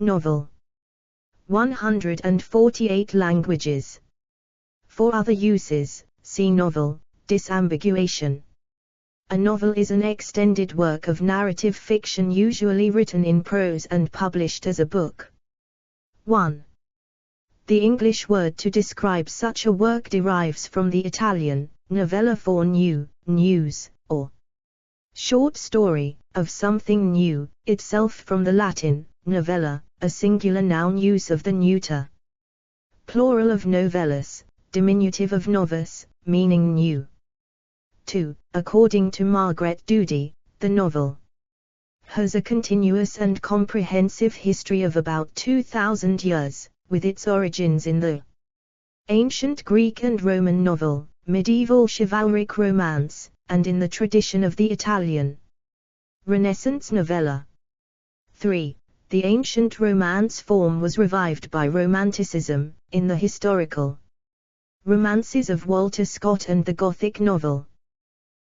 Novel. 148 languages. For other uses, see novel, disambiguation. A novel is an extended work of narrative fiction usually written in prose and published as a book. 1. The English word to describe such a work derives from the Italian, novella for new, news, or short story, of something new, itself from the Latin, novella, a singular noun use of the neuter. Plural of novellus, diminutive of novus, meaning new. 2. According to Margaret Doody, the novel has a continuous and comprehensive history of about 2,000 years, with its origins in the ancient Greek and Roman novel, medieval chivalric romance, and in the tradition of the Italian Renaissance novella. 3. The ancient Romance form was revived by Romanticism, in the historical romances of Walter Scott and the Gothic novel.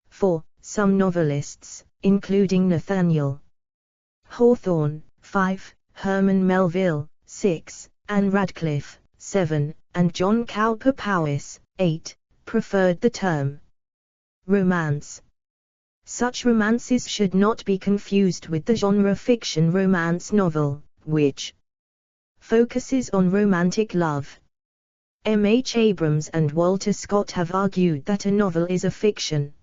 4. Some novelists, including Nathaniel Hawthorne, 5, Herman Melville, 6, Anne Radcliffe, 7, and John Cowper Powys, 8, preferred the term romance. Such romances should not be confused with the genre fiction romance novel, which focuses on romantic love. M. H. Abrams and Walter Scott have argued that a novel is a fiction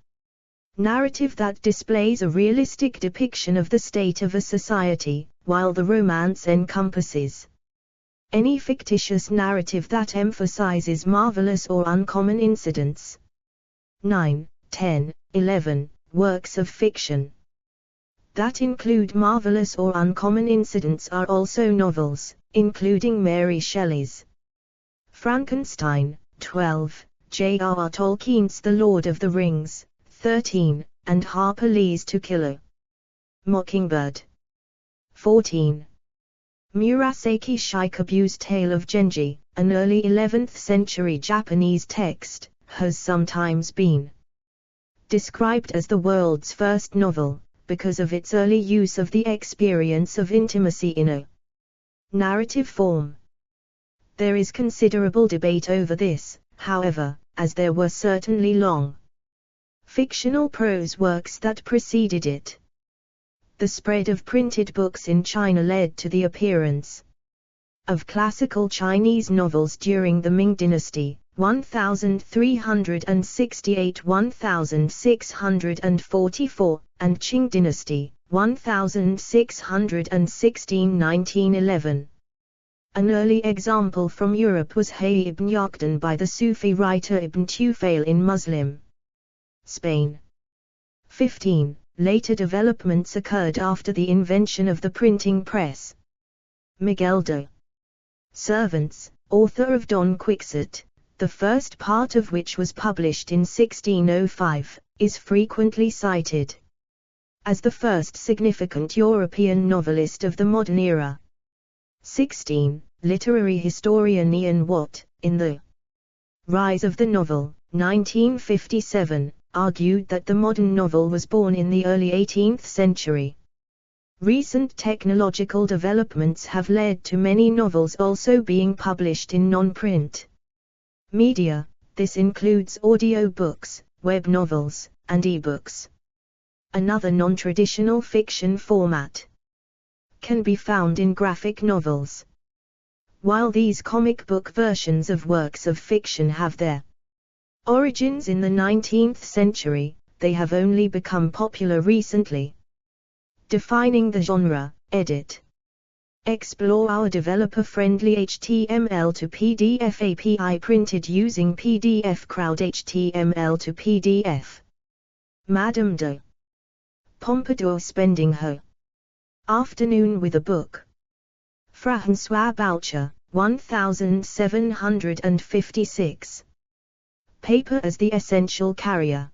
narrative that displays a realistic depiction of the state of a society, while the romance encompasses any fictitious narrative that emphasizes marvelous or uncommon incidents. 9, 10, 11. Works of fiction that include marvelous or uncommon incidents are also novels, including Mary Shelley's Frankenstein, 12, J.R.R. Tolkien's The Lord of the Rings, 13, and Harper Lee's To Kill a Mockingbird, 14. Murasaki Shikibu's Tale of Genji, an early 11th century Japanese text, has sometimes been described as the world's first novel, because of its early use of the experience of intimacy in a narrative form. There is considerable debate over this, however, as there were certainly long fictional prose works that preceded it. The spread of printed books in China led to the appearance of classical Chinese novels during the Ming Dynasty, 1368–1644, and Qing Dynasty, 1616–1911. An early example from Europe was Hayy ibn Yaqdan by the Sufi writer Ibn Tufail in Muslim Spain. 15. Later developments occurred after the invention of the printing press. Miguel de Cervantes, author of Don Quixote, the first part of which was published in 1605, is frequently cited as the first significant European novelist of the modern era. 16. Literary historian Ian Watt, in The Rise of the Novel, 1957, argued that the modern novel was born in the early 18th century. Recent technological developments have led to many novels also being published in non-print media. This includes audio books, web novels, and e-books. Another non-traditional fiction format can be found in graphic novels. While these comic book versions of works of fiction have their origins in the 19th century, they have only become popular recently. Defining the genre, edit. Explore our developer-friendly HTML to PDF API printed using PDF Crowd HTML to PDF. Madame de Pompadour spending her afternoon with a book. François Boucher, 1756. Paper as the essential carrier.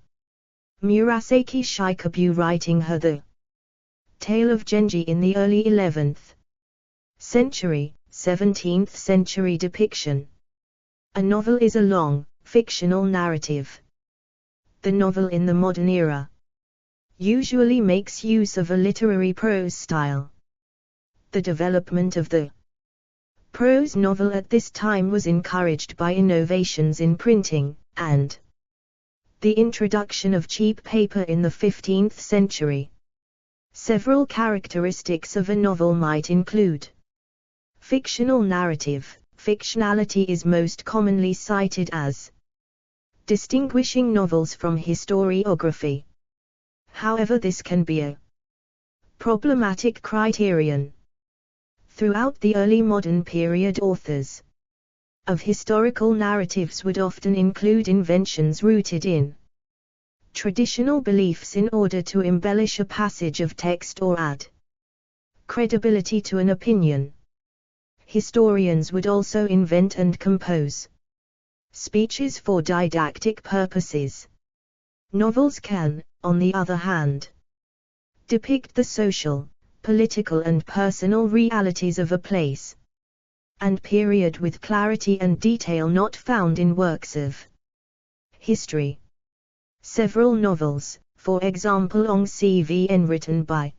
Murasaki Shikibu writing her The Tale of Genji in the early 11th century, 17th century depiction. A novel is a long, fictional narrative. The novel in the modern era usually makes use of a literary prose style. The development of the prose novel at this time was encouraged by innovations in printing, and the introduction of cheap paper in the 15th century. Several characteristics of a novel might include fictional narrative. Fictionality is most commonly cited as distinguishing novels from historiography. However, this can be a problematic criterion. Throughout the early modern period, authors of historical narratives would often include inventions rooted in traditional beliefs in order to embellish a passage of text or add credibility to an opinion. Historians would also invent and compose speeches for didactic purposes. Novels can, on the other hand, depict the social, political and personal realities of a place and period with clarity and detail not found in works of history. Several novels, for example Long CVN written by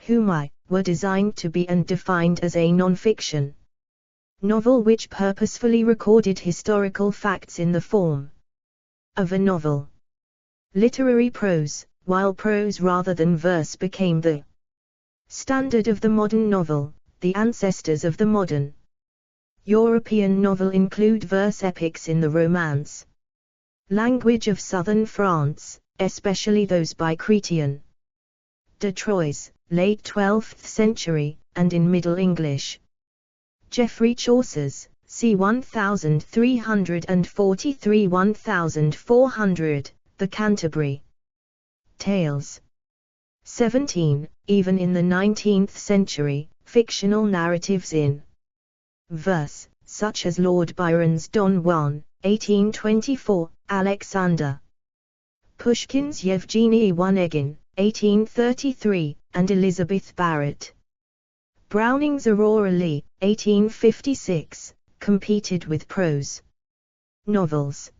Humai, were designed to be and defined as a non-fiction novel which purposefully recorded historical facts in the form of a novel. Literary prose, while prose rather than verse became the standard of the modern novel. The ancestors of the modern European novel include verse epics in the Romance language of southern France, especially those by Chrétien de Troyes, late 12th century, and in Middle English. Geoffrey Chaucer's, c. 1343–1400, the Canterbury Tales. 17. Even in the 19th century, fictional narratives in verse, such as Lord Byron's Don Juan, 1824, Alexander Pushkin's Yevgeny Onegin, 1833, and Elizabeth Barrett Browning's Aurora Leigh, 1856, competed with prose novels.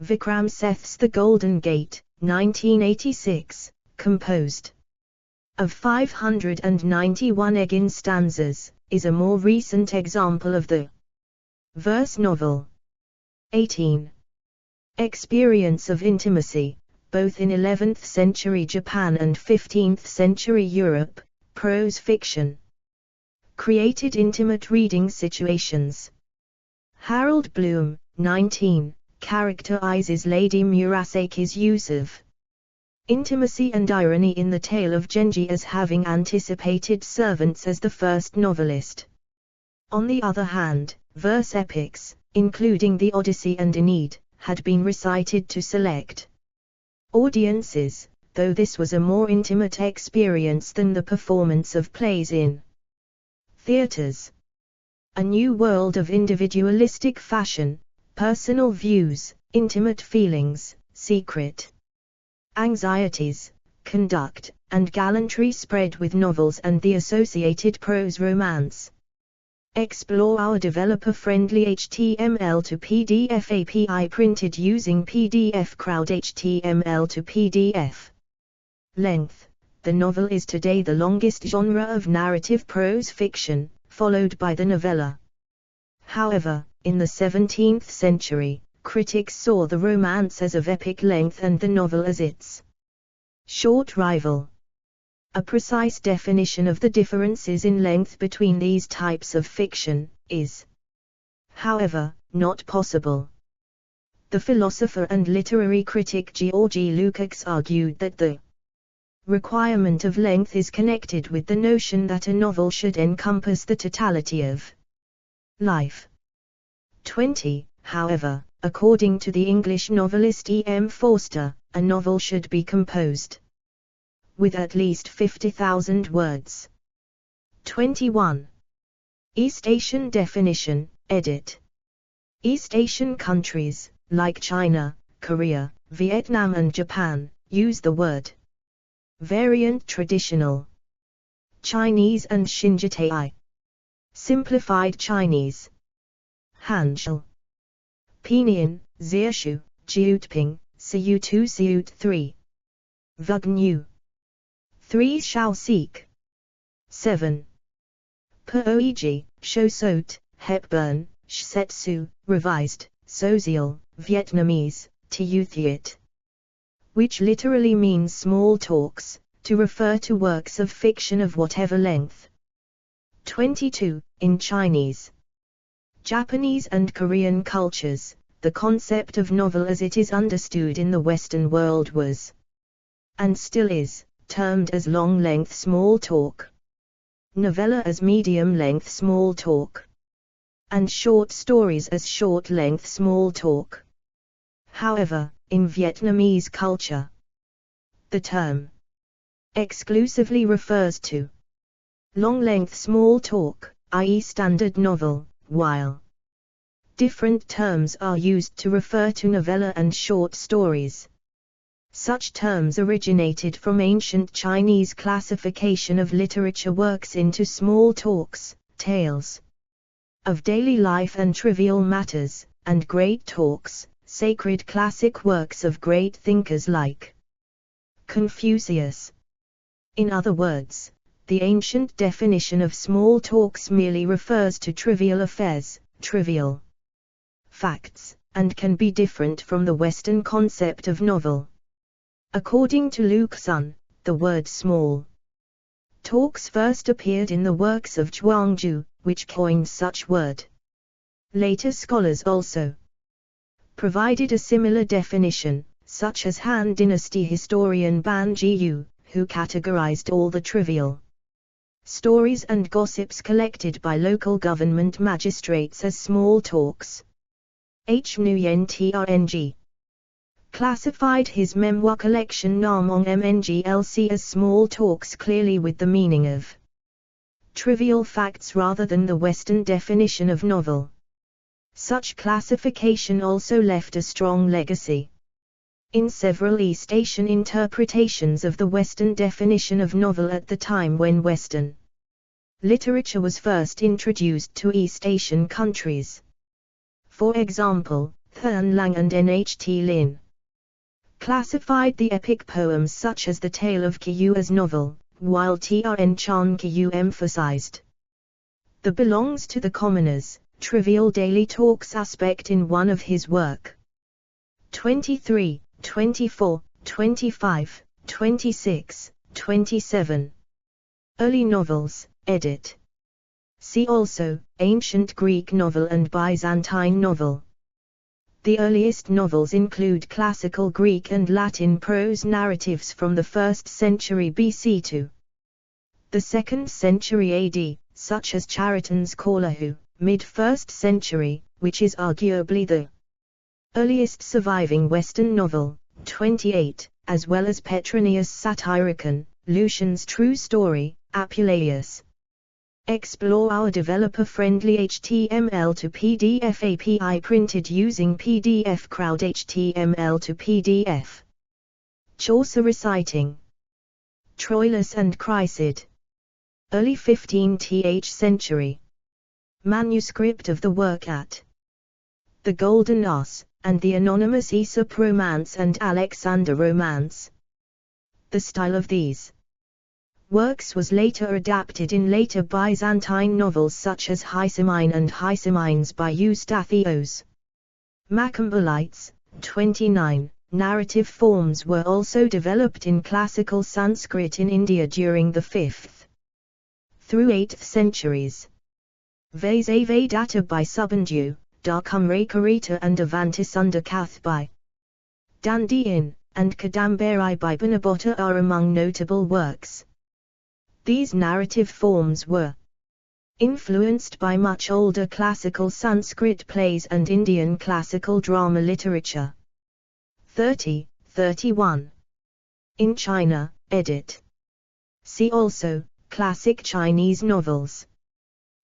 Vikram Seth's The Golden Gate, 1986, composed of 591 Onegin stanzas, is a more recent example of the verse novel. 18. Experience of intimacy, both in 11th century Japan and 15th century Europe, prose fiction created intimate reading situations. Harold Bloom, 19, characterizes Lady Murasaki's use of intimacy and irony in the tale of Genji as having anticipated servants as the first novelist. On the other hand, verse epics, including the Odyssey and Aeneid, had been recited to select audiences, though this was a more intimate experience than the performance of plays in theaters. A new world of individualistic fashion, personal views, intimate feelings, secret anxieties, conduct, and gallantry spread with novels and the associated prose romance. Explore our developer-friendly HTML to PDF API printed using PDF Crowd HTML to PDF. Length. The novel is today the longest genre of narrative prose fiction, followed by the novella. However, in the 17th century, critics saw the romance as of epic length and the novel as its short rival. A precise definition of the differences in length between these types of fiction is, however, not possible. The philosopher and literary critic Georgy Lukács argued that the requirement of length is connected with the notion that a novel should encompass the totality of life. 20. However, according to the English novelist E. M. Forster, a novel should be composed with at least 50,000 words. 21. East Asian definition, edit. East Asian countries, like China, Korea, Vietnam and Japan, use the word variant traditional Chinese and Xinjitai. Simplified Chinese. Hanzhou. Pinyin, Zieshu, Jiutping, Siu2 Siut3. Vugnu. 3 Shall seek. 7. Poeg, Shosot, Hepburn, Shsetsu, Revised, Social, Vietnamese, Tiuthiet, which literally means small talks, to refer to works of fiction of whatever length. 22. In Chinese, Japanese and Korean cultures, the concept of novel as it is understood in the Western world was, and still is, termed as long-length small talk, novella as medium-length small talk, and short stories as short-length small talk. However, in Vietnamese culture, the term exclusively refers to long-length small talk, i.e. standard novel, while different terms are used to refer to novella and short stories. Such terms originated from ancient Chinese classification of literature works into small talks, tales of daily life and trivial matters, and great talks, sacred classic works of great thinkers like Confucius. In other words, the ancient definition of small talks merely refers to trivial affairs, trivial facts, and can be different from the Western concept of novel. According to Luke Sun, the word small talks first appeared in the works of Zhuangzi, which coined such word. Later scholars also provided a similar definition, such as Han Dynasty historian Ban Jiyu, who categorized all the trivial stories and gossips collected by local government magistrates as small talks. H. Nguyen Trng classified his memoir collection Namong Mnglc as small talks, clearly with the meaning of trivial facts rather than the Western definition of novel. Such classification also left a strong legacy in several East Asian interpretations of the Western definition of novel at the time when Western literature was first introduced to East Asian countries. For example, Thurn Lang and Nht Lin classified the epic poems such as The Tale of Kiyu as novel, while Trn Chan Kiyu emphasized the belongs to the commoners, trivial daily talks aspect in one of his work. 23, 24, 25, 26, 27. Early novels, edit. See also, Ancient Greek novel and Byzantine novel. The earliest novels include classical Greek and Latin prose narratives from the 1st century BC to the 2nd century AD, such as Chariton's Korlahu, mid-1st century, which is arguably the earliest surviving Western novel, 28, as well as Petronius Satyricon, Lucian's True Story, Apuleius. Explore our developer-friendly HTML to PDF API printed using PDF Crowd HTML to PDF. Chaucer reciting Troilus and Chrysid. Early 15th century. Manuscript of the work at The Golden Ass, and the anonymous Aesop Romance and Alexander Romance. The style of these works was later adapted in later Byzantine novels such as Hysamine and Hysamines by Eustathios. Macambolites, 29. Narrative forms were also developed in classical Sanskrit in India during the 5th through 8th centuries. Vasavadatta by Subandhu, Darkumrakarita and Avantisundarkath by Dandian, and Kadambari by Banabhatta are among notable works. These narrative forms were influenced by much older classical Sanskrit plays and Indian classical drama literature. 30, 31. In China, edit. See also, Classic Chinese novels.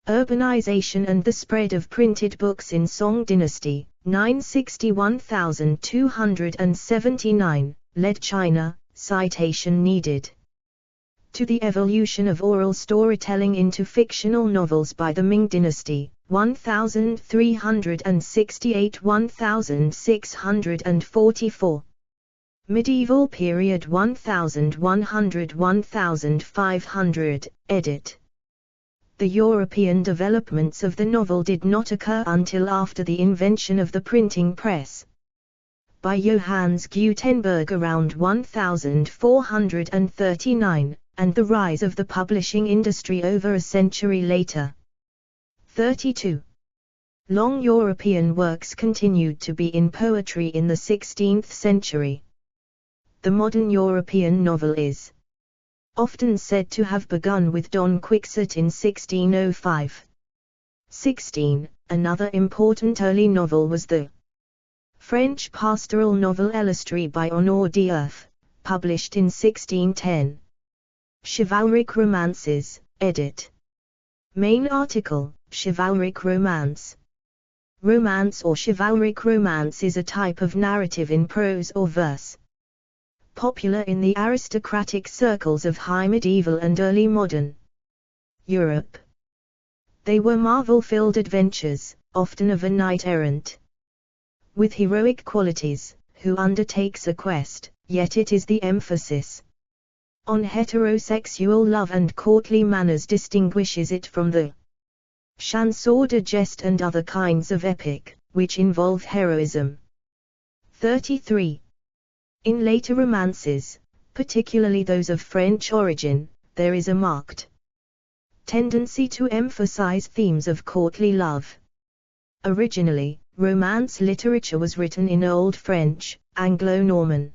Urbanization and the spread of printed books in Song Dynasty, 961,279, led China, citation needed, to the evolution of oral storytelling into fictional novels by the Ming Dynasty, 1368–1644. Medieval period 1100–1500, edit. The European developments of the novel did not occur until after the invention of the printing press by Johannes Gutenberg around 1439, and the rise of the publishing industry over a century later. 32. Long European works continued to be in poetry in the 16th century. The modern European novel is often said to have begun with Don Quixote in 1605. 16. Another important early novel was the French pastoral novel L'Illustri by Honor d'Earth, published in 1610. Chivalric Romances, edit. Main article, Chivalric Romance. Romance or chivalric romance is a type of narrative in prose or verse, popular in the aristocratic circles of high medieval and early modern Europe. They were marvel-filled adventures, often of a knight-errant with heroic qualities, who undertakes a quest, yet it is the emphasis on heterosexual love and courtly manners distinguishes it from the chanson de geste and other kinds of epic, which involve heroism. 33. In later romances, particularly those of French origin, there is a marked tendency to emphasize themes of courtly love. Originally, Romance literature was written in Old French, Anglo-Norman,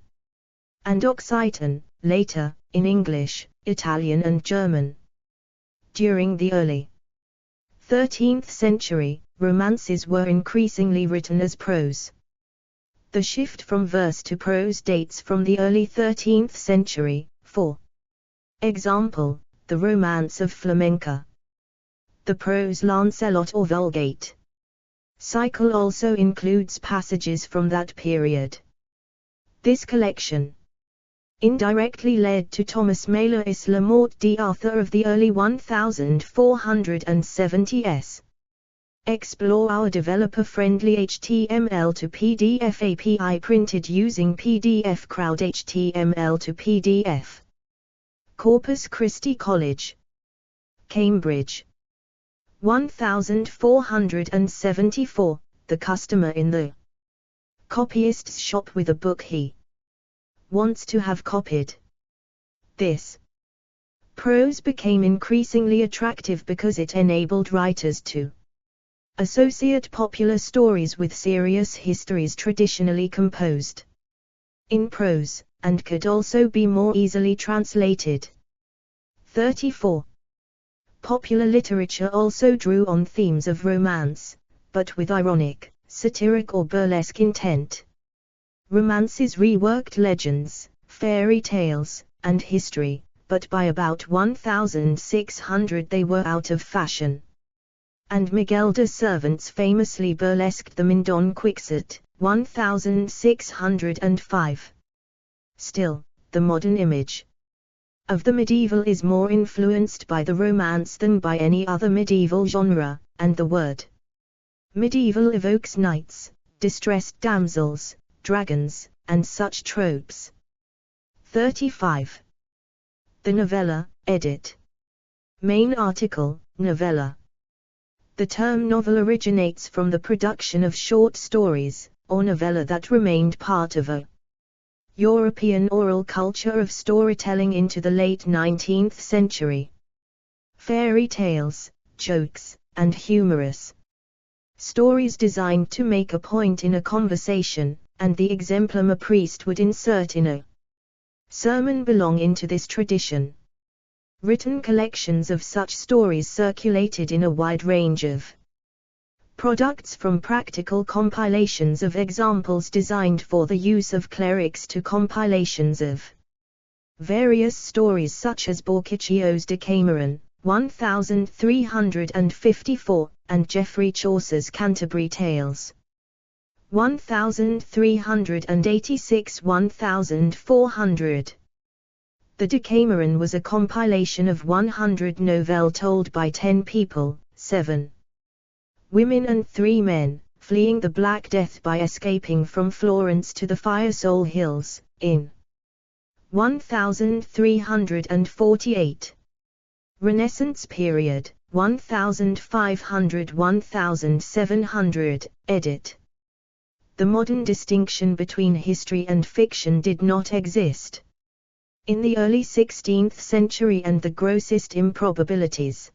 and Occitan, later, in English, Italian and German. During the early 13th century, romances were increasingly written as prose. The shift from verse to prose dates from the early 13th century, for example, the Romance of Flamenca. The prose Lancelot or Vulgate cycle also includes passages from that period. This collection indirectly led to Thomas Mailer's La Morte d'Arthur of the early 1470s. Explore our developer-friendly HTML to PDF API printed using PDF Crowd HTML to PDF. Corpus Christi College, Cambridge. 1474. The customer in the copyist's shop with a book he wants to have copied. This prose became increasingly attractive because it enabled writers to associate popular stories with serious histories traditionally composed in prose, and could also be more easily translated. 34. Popular literature also drew on themes of romance, but with ironic, satiric or burlesque intent. Romances reworked legends, fairy tales, and history, but by about 1600 they were out of fashion. And Miguel de Cervantes famously burlesqued them in Don Quixote, 1605. Still, the modern image of the medieval is more influenced by the romance than by any other medieval genre, and the word medieval evokes knights, distressed damsels, dragons, and such tropes. 35. The novella, edit. Main article, novella. The term novel originates from the production of short stories, or novella that remained part of a European oral culture of storytelling into the late 19th century. Fairy tales, jokes, and humorous stories designed to make a point in a conversation, and the exemplum a priest would insert in a sermon belong into this tradition. Written collections of such stories circulated in a wide range of products, from practical compilations of examples designed for the use of clerics to compilations of various stories such as Boccaccia's Decameron, 1354, and Geoffrey Chaucer's Canterbury Tales, 1386-1400. The Decameron was a compilation of 100 novels told by 10 people, 7 women and 3 men, fleeing the Black Death by escaping from Florence to the Fiesole Hills, in 1348. Renaissance period, 1500–1700, edit. The modern distinction between history and fiction did not exist in the early 16th century, and the grossest improbabilities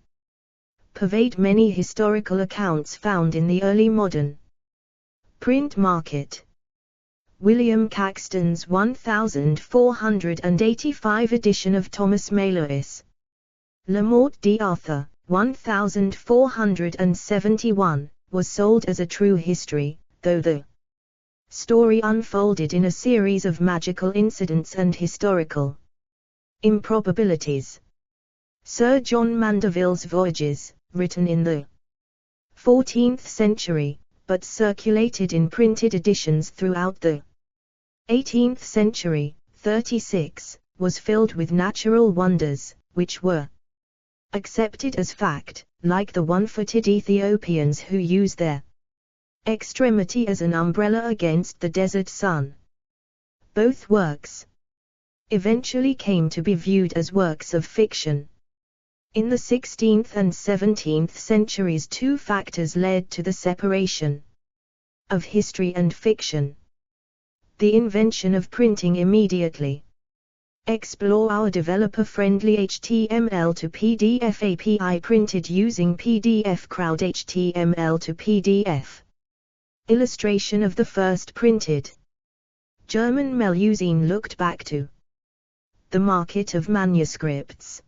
pervade many historical accounts found in the early modern print market. William Caxton's 1485 edition of Thomas Malois Le Morte d'Arthur, 1471, was sold as a true history, though the story unfolded in a series of magical incidents and historical improbabilities. Sir John Mandeville's Voyages, written in the 14th century, but circulated in printed editions throughout the 18th century, 36, was filled with natural wonders, which were accepted as fact, like the one-footed Ethiopians who use their extremity as an umbrella against the desert sun. Both works eventually came to be viewed as works of fiction. In the 16th and 17th centuries, two factors led to the separation of history and fiction. The invention of printing immediately. Explore our developer-friendly HTML to PDF API printed using PDF Crowd HTML to PDF. Illustration of the first printed German Melusine looked back to the market of manuscripts.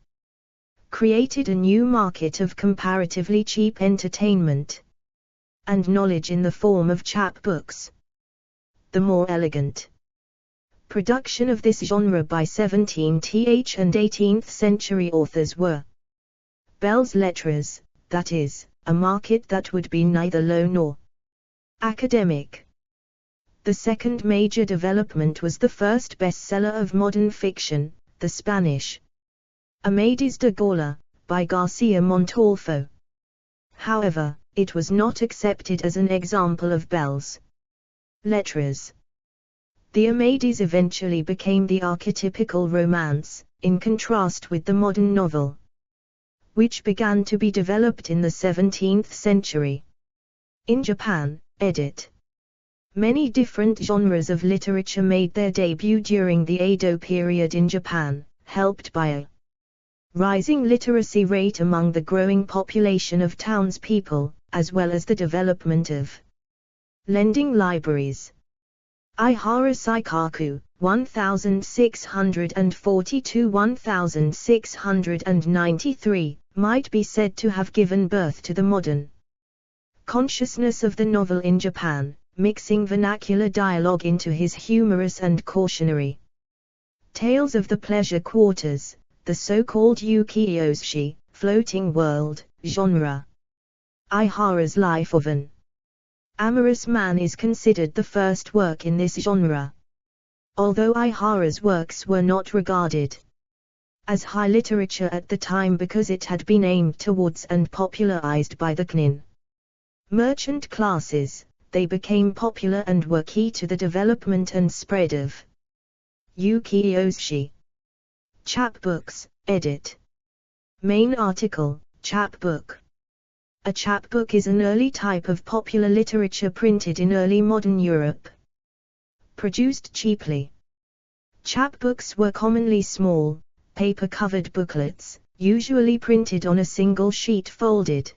Created a new market of comparatively cheap entertainment and knowledge in the form of chapbooks. The more elegant production of this genre by 17th and 18th century authors were belles lettres, that is, a market that would be neither low nor academic. The second major development was the first bestseller of modern fiction, the Spanish Amadís de Gaula, by Garcia Montalvo. However, it was not accepted as an example of belles lettres. The Amadís eventually became the archetypical romance, in contrast with the modern novel, which began to be developed in the 17th century. In Japan, edit. Many different genres of literature made their debut during the Edo period in Japan, helped by a rising literacy rate among the growing population of townspeople, as well as the development of lending libraries. Ihara Saikaku, 1642–1693, might be said to have given birth to the modern consciousness of the novel in Japan, mixing vernacular dialogue into his humorous and cautionary tales of the pleasure quarters, the so-called ukiyo-shi, floating world, genre. Ihara's Life of an Amorous Man is considered the first work in this genre. Although Ihara's works were not regarded as high literature at the time because it had been aimed towards and popularized by the knin merchant classes, they became popular and were key to the development and spread of ukiyo-shi. Chapbooks, edit. Main article, chapbook. A chapbook is an early type of popular literature printed in early modern Europe. Produced cheaply. Chapbooks were commonly small, paper-covered booklets, usually printed on a single sheet folded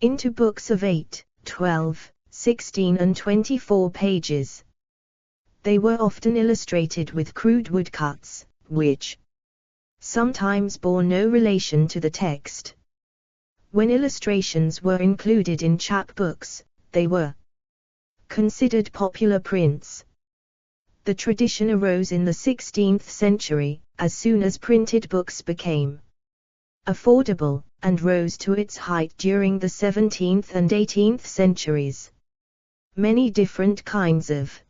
into books of 8, 12, 16 and 24 pages. They were often illustrated with crude woodcuts, which sometimes bore no relation to the text. When illustrations were included in chapbooks, they were considered popular prints. The tradition arose in the 16th century, as soon as printed books became affordable, and rose to its height during the 17th and 18th centuries. Many different kinds of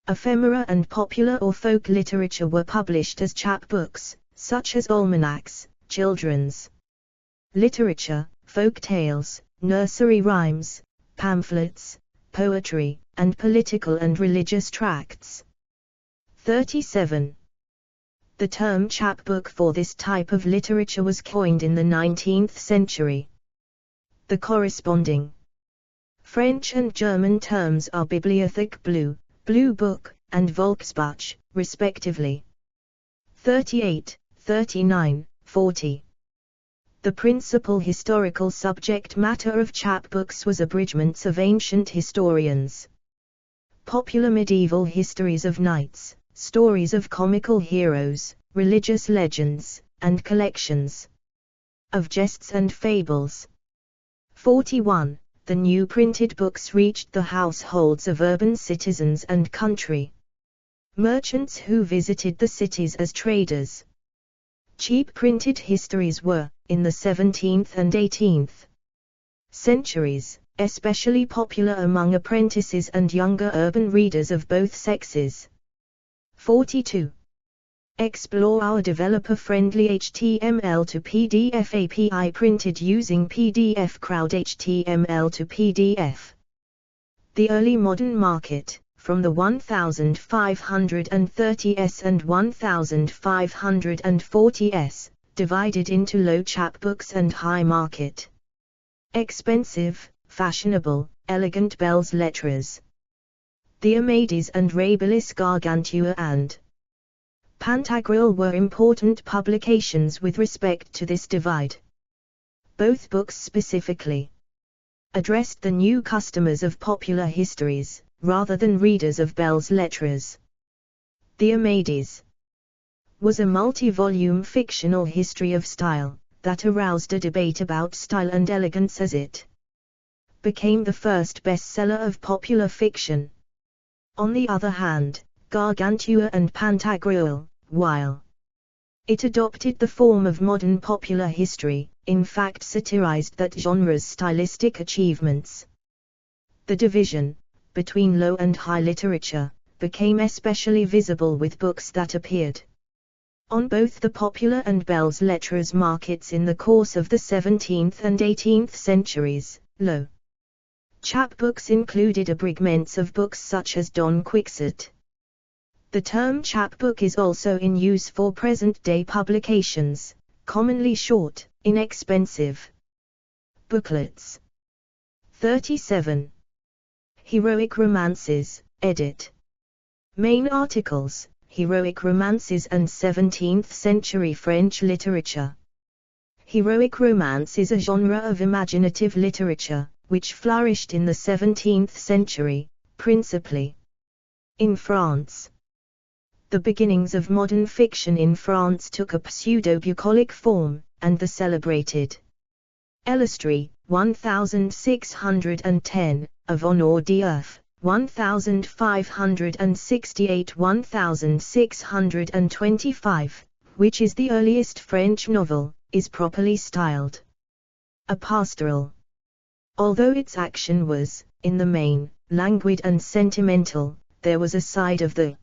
ephemera and popular or folk literature were published as chapbooks, such as almanacs, children's literature, folk tales, nursery rhymes, pamphlets, poetry, and political and religious tracts. 37. The term chapbook for this type of literature was coined in the 19th century. The corresponding French and German terms are Bibliothek Blue, Blue Book, and Volksbuch, respectively. 38, 39, 40. The principal historical subject matter of chapbooks was abridgments of ancient historians. Popular medieval histories of knights, stories of comical heroes, religious legends, and collections of jests and fables. 41. The new printed books reached the households of urban citizens and country merchants who visited the cities as traders. Cheap printed histories were, in the 17th and 18th centuries, especially popular among apprentices and younger urban readers of both sexes. 42. Explore our developer-friendly HTML to PDF API printed using PDF Crowd HTML to PDF. The early modern market, from the 1530s and 1540s, divided into low chapbooks and high market. Expensive, fashionable, elegant belles lettres. The Amadis and Rabilis Gargantua and Pantagruel were important publications with respect to this divide. Both books specifically addressed the new customers of popular histories, rather than readers of belles lettres. The Amadis was a multi-volume fictional history of style, that aroused a debate about style and elegance as it became the first bestseller of popular fiction. On the other hand, Gargantua and Pantagruel, while it adopted the form of modern popular history, in fact satirized that genre's stylistic achievements. The division between low and high literature became especially visible with books that appeared on both the popular and belles lettres markets in the course of the 17th and 18th centuries. Low chapbooks included abridgments of books such as Don Quixote. The term chapbook is also in use for present-day publications, commonly short, inexpensive booklets. 37. Heroic romances, edit. Main articles: Heroic romances and 17th-century French literature. Heroic romance is a genre of imaginative literature, which flourished in the 17th century, principally in France. The beginnings of modern fiction in France took a pseudo-bucolic form, and the celebrated Elistry, 1610, of Honor d'Earth, 1568-1625, which is the earliest French novel, is properly styled a pastoral. Although its action was, in the main, languid and sentimental, there was a side of the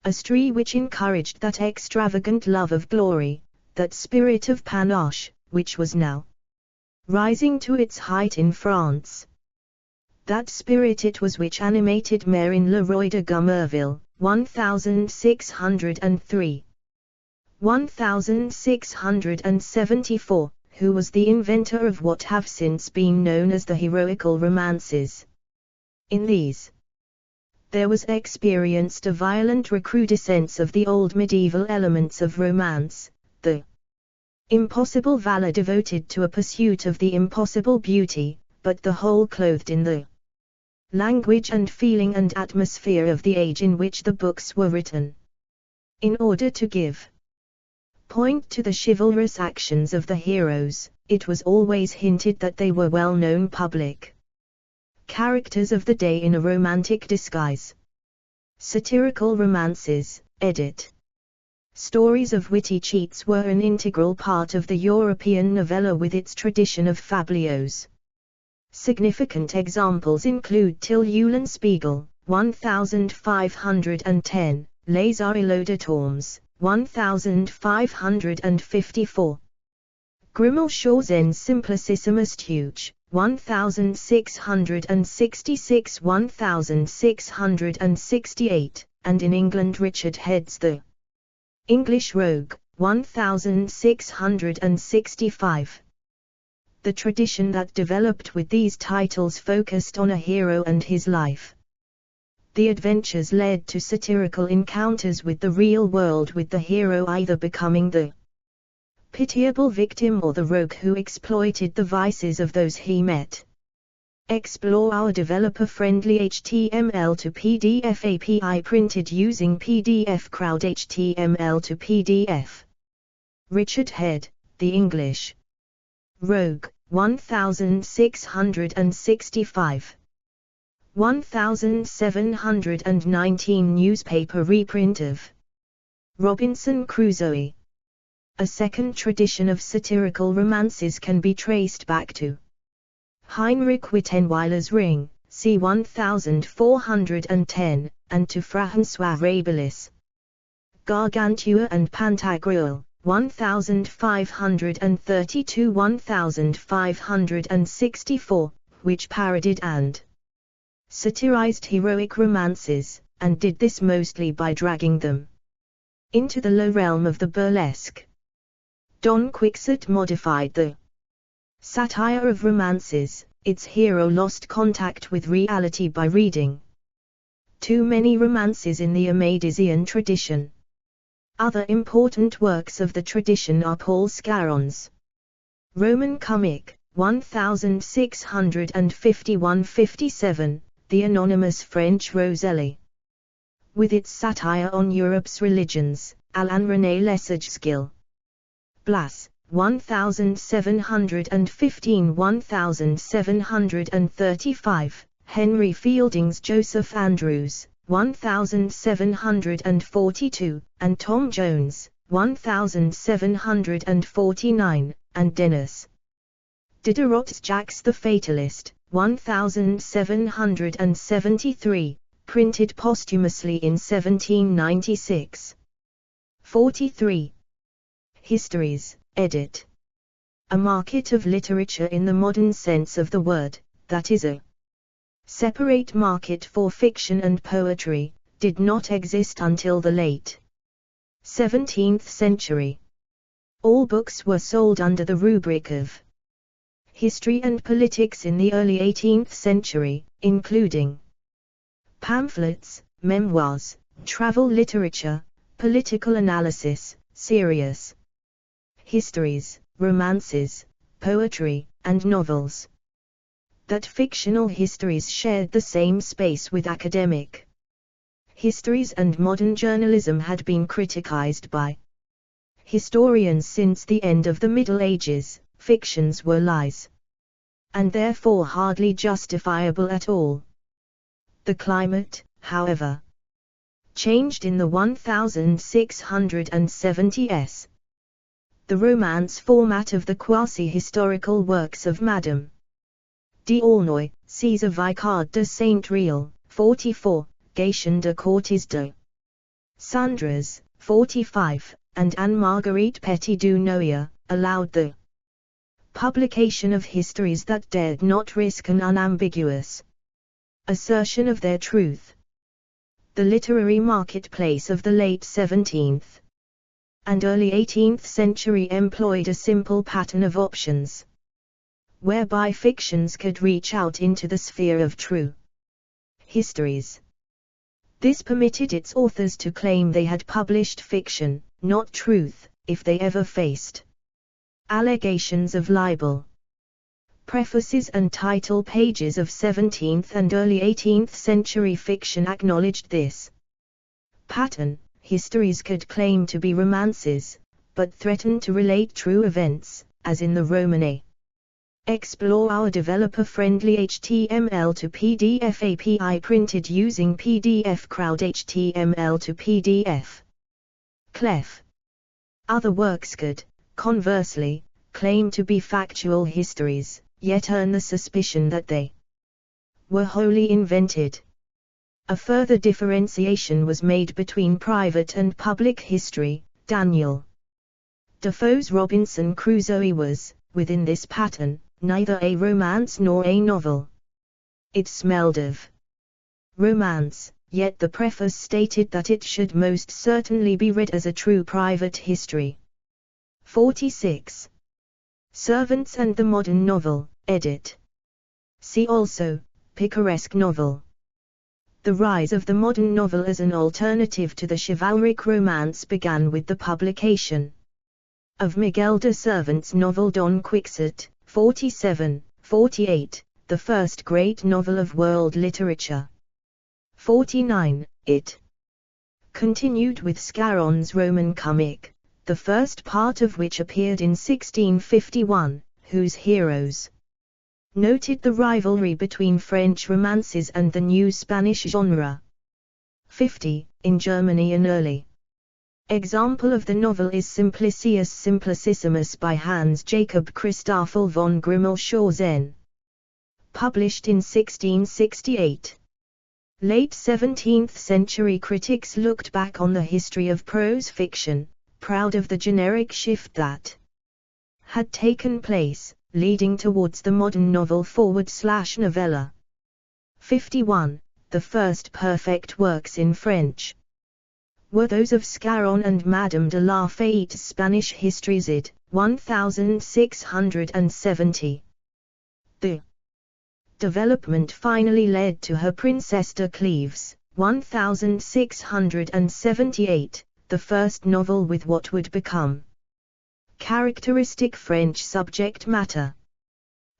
Astry which encouraged that extravagant love of glory, that spirit of panache, which was now rising to its height in France. That spirit it was which animated Marin Leroy de Gommerville, 1603. 1674, who was the inventor of what have since been known as the heroical romances. In these, there was experienced a violent recrudescence of the old medieval elements of romance, the impossible valor devoted to a pursuit of the impossible beauty, but the whole clothed in the language and feeling and atmosphere of the age in which the books were written. In order to give point to the chivalrous actions of the heroes, it was always hinted that they were well-known public characters of the day in a romantic disguise. Satirical romances, edit. Stories of witty cheats were an integral part of the European novella with its tradition of fabliaux. Significant examples include Till Eulenspiegel, 1510, Les Arrelodatorms, 1554. Grimmelshaw's Simplicissimus Tuche, 1666-1668, and in England Richard Head's The English Rogue, 1665. The tradition that developed with these titles focused on a hero and his life. The adventures led to satirical encounters with the real world, with the hero either becoming the pitiable victim or the rogue who exploited the vices of those he met. Explore our developer-friendly HTML to PDF API printed using PDF Crowd HTML to PDF. Richard Head, The English Rogue, 1665. 1719 newspaper reprint of Robinson Crusoe. A second tradition of satirical romances can be traced back to Heinrich Wittenweiler's Ring, c. 1410, and to François Rabelais' Gargantua and Pantagruel, 1532–1564, which parodied and satirized heroic romances, and did this mostly by dragging them into the low realm of the burlesque. Don Quixote modified the satire of romances. Its hero lost contact with reality by reading too many romances in the Amadisian tradition. Other important works of the tradition are Paul Scarron's Roman Comic, 1651–57, the anonymous French Roselli, with its satire on Europe's religions, Alain René Lesage-Skill, Blas, 1715–1735, Henry Fielding's Joseph Andrews, 1742, and Tom Jones, 1749, and Dennis Diderot's Jacques the Fatalist, 1773, printed posthumously in 1796. 43. Histories, edit. A market of literature in the modern sense of the word, that is a separate market for fiction and poetry, did not exist until the late 17th century. All books were sold under the rubric of history and politics in the early 18th century, including pamphlets, memoirs, travel literature, political analysis, serious histories, romances, poetry, and novels. That fictional histories shared the same space with academic histories, and modern journalism had been criticized by historians since the end of the Middle Ages. Fictions were lies, and therefore hardly justifiable at all. The climate, however, changed in the 1670s. The romance format of the quasi-historical works of Madame d'Aulnoy, César Vicard de Saint-Réal, 44, Gatien de Cortés de Sandras, 45, and Anne-Marguerite Petit du Noyer, allowed the publication of histories that dared not risk an unambiguous assertion of their truth. The literary marketplace of the late 17th and early 18th century employed a simple pattern of options, whereby fictions could reach out into the sphere of true histories. This permitted its authors to claim they had published fiction, not truth, if they ever faced allegations of libel. Prefaces and title pages of 17th and early 18th century fiction acknowledged this pattern. Histories could claim to be romances, but threatened to relate true events, as in the Romane. Explore our developer-friendly HTML to PDF API printed using PDF Crowd HTML to PDF. Clef. Other works could, conversely, claim to be factual histories, yet earn the suspicion that they were wholly invented. A further differentiation was made between private and public history. Daniel Defoe's Robinson Crusoe was, within this pattern, neither a romance nor a novel. It smelled of romance, yet the preface stated that it should most certainly be read as a true private history. 46. Servants and the Modern Novel, edit. See also, picaresque novel. The rise of the modern novel as an alternative to the chivalric romance began with the publication of Miguel de Cervantes' novel Don Quixote, 47-48, the first great novel of world literature. 49. It continued with Scarron's Roman comic, the first part of which appeared in 1651, whose heroes noted the rivalry between French romances and the new Spanish genre. 50. In Germany, an early example of the novel is Simplicius Simplicissimus by Hans Jacob Christoffel von Grimmel-Schorzen, published in 1668. Late 17th century critics looked back on the history of prose fiction, proud of the generic shift that had taken place, leading towards the modern novel/novella. 51. The first perfect works in French were those of Scarron and Madame de la Fayette's Spanish Histories id. 1670. The development finally led to her Princesse de Cleves, 1678, the first novel with what would become characteristic French subject matter.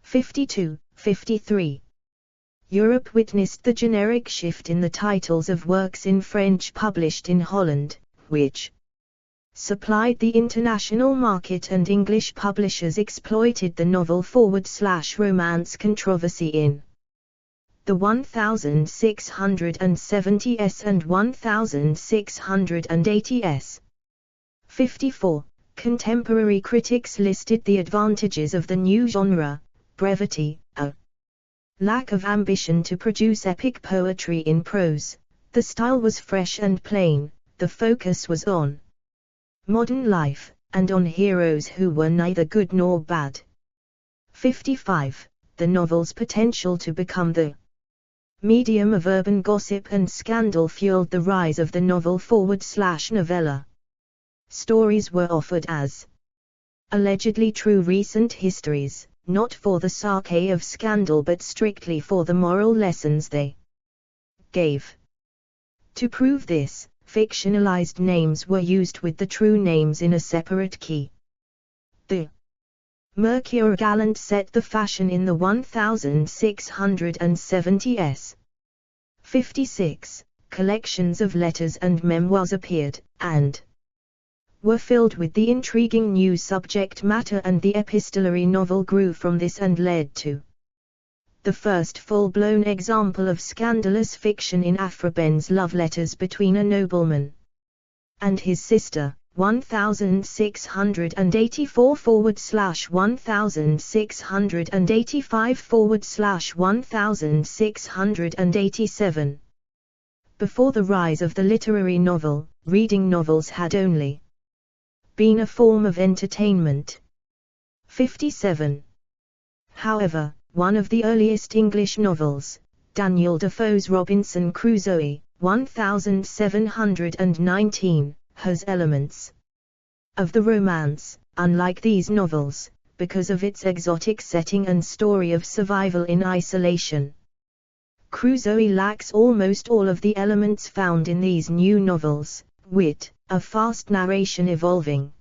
52-53. Europe witnessed the generic shift in the titles of works in French published in Holland, which supplied the international market, and English publishers exploited the novel/romance controversy in the 1670s and 1680s. 54. Contemporary critics listed the advantages of the new genre: brevity, a lack of ambition to produce epic poetry in prose, the style was fresh and plain, the focus was on modern life, and on heroes who were neither good nor bad. 55. The novel's potential to become the medium of urban gossip and scandal fueled the rise of the novel/novella. Stories were offered as allegedly true recent histories, not for the sake of scandal but strictly for the moral lessons they gave. To prove this, fictionalized names were used with the true names in a separate key. The Mercure gallant set the fashion in the 1670s. 56. Collections of letters and memoirs appeared, and were filled with the intriguing new subject matter, and the epistolary novel grew from this and led to the first full-blown example of scandalous fiction in Afraben's love letters between a nobleman and his sister, 1684/1685/1687. Before the rise of the literary novel, reading novels had only been a form of entertainment. 57. However, one of the earliest English novels, Daniel Defoe's Robinson Crusoe, 1719, has elements of the romance, unlike these novels, because of its exotic setting and story of survival in isolation. Crusoe lacks almost all of the elements found in these new novels: wit, a fast narration evolving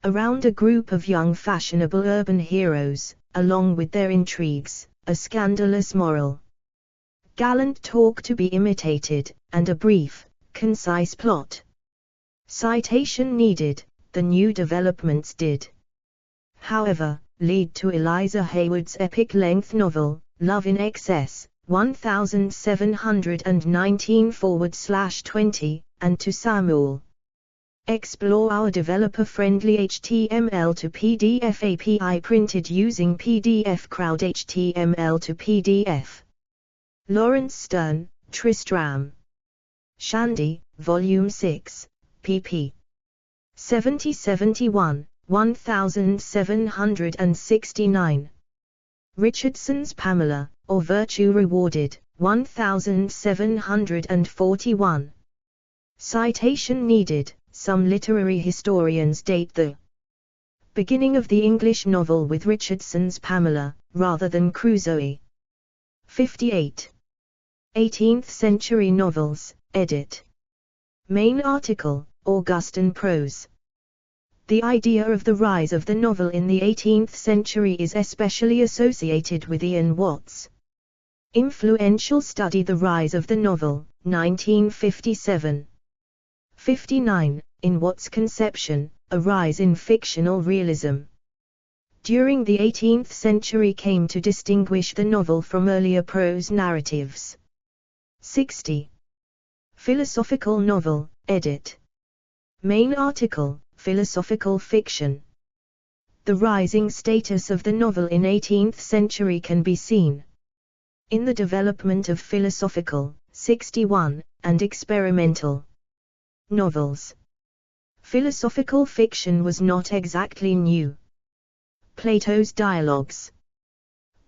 around a group of young fashionable urban heroes, along with their intrigues, a scandalous moral, gallant talk to be imitated, and a brief, concise plot. Citation needed. The new developments did, however, lead to Eliza Haywood's epic-length novel, Love in Excess, 1719/20, and to Samuel Explore our developer-friendly HTML to PDF API printed using PDF Crowd HTML to PDF. Lawrence Stern, Tristram Shandy, Volume 6, pp. 70-71, 1769. Richardson's Pamela, or Virtue Rewarded, 1741. Citation needed. Some literary historians date the beginning of the English novel with Richardson's Pamela, rather than Crusoe. 58. 18th century novels, edit. Main article, Augustan prose. The idea of the rise of the novel in the 18th century is especially associated with Ian Watt's influential study The Rise of the Novel, 1957. 59. In Watt's conception, a rise in fictional realism during the 18th century came to distinguish the novel from earlier prose narratives. 60. Philosophical novel, edit. Main article, Philosophical fiction. The rising status of the novel in 18th century can be seen in the development of philosophical, 61, and experimental novels. Philosophical fiction was not exactly new. Plato's dialogues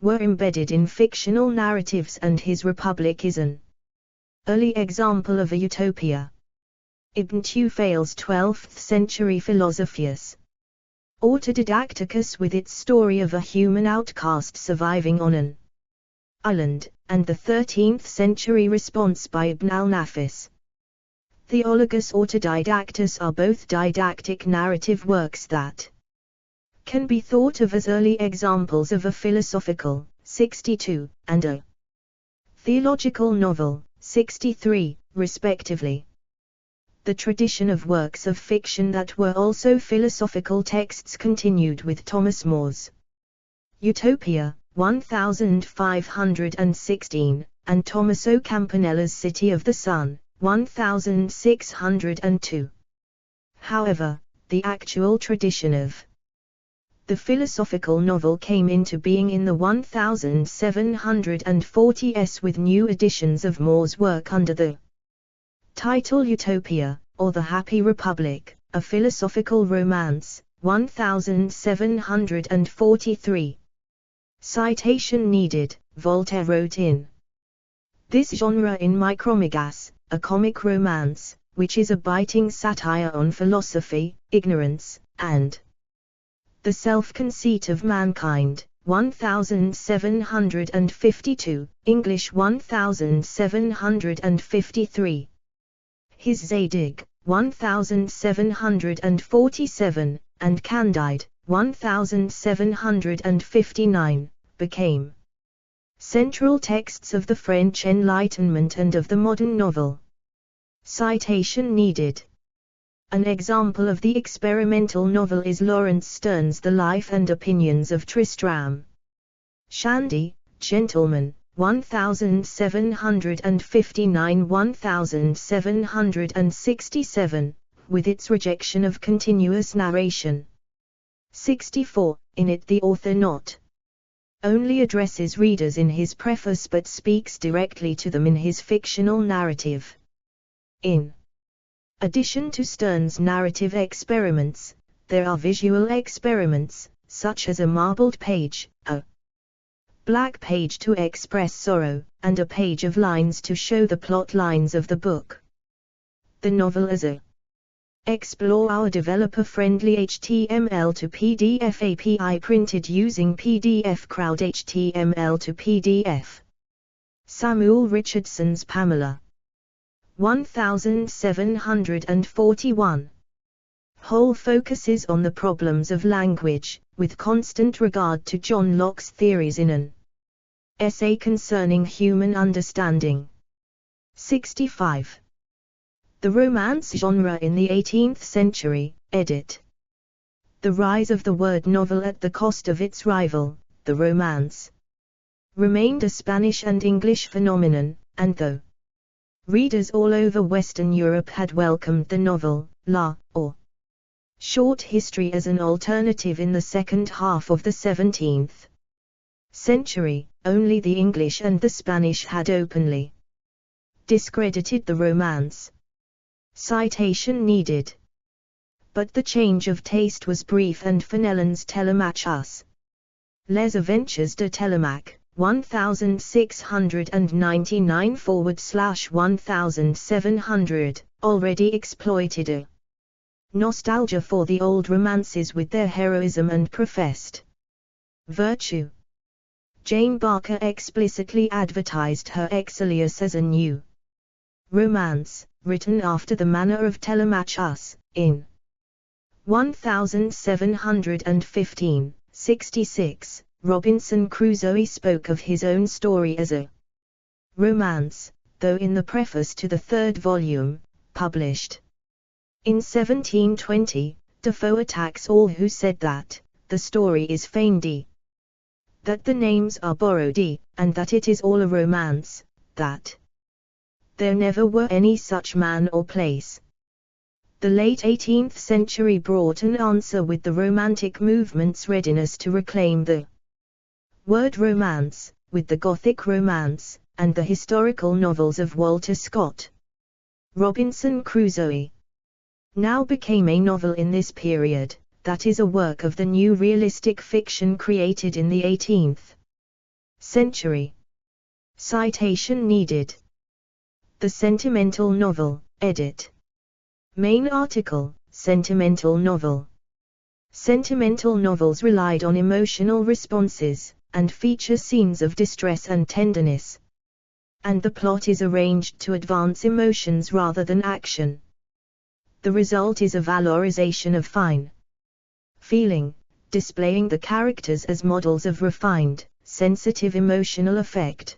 were embedded in fictional narratives, and his Republic is an early example of a utopia. Ibn Tufayle's 12th century Philosophius Autodidacticus, with its story of a human outcast surviving on an island, and the 13th century response by Ibn al-Nafis Theologus Autodidactus, are both didactic narrative works that can be thought of as early examples of a philosophical, 62, and a theological novel, 63, respectively. The tradition of works of fiction that were also philosophical texts continued with Thomas More's Utopia, 1516, and Tommaso Campanella's City of the Sun, 1602. However, the actual tradition of the philosophical novel came into being in the 1740s with new editions of More's work under the title Utopia, or The Happy Republic, a philosophical romance, 1743. Citation needed. Voltaire wrote in this genre in Micromegas, a comic romance, which is a biting satire on philosophy, ignorance, and the self-conceit of mankind, 1752, English 1753. His Zadig, 1747, and Candide, 1759, became central texts of the French Enlightenment and of the modern novel. Citation needed. An example of the experimental novel is Laurence Sterne's The Life and Opinions of Tristram Shandy, Gentleman, 1759–1767, with its rejection of continuous narration. 64. In it the author not only addresses readers in his preface but speaks directly to them in his fictional narrative. In addition to Sterne's narrative experiments, there are visual experiments, such as a marbled page, a black page to express sorrow, and a page of lines to show the plot lines of the book. The novel as a explore our developer-friendly HTML to PDF API printed using PDF Crowd HTML to PDF. Samuel Richardson's Pamela. 1741. Whole focuses on the problems of language, with constant regard to John Locke's theories in an essay concerning human understanding. 65. The romance genre in the 18th century, edit. The rise of the word novel at the cost of its rival, the romance, remained a Spanish and English phenomenon, and though readers all over Western Europe had welcomed the novel, or short history as an alternative in the second half of the 17th century, only the English and the Spanish had openly discredited the romance. Citation needed. But the change of taste was brief, and Fenelon's Telemachus, Les Aventures de Telemaque, 1699/1700, already exploited a nostalgia for the old romances with their heroism and professed virtue. Jane Barker explicitly advertised her Exilius as a new romance, written after the manner of Telemachus, in 1715-66. Robinson Crusoe spoke of his own story as a romance, though in the preface to the third volume, published in 1720, Defoe attacks all who said that the story is feigned, that the names are borrowed, and that it is all a romance, that there never were any such man or place. The late 18th century brought an answer with the Romantic movement's readiness to reclaim the word romance, with the Gothic romance, and the historical novels of Walter Scott. Robinson Crusoe now became a novel in this period, that is a work of the new realistic fiction created in the 18th century. Citation needed. The Sentimental Novel, edit. Main article, Sentimental Novel. Sentimental novels relied on emotional responses, and feature scenes of distress and tenderness. And the plot is arranged to advance emotions rather than action. The result is a valorization of fine feeling, displaying the characters as models of refined, sensitive emotional effect.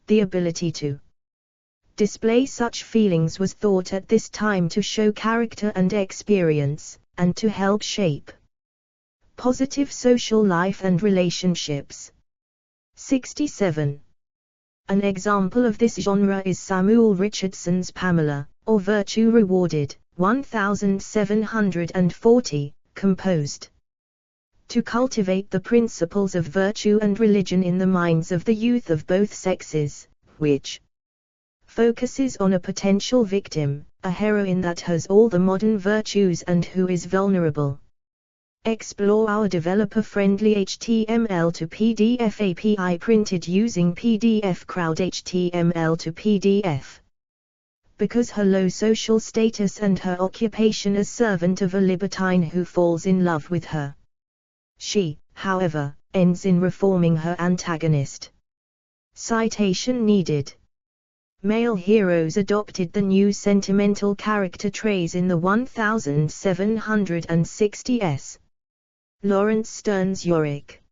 The ability to display such feelings was thought at this time to show character and experience, and to help shape positive social life and relationships. 67. An example of this genre is Samuel Richardson's Pamela, or Virtue Rewarded, 1740, composed to cultivate the principles of virtue and religion in the minds of the youth of both sexes, which focuses on a potential victim, a heroine that has all the modern virtues and who is vulnerable. Explore our developer-friendly HTML to PDF API printed using PDF Crowd HTML to PDF. Because her low social status and her occupation as servant of a libertine who falls in love with her, she, however, ends in reforming her antagonist. Citation needed. Male heroes adopted the new sentimental character traits in the 1760s. Lawrence Stearns Yorick.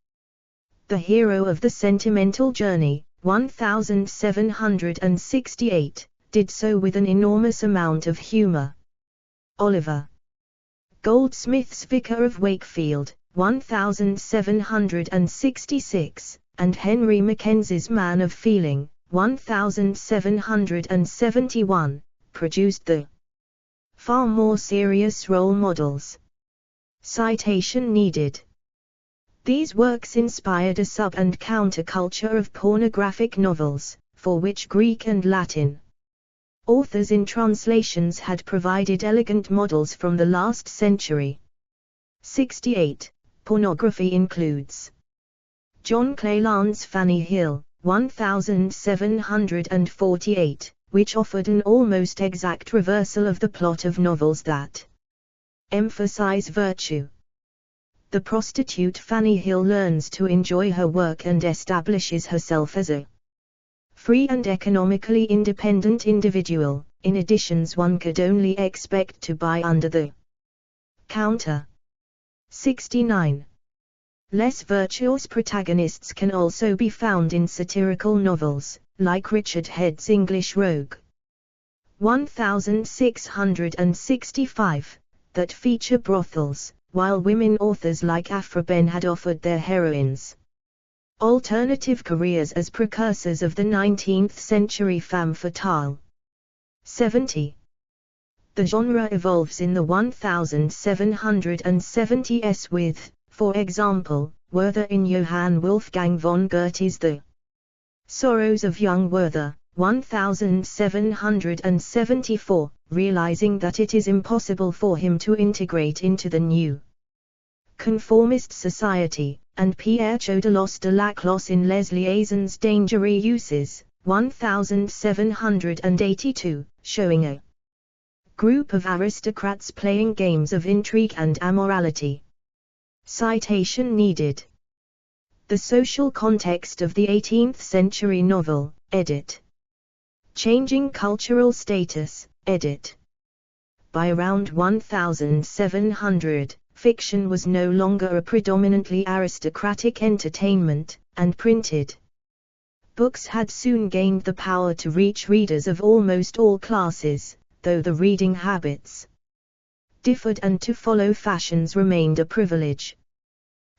The hero of the Sentimental Journey, 1768, did so with an enormous amount of humor. Oliver Goldsmith's Vicar of Wakefield, 1766, and Henry Mackenzie's Man of Feeling, 1771, produced the far more serious role models. Citation needed. These works inspired a sub- and counterculture of pornographic novels, for which Greek and Latin authors in translations had provided elegant models from the last century. 68. Pornography includes John Cleland's Fanny Hill, 1748, which offered an almost exact reversal of the plot of novels that emphasize virtue. The prostitute Fanny Hill learns to enjoy her work and establishes herself as a free and economically independent individual, in editions one could only expect to buy under the counter. 69. Less virtuous protagonists can also be found in satirical novels, like Richard Head's English Rogue, 1665, that feature brothels, while women authors like Aphra Behn had offered their heroines alternative careers as precursors of the 19th century femme fatale. 70. The genre evolves in the 1770s with, for example, Werther in Johann Wolfgang von Goethe's The Sorrows of Young Werther, 1774, realizing that it is impossible for him to integrate into the new conformist society, and Pierre Chodelos de Laclos in Les Liaisons dangereuses uses, 1782, showing a group of aristocrats playing games of intrigue and immorality. Citation needed. The social context of the 18th century novel, edit. Changing cultural status, edit. By around 1700, fiction was no longer a predominantly aristocratic entertainment, and printed books had soon gained the power to reach readers of almost all classes, though the reading habits differed and to follow fashions remained a privilege.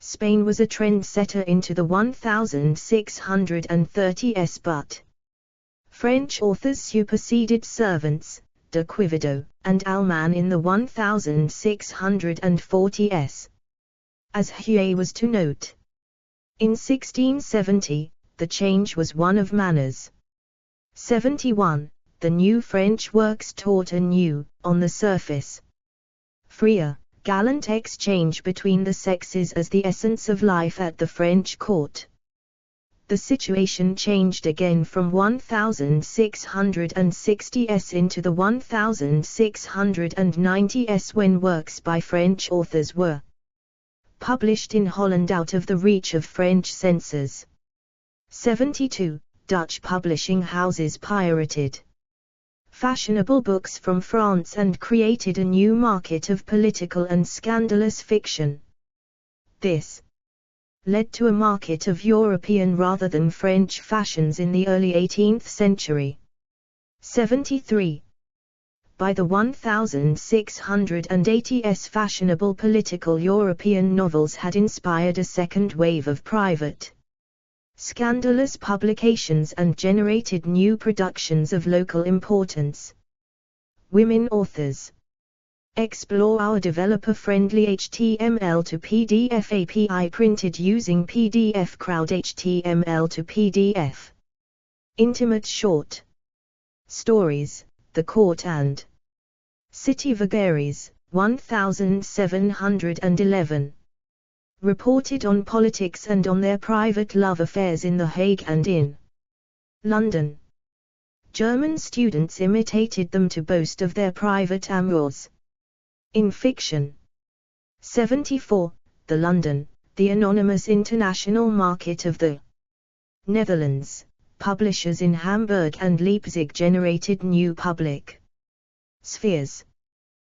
Spain was a trendsetter into the 1630s, but French authors superseded Cervantes, de Quevedo, and Alman in the 1640s. As Huet was to note, in 1670, the change was one of manners. 71. The new French works taught a new, on the surface, freer, gallant exchange between the sexes as the essence of life at the French court. The situation changed again from 1660s into the 1690s when works by French authors were published in Holland out of the reach of French censors. 72. Dutch publishing houses pirated fashionable books from France and created a new market of political and scandalous fiction. This led to a market of European rather than French fashions in the early 18th century. 73. By the 1680s, fashionable political European novels had inspired a second wave of private scandalous publications and generated new productions of local importance. Women authors explore our developer-friendly HTML to PDF API printed using PDF Crowd HTML to PDF. Intimate short stories, The Court and City Vagaries, 1711. Reported on politics and on their private love affairs in The Hague and in London. German students imitated them to boast of their private amours. In fiction. 74. The London, the anonymous international market of the Netherlands, publishers in Hamburg and Leipzig generated new public spheres.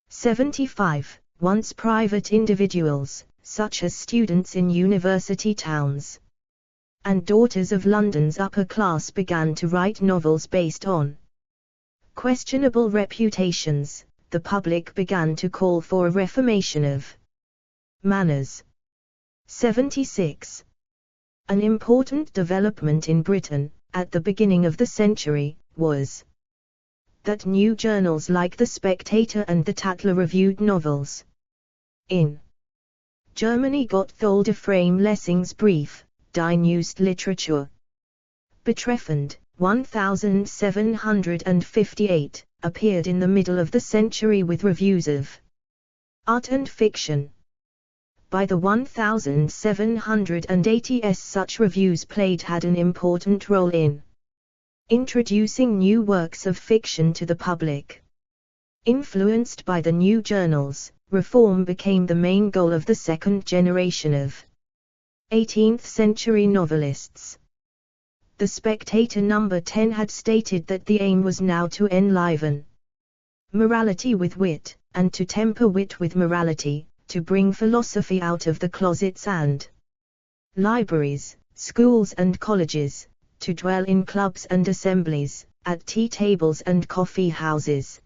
75. Once private individuals, such as students in university towns and daughters of London's upper class, began to write novels based on questionable reputations, the public began to call for a reformation of manners. 76. An important development in Britain, at the beginning of the century, was that new journals like The Spectator and The Tatler reviewed novels. In Germany, Gotthold Ephraim Lessing's brief, Die Neueste Literatur betreffend, 1758, appeared in the middle of the century with reviews of art and fiction. By the 1780s, such reviews had an important role in introducing new works of fiction to the public. Influenced by the new journals, reform became the main goal of the second generation of 18th century novelists. The Spectator No. 10 had stated that the aim was now to enliven morality with wit, and to temper wit with morality, to bring philosophy out of the closets and libraries, schools and colleges, to dwell in clubs and assemblies, at tea tables and coffee houses.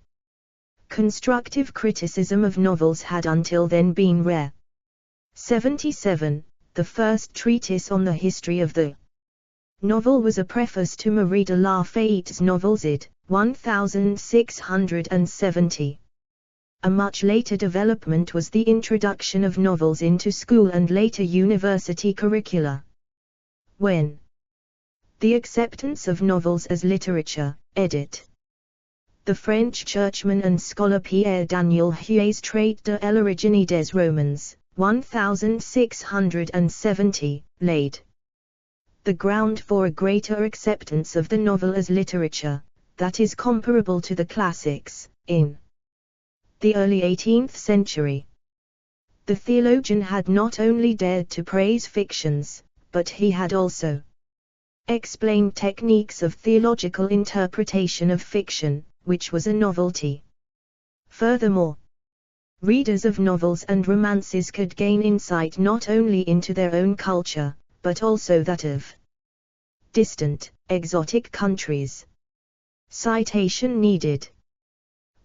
Constructive criticism of novels had until then been rare. 77. The first treatise on the history of the novel was a preface to Marie de la Fayette's Novels id. 1670. A much later development was the introduction of novels into school and later university curricula. When the acceptance of novels as literature, edit. The French churchman and scholar Pierre Daniel Huet's Traité de l'origine des romans, 1670, laid the ground for a greater acceptance of the novel as literature, that is comparable to the classics. In the early 18th century, the theologian had not only dared to praise fictions, but he had also explained techniques of theological interpretation of fiction, which was a novelty. Furthermore, readers of novels and romances could gain insight not only into their own culture, but also that of distant, exotic countries. Citation needed.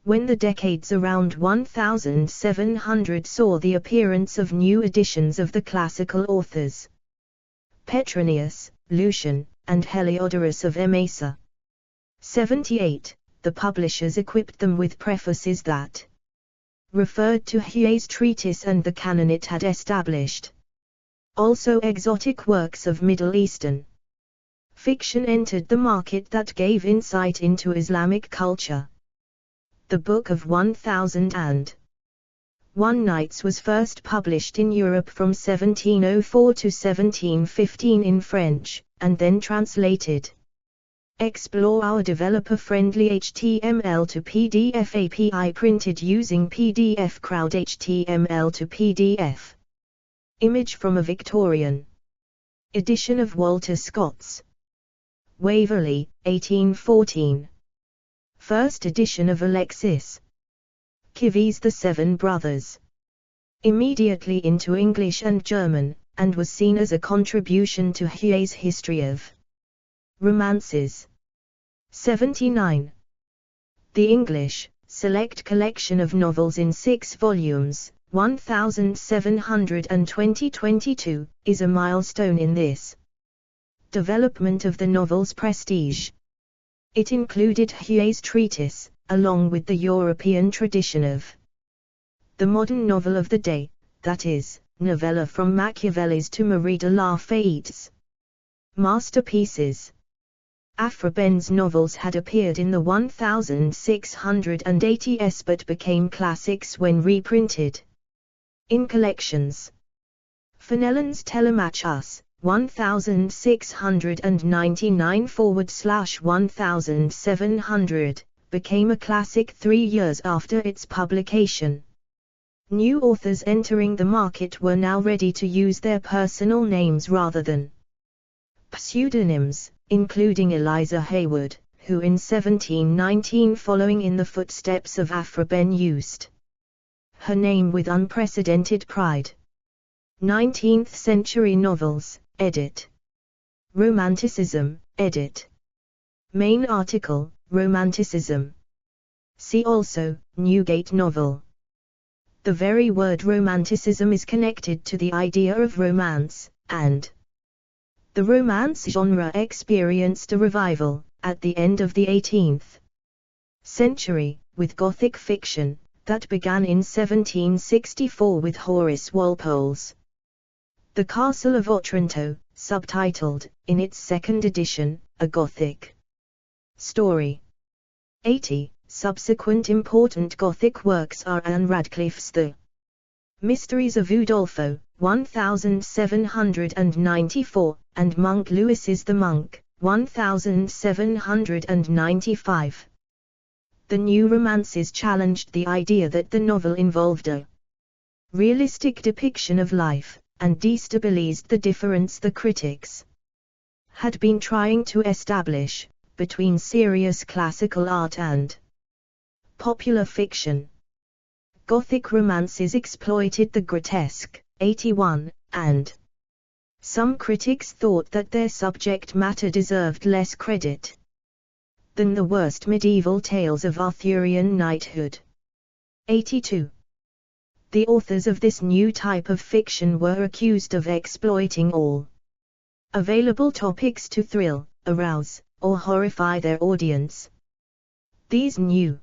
When the decades around 1700 saw the appearance of new editions of the classical authors Petronius, Lucian, and Heliodorus of Emesa, 78, the publishers equipped them with prefaces that referred to Huey's treatise and the canon it had established. Also exotic works of Middle Eastern fiction entered the market that gave insight into Islamic culture. The Book of 1001 Nights was first published in Europe from 1704 to 1715 in French, and then translated. Explore our developer-friendly HTML to PDF API printed using PDF Crowd HTML to PDF. Image from a Victorian edition of Walter Scott's Waverley, 1814. First edition of Alexis Kivy's The Seven Brothers. Immediately into English and German, and was seen as a contribution to Huey's History of Romances. 79. The English Select Collection of Novels in 6 volumes, 1720-22, is a milestone in this development of the novel's prestige. It included Huey's treatise, along with the European tradition of the modern novel of the day, that is, novella from Machiavelli's to Marie de la Fayette's masterpieces. Afraben's novels had appeared in the 1680s but became classics when reprinted in collections. Fenelon's Telemachus, 1699/1700, became a classic 3 years after its publication. New authors entering the market were now ready to use their personal names rather than pseudonyms, including Eliza Haywood, who in 1719, following in the footsteps of Afraben, used her name with unprecedented pride. 19th century novels, edit. Romanticism, edit. Main article, Romanticism. See also, Newgate novel. The very word Romanticism is connected to the idea of romance, and the romance genre experienced a revival at the end of the 18th century, with Gothic fiction, that began in 1764 with Horace Walpole's The Castle of Otranto, subtitled, in its second edition, A Gothic Story. 80. Subsequent important Gothic works are Anne Radcliffe's The Mysteries of Udolpho, 1794, and Monk Lewis's The Monk, 1795. The new romances challenged the idea that the novel involved a realistic depiction of life, and destabilized the difference the critics had been trying to establish between serious classical art and popular fiction. Gothic romances exploited the grotesque, 81, and some critics thought that their subject matter deserved less credit than the worst medieval tales of Arthurian knighthood. 82. The authors of this new type of fiction were accused of exploiting all available topics to thrill, arouse, or horrify their audience. These new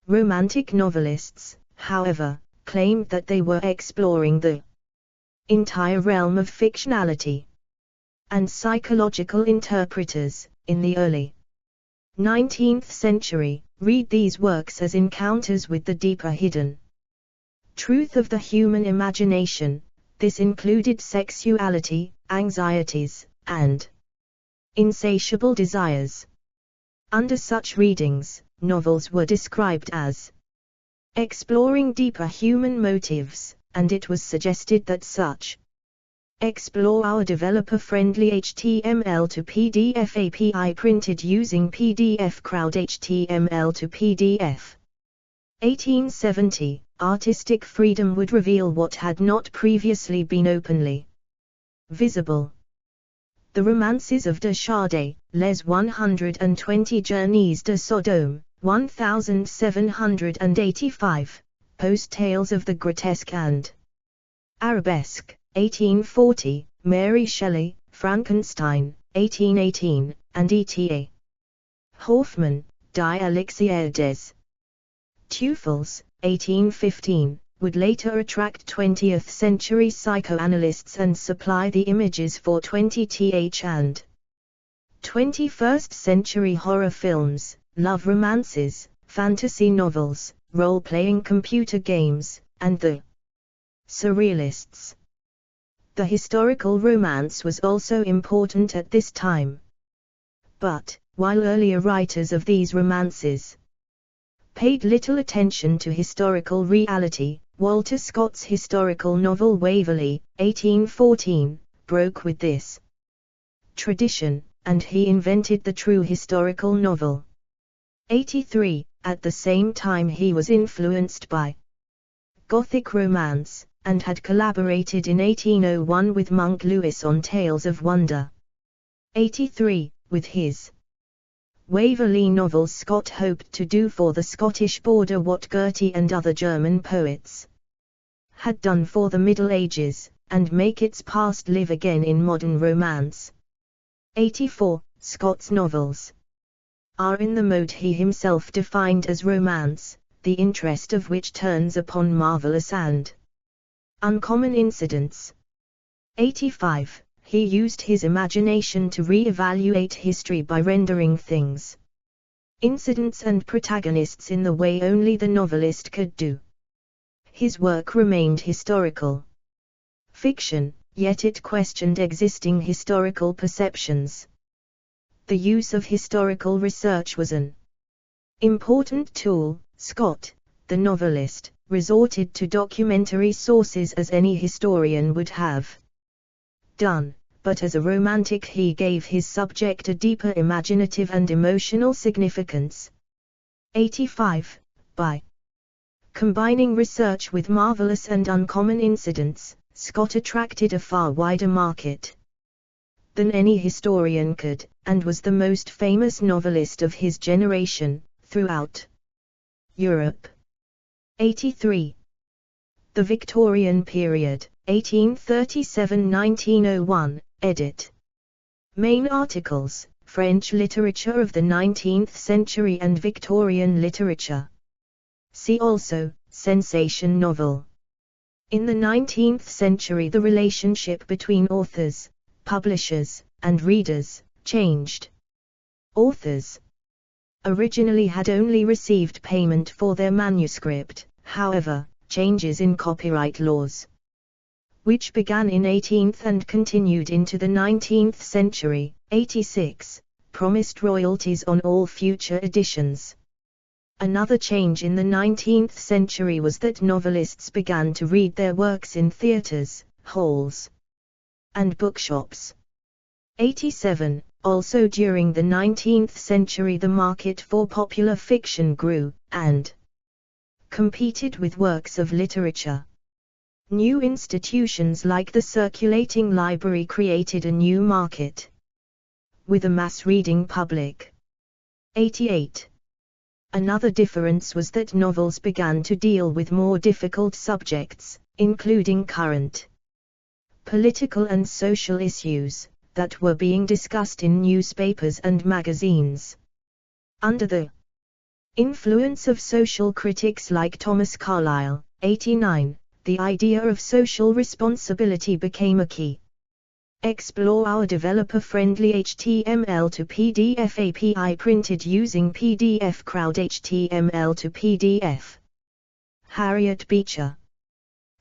romantic novelists, however, claimed that they were exploring the entire realm of fictionality and psychological interpreters. In the early 19th century, read these works as encounters with the deeper hidden Truth of the human imagination. This included sexuality, anxieties, and insatiable desires. Under such readings, novels were described as exploring deeper human motives, and it was suggested that such explore our developer-friendly HTML to PDF API printed using PDF Crowd HTML to PDF. 1870, artistic freedom would reveal what had not previously been openly visible. The romances of de Chardet, Les 120 Journeys de Sodome, 1785, Post Tales of the Grotesque and Arabesque, 1840, Mary Shelley, Frankenstein, 1818, and E.T.A. Hoffmann, Die Elixir des Teufels, 1815, would later attract 20th-century psychoanalysts and supply the images for 20th and 21st-century horror films, love romances, fantasy novels, role-playing computer games, and the surrealists. The historical romance was also important at this time. But, while earlier writers of these romances paid little attention to historical reality, Walter Scott's historical novel Waverley, 1814, broke with this tradition, and he invented the true historical novel. 83, at the same time he was influenced by Gothic romance, and had collaborated in 1801 with Monk Lewis on Tales of Wonder. 83, with his Waverley novels Scott hoped to do for the Scottish border what Goethe and other German poets had done for the Middle Ages, and make its past live again in modern romance. 84, Scott's novels are in the mode he himself defined as romance, the interest of which turns upon marvelous and uncommon incidents. 85. He used his imagination to re-evaluate history by rendering things, incidents and protagonists in the way only the novelist could do. His work remained historical fiction, yet it questioned existing historical perceptions. The use of historical research was an important tool. Scott, the novelist, resorted to documentary sources as any historian would have done, but as a romantic he gave his subject a deeper imaginative and emotional significance. 85. By combining research with marvelous and uncommon incidents, Scott attracted a far wider market than any historian could, and was the most famous novelist of his generation, throughout Europe. 83. The Victorian period, 1837–1901, edit. Main articles, French literature of the 19th century and Victorian literature. See also, sensation novel. In the 19th century the relationship between authors, publishers, and readers changed. Authors originally had only received payment for their manuscript. However, changes in copyright laws, which began in 18th and continued into the 19th century, 86, promised royalties on all future editions. Another change in the 19th century was that novelists began to read their works in theaters, halls, and bookshops. 87. Also during the 19th century the market for popular fiction grew, and competed with works of literature. New institutions like the circulating library created a new market with a mass reading public. 88. Another difference was that novels began to deal with more difficult subjects, including current political and social issues that were being discussed in newspapers and magazines. Under the influence of social critics like Thomas Carlyle, 89, the idea of social responsibility became a key. Explore our developer-friendly HTML to PDF API printed using PDF Crowd HTML to PDF. Harriet Beecher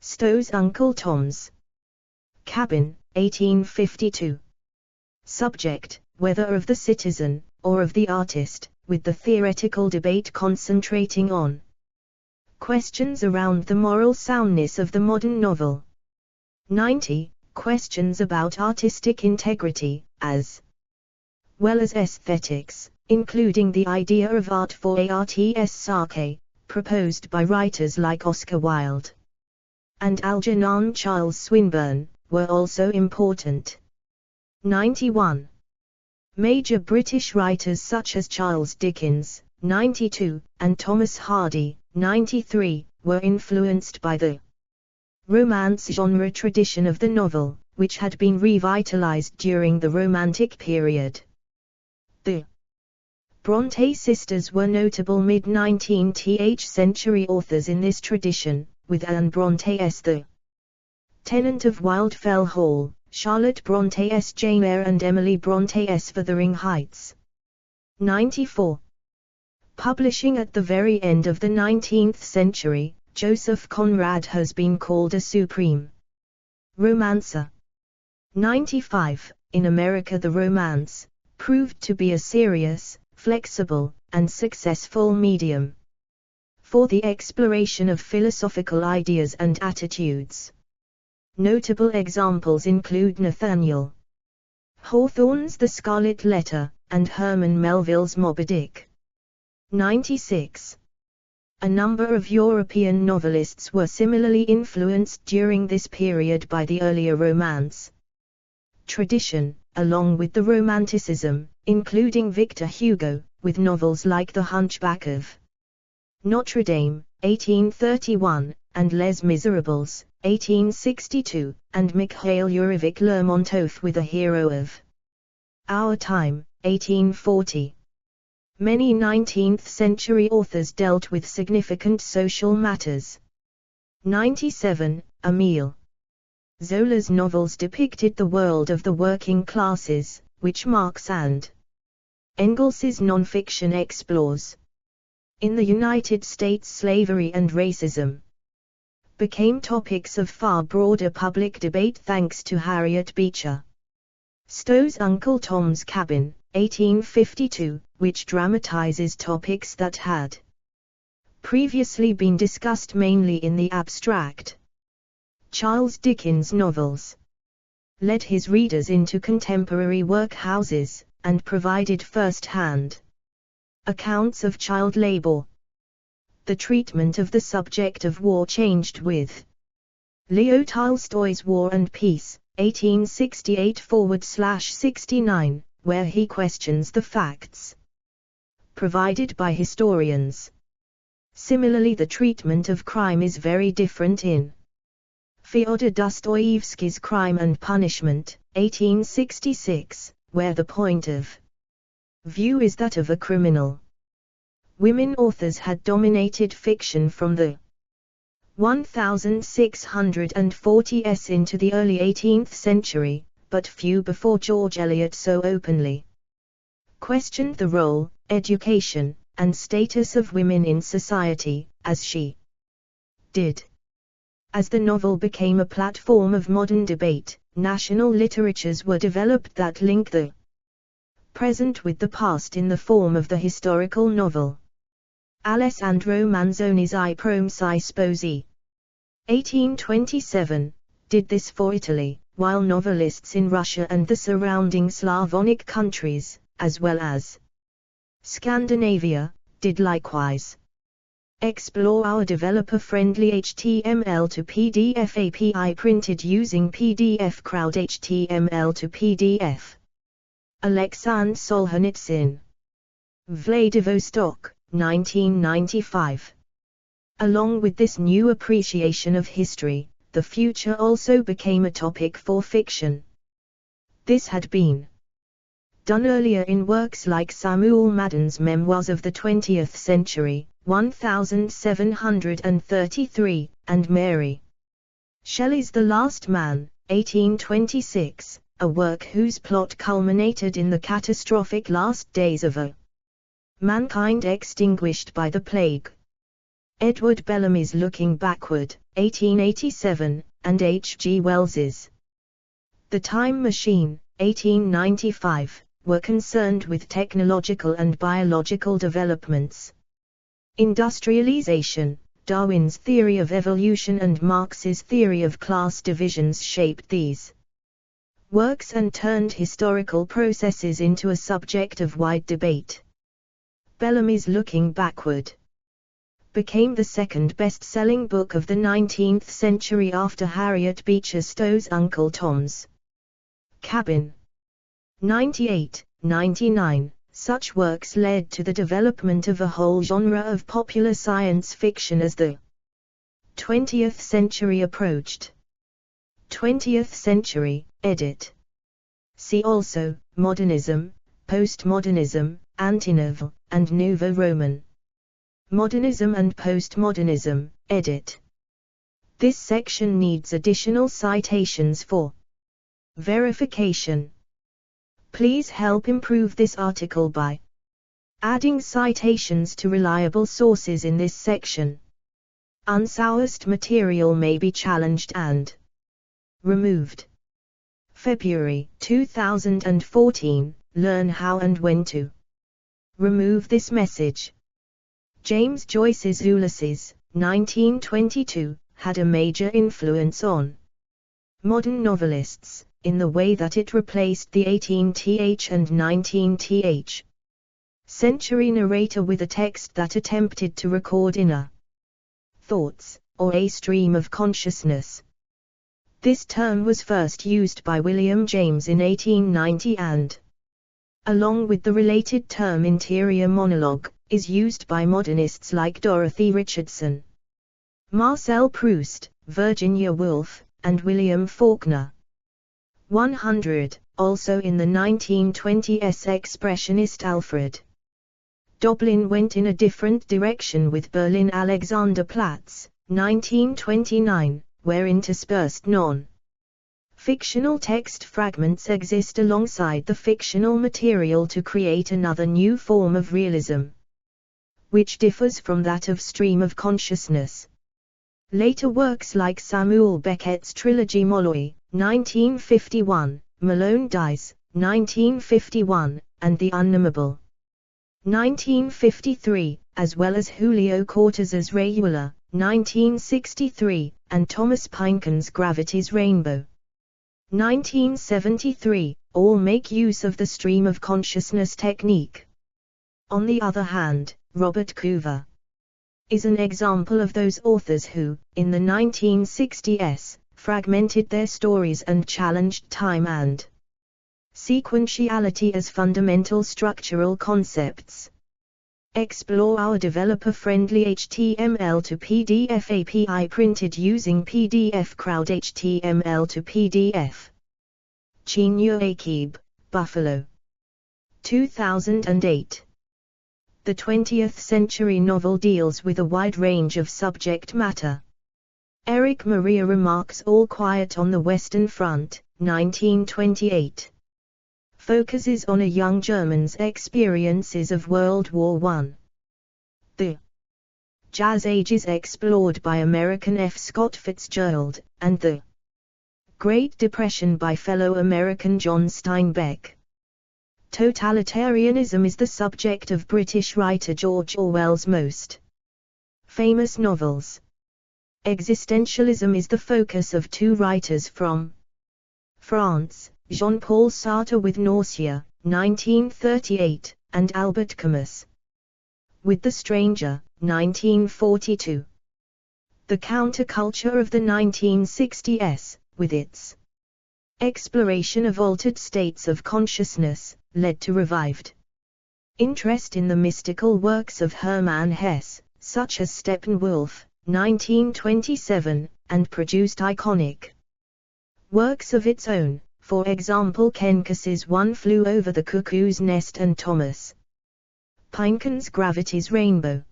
Stowe's Uncle Tom's Cabin, 1852. Subject, whether of the citizen, or of the artist, with the theoretical debate concentrating on questions around the moral soundness of the modern novel. 90. Questions about artistic integrity, as well as aesthetics, including the idea of art for art's sake, proposed by writers like Oscar Wilde and Algernon Charles Swinburne, were also important. 91. Major British writers such as Charles Dickens, 92, and Thomas Hardy, 93, were influenced by the romance genre tradition of the novel, which had been revitalized during the Romantic period. The Bronte sisters were notable mid-19th century authors in this tradition, with Anne Bronte as the tenant of Wildfell Hall, Charlotte Bronte as Jane Eyre, and Emily Bronte as Wuthering Heights. 94. Publishing at the very end of the 19th century, Joseph Conrad has been called a supreme romancer. 95. In America the romance proved to be a serious, flexible, and successful medium for the exploration of philosophical ideas and attitudes. Notable examples include Nathaniel Hawthorne's The Scarlet Letter, and Herman Melville's Moby Dick. 96. A number of European novelists were similarly influenced during this period by the earlier Romance tradition, along with the Romanticism, including Victor Hugo, with novels like The Hunchback of Notre Dame, 1831, and Les Miserables, 1862, and Mikhail Yurevich Lermontov with A Hero of Our Time, 1840. Many 19th-century authors dealt with significant social matters. 97. Émile Zola's novels depicted the world of the working classes, which Marx and Engels's nonfiction explores. In the United States, slavery and racism became topics of far broader public debate thanks to Harriet Beecher Stowe's Uncle Tom's Cabin, 1852, which dramatizes topics that had previously been discussed mainly in the abstract. Charles Dickens' novels led his readers into contemporary workhouses, and provided first-hand accounts of child labor. The treatment of the subject of war changed with Leo Tolstoy's War and Peace, 1868-69, where he questions the facts provided by historians. Similarly, the treatment of crime is very different in Fyodor Dostoevsky's Crime and Punishment, 1866, where the point of view is that of a criminal. Women authors had dominated fiction from the 1640s into the early 18th century, but few before George Eliot so openly questioned the role, education, and status of women in society, as she did. As the novel became a platform of modern debate, national literatures were developed that link the present with the past in the form of the historical novel. Alessandro Manzoni's I Promessi Sposi, 1827, did this for Italy, while novelists in Russia and the surrounding Slavonic countries, as well as Scandinavia, did likewise. Explore our developer-friendly HTML to PDF API printed using PDF Crowd HTML to PDF. Alexandr Solzhenitsyn. Vladivostok, 1995. Along with this new appreciation of history, the future also became a topic for fiction. This had been done earlier in works like Samuel Madden's Memoirs of the 20th Century, 1733, and Mary Shelley's The Last Man, 1826, a work whose plot culminated in the catastrophic last days of a mankind extinguished by the plague. Edward Bellamy's Looking Backward, 1887, and H. G. Wells's The Time Machine, 1895, were concerned with technological and biological developments. Industrialization, Darwin's theory of evolution and Marx's theory of class divisions shaped these works and turned historical processes into a subject of wide debate. Bellamy's Looking Backward became the second best-selling book of the 19th century after Harriet Beecher Stowe's Uncle Tom's Cabin. 98-99. Such works led to the development of a whole genre of popular science fiction as the 20th century approached. 20th century, edit. See also, Modernism, Postmodernism, Anti-Nouvelle, and Nouveau Roman. Modernism and Postmodernism, edit. This section needs additional citations for verification. Please help improve this article by adding citations to reliable sources in this section. Unsourced material may be challenged and removed. February 2014. Learn how and when to remove this message. James Joyce's Ulysses, 1922, had a major influence on modern novelists, in the way that it replaced the 18th and 19th century narrator with a text that attempted to record inner thoughts, or a stream of consciousness. This term was first used by William James in 1890 and, along with the related term interior monologue, is used by modernists like Dorothy Richardson, Marcel Proust, Virginia Woolf, and William Faulkner. 100. Also in the 1920s expressionist Alfred Doblin went in a different direction with Berlin Alexanderplatz, 1929, where interspersed non-fictional text fragments exist alongside the fictional material to create another new form of realism, which differs from that of stream of consciousness. Later works like Samuel Beckett's trilogy Molloy, 1951, Malone Dies, 1951, and The Unnamable, 1953, as well as Julio Cortázar's Rayuela, 1963, and Thomas Pynchon's Gravity's Rainbow, 1973, all make use of the stream of consciousness technique. On the other hand, Robert Coover is an example of those authors who, in the 1960s, fragmented their stories and challenged time and sequentiality as fundamental structural concepts. Explore our developer-friendly HTML to PDF API printed using PDF Crowd HTML to PDF. Chinua Achebe, Buffalo. 2008. The 20th century novel deals with a wide range of subject matter. Eric Maria Remarque's All Quiet on the Western Front, 1928. Focuses on a young German's experiences of World War I. The Jazz Age is explored by American F. Scott Fitzgerald, and the Great Depression by fellow American John Steinbeck. Totalitarianism is the subject of British writer George Orwell's most famous novels. Existentialism is the focus of two writers from France, Jean-Paul Sartre with Nausea, 1938, and Albert Camus with The Stranger, 1942. The counterculture of the 1960s, with its exploration of altered states of consciousness, led to revived interest in the mystical works of Hermann Hesse, such as Steppenwolf, 1927, and produced iconic works of its own, for example Kenkas's One Flew Over the Cuckoo's Nest and Thomas Pynchon's Gravity's Rainbow.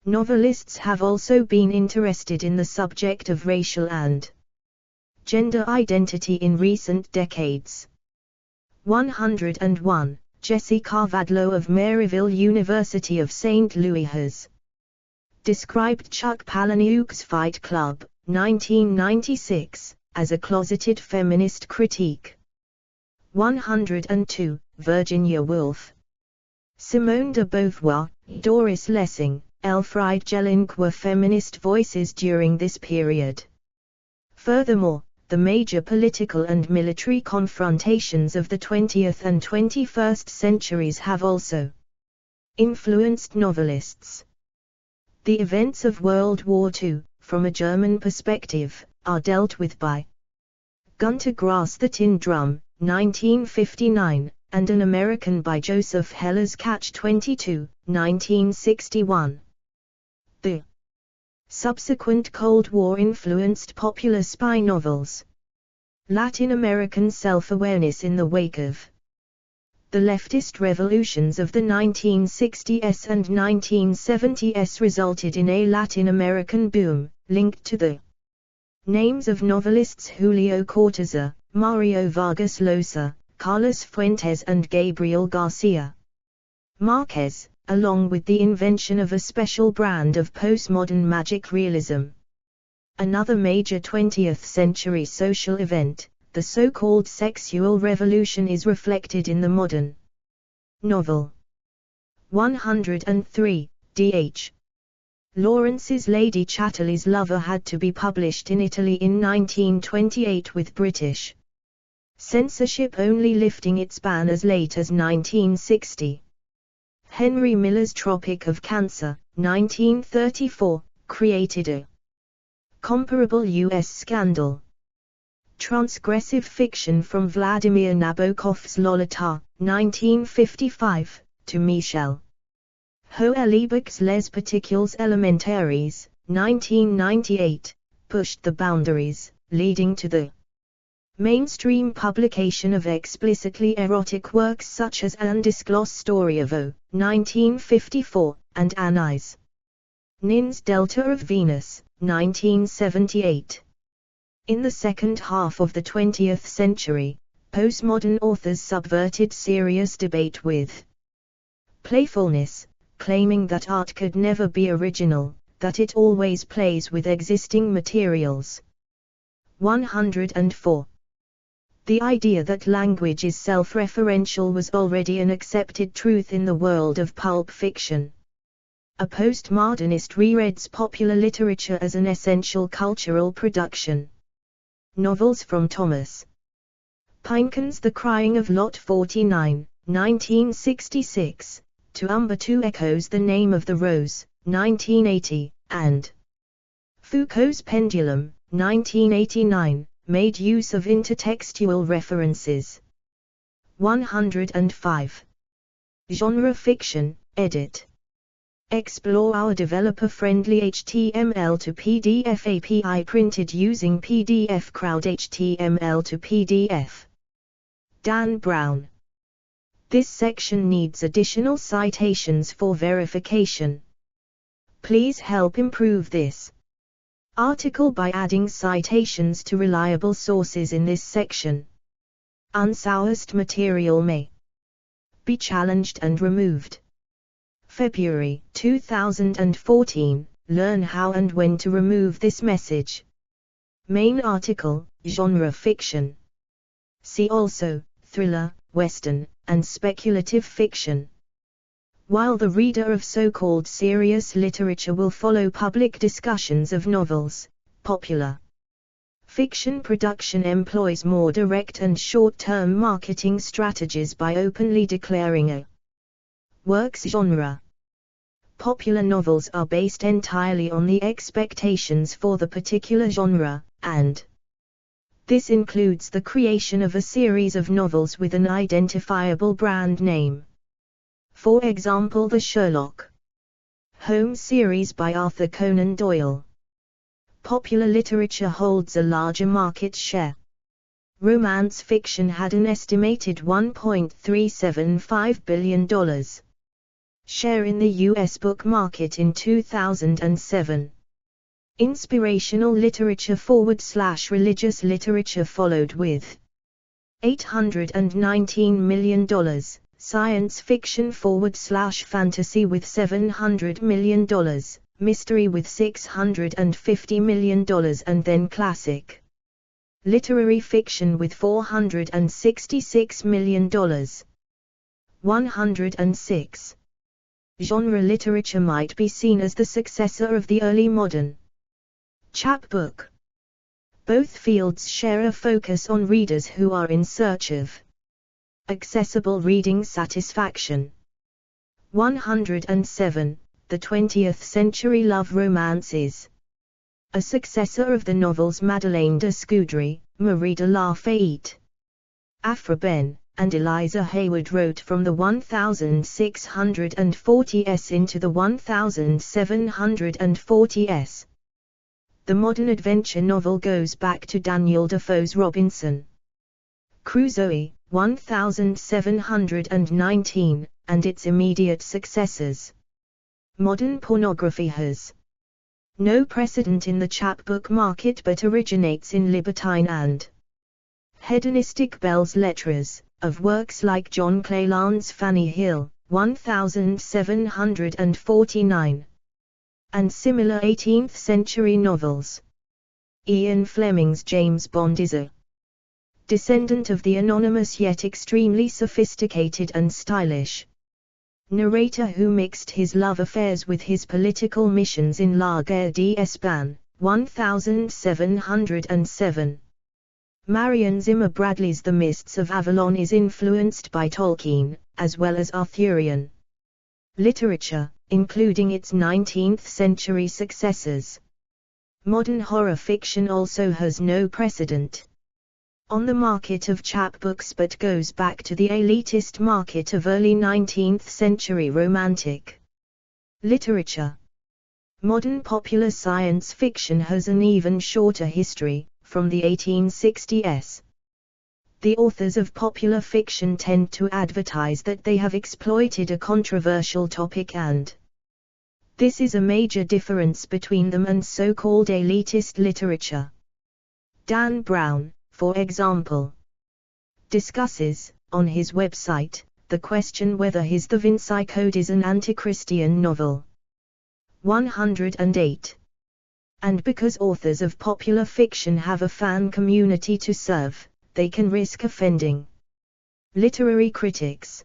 Novelists have also been interested in the subject of racial and gender identity in recent decades. 101. Jesse Carvadlo of Maryville University of St. Louis has described Chuck Palahniuk's Fight Club, 1996, as a closeted feminist critique. 102, Virginia Woolf. Simone de Beauvoir, Doris Lessing, Elfriede Jelinek were feminist voices during this period. Furthermore, the major political and military confrontations of the 20th and 21st centuries have also influenced novelists. The events of World War II, from a German perspective, are dealt with by Gunter Grass' The Tin Drum, 1959, and an American by Joseph Heller's Catch-22, 1961. The subsequent Cold War-influenced popular spy novels. Latin American self-awareness in the wake of the leftist revolutions of the 1960s and 1970s resulted in a Latin American boom, linked to the names of novelists Julio Cortázar, Mario Vargas Llosa, Carlos Fuentes and Gabriel Garcia Marquez, along with the invention of a special brand of postmodern magic realism. Another major 20th century social event, the so-called sexual revolution, is reflected in the modern novel. 103, D.H. Lawrence's Lady Chatterley's Lover had to be published in Italy in 1928 with British censorship only lifting its ban as late as 1960. Henry Miller's Tropic of Cancer, 1934, created a comparable U.S. scandal. Transgressive fiction from Vladimir Nabokov's Lolita, 1955, to Michel Houellebecq's Les Particules Élémentaires, 1998, pushed the boundaries, leading to the mainstream publication of explicitly erotic works such as Undisclosed Story of O, 1954, and Anais Nin's Delta of Venus, 1978. In the second half of the 20th century, postmodern authors subverted serious debate with playfulness, claiming that art could never be original, that it always plays with existing materials. 104. The idea that language is self-referential was already an accepted truth in the world of pulp fiction. A postmodernist rereads popular literature as an essential cultural production. Novels from Thomas Pynchon's The Crying of Lot 49, 1966, To Umberto Eco's The Name of the Rose, 1980, and Foucault's Pendulum, 1989, made use of intertextual references. 105. Genre fiction, edit. Explore our developer-friendly HTML to PDF API printed using PDF Crowd HTML to PDF. Dan Brown. This section needs additional citations for verification. Please help improve this article by adding citations to reliable sources in this section. Unsourced material may be challenged and removed. February 2014, learn how and when to remove this message. Main article, genre fiction. See also, thriller, western, and speculative fiction. While the reader of so-called serious literature will follow public discussions of novels, popular fiction production employs more direct and short-term marketing strategies by openly declaring a work's genre. Popular novels are based entirely on the expectations for the particular genre, and this includes the creation of a series of novels with an identifiable brand name. For example, the Sherlock Holmes series by Arthur Conan Doyle. Popular literature holds a larger market share. Romance fiction had an estimated $1.375 billion share in the U.S. book market in 2007. Inspirational literature / religious literature followed with $819 million, science fiction / fantasy with $700 million, mystery with $650 million, and then classic. Literary fiction with $466 million. 106. Genre literature might be seen as the successor of the early modern chapbook. Both fields share a focus on readers who are in search of accessible reading satisfaction. 107. The 20th century love romance is a successor of the novels Madeleine de Scudéry, Marie de la Fayette, Aphra Behn, and Eliza Hayward wrote from the 1640s into the 1740s. The modern adventure novel goes back to Daniel Defoe's Robinson Crusoe, 1719, and its immediate successors. Modern pornography has no precedent in the chapbook market but originates in libertine and hedonistic belles lettres, of works like John Cleland's Fanny Hill, 1749, and similar 18th-century novels. Ian Fleming's James Bond is a descendant of the anonymous yet extremely sophisticated and stylish narrator who mixed his love affairs with his political missions in La Guerre d'Espagne, 1707. Marion Zimmer Bradley's The Mists of Avalon is influenced by Tolkien, as well as Arthurian literature, including its 19th-century successors. Modern horror fiction also has no precedent on the market of chapbooks but goes back to the elitist market of early 19th-century romantic literature. Modern popular science fiction has an even shorter history, from the 1860s. The authors of popular fiction tend to advertise that they have exploited a controversial topic, and this is a major difference between them and so-called elitist literature. Dan Brown, for example, discusses, on his website, the question whether his The Vinci Code is an anti-Christian novel. 108. And because authors of popular fiction have a fan community to serve, they can risk offending literary critics.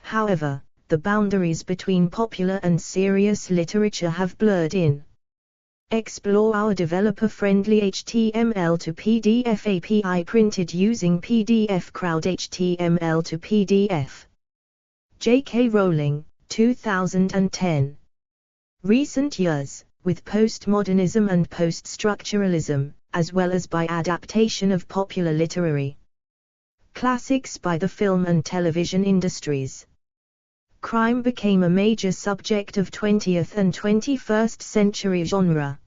However, the boundaries between popular and serious literature have blurred in. Explore our developer-friendly HTML to PDF API printed using PDF Crowd HTML to PDF. J.K. Rowling, 2010. Recent years, with postmodernism and post-structuralism, as well as by adaptation of popular literary classics by the film and television industries, crime became a major subject of 20th and 21st century genre.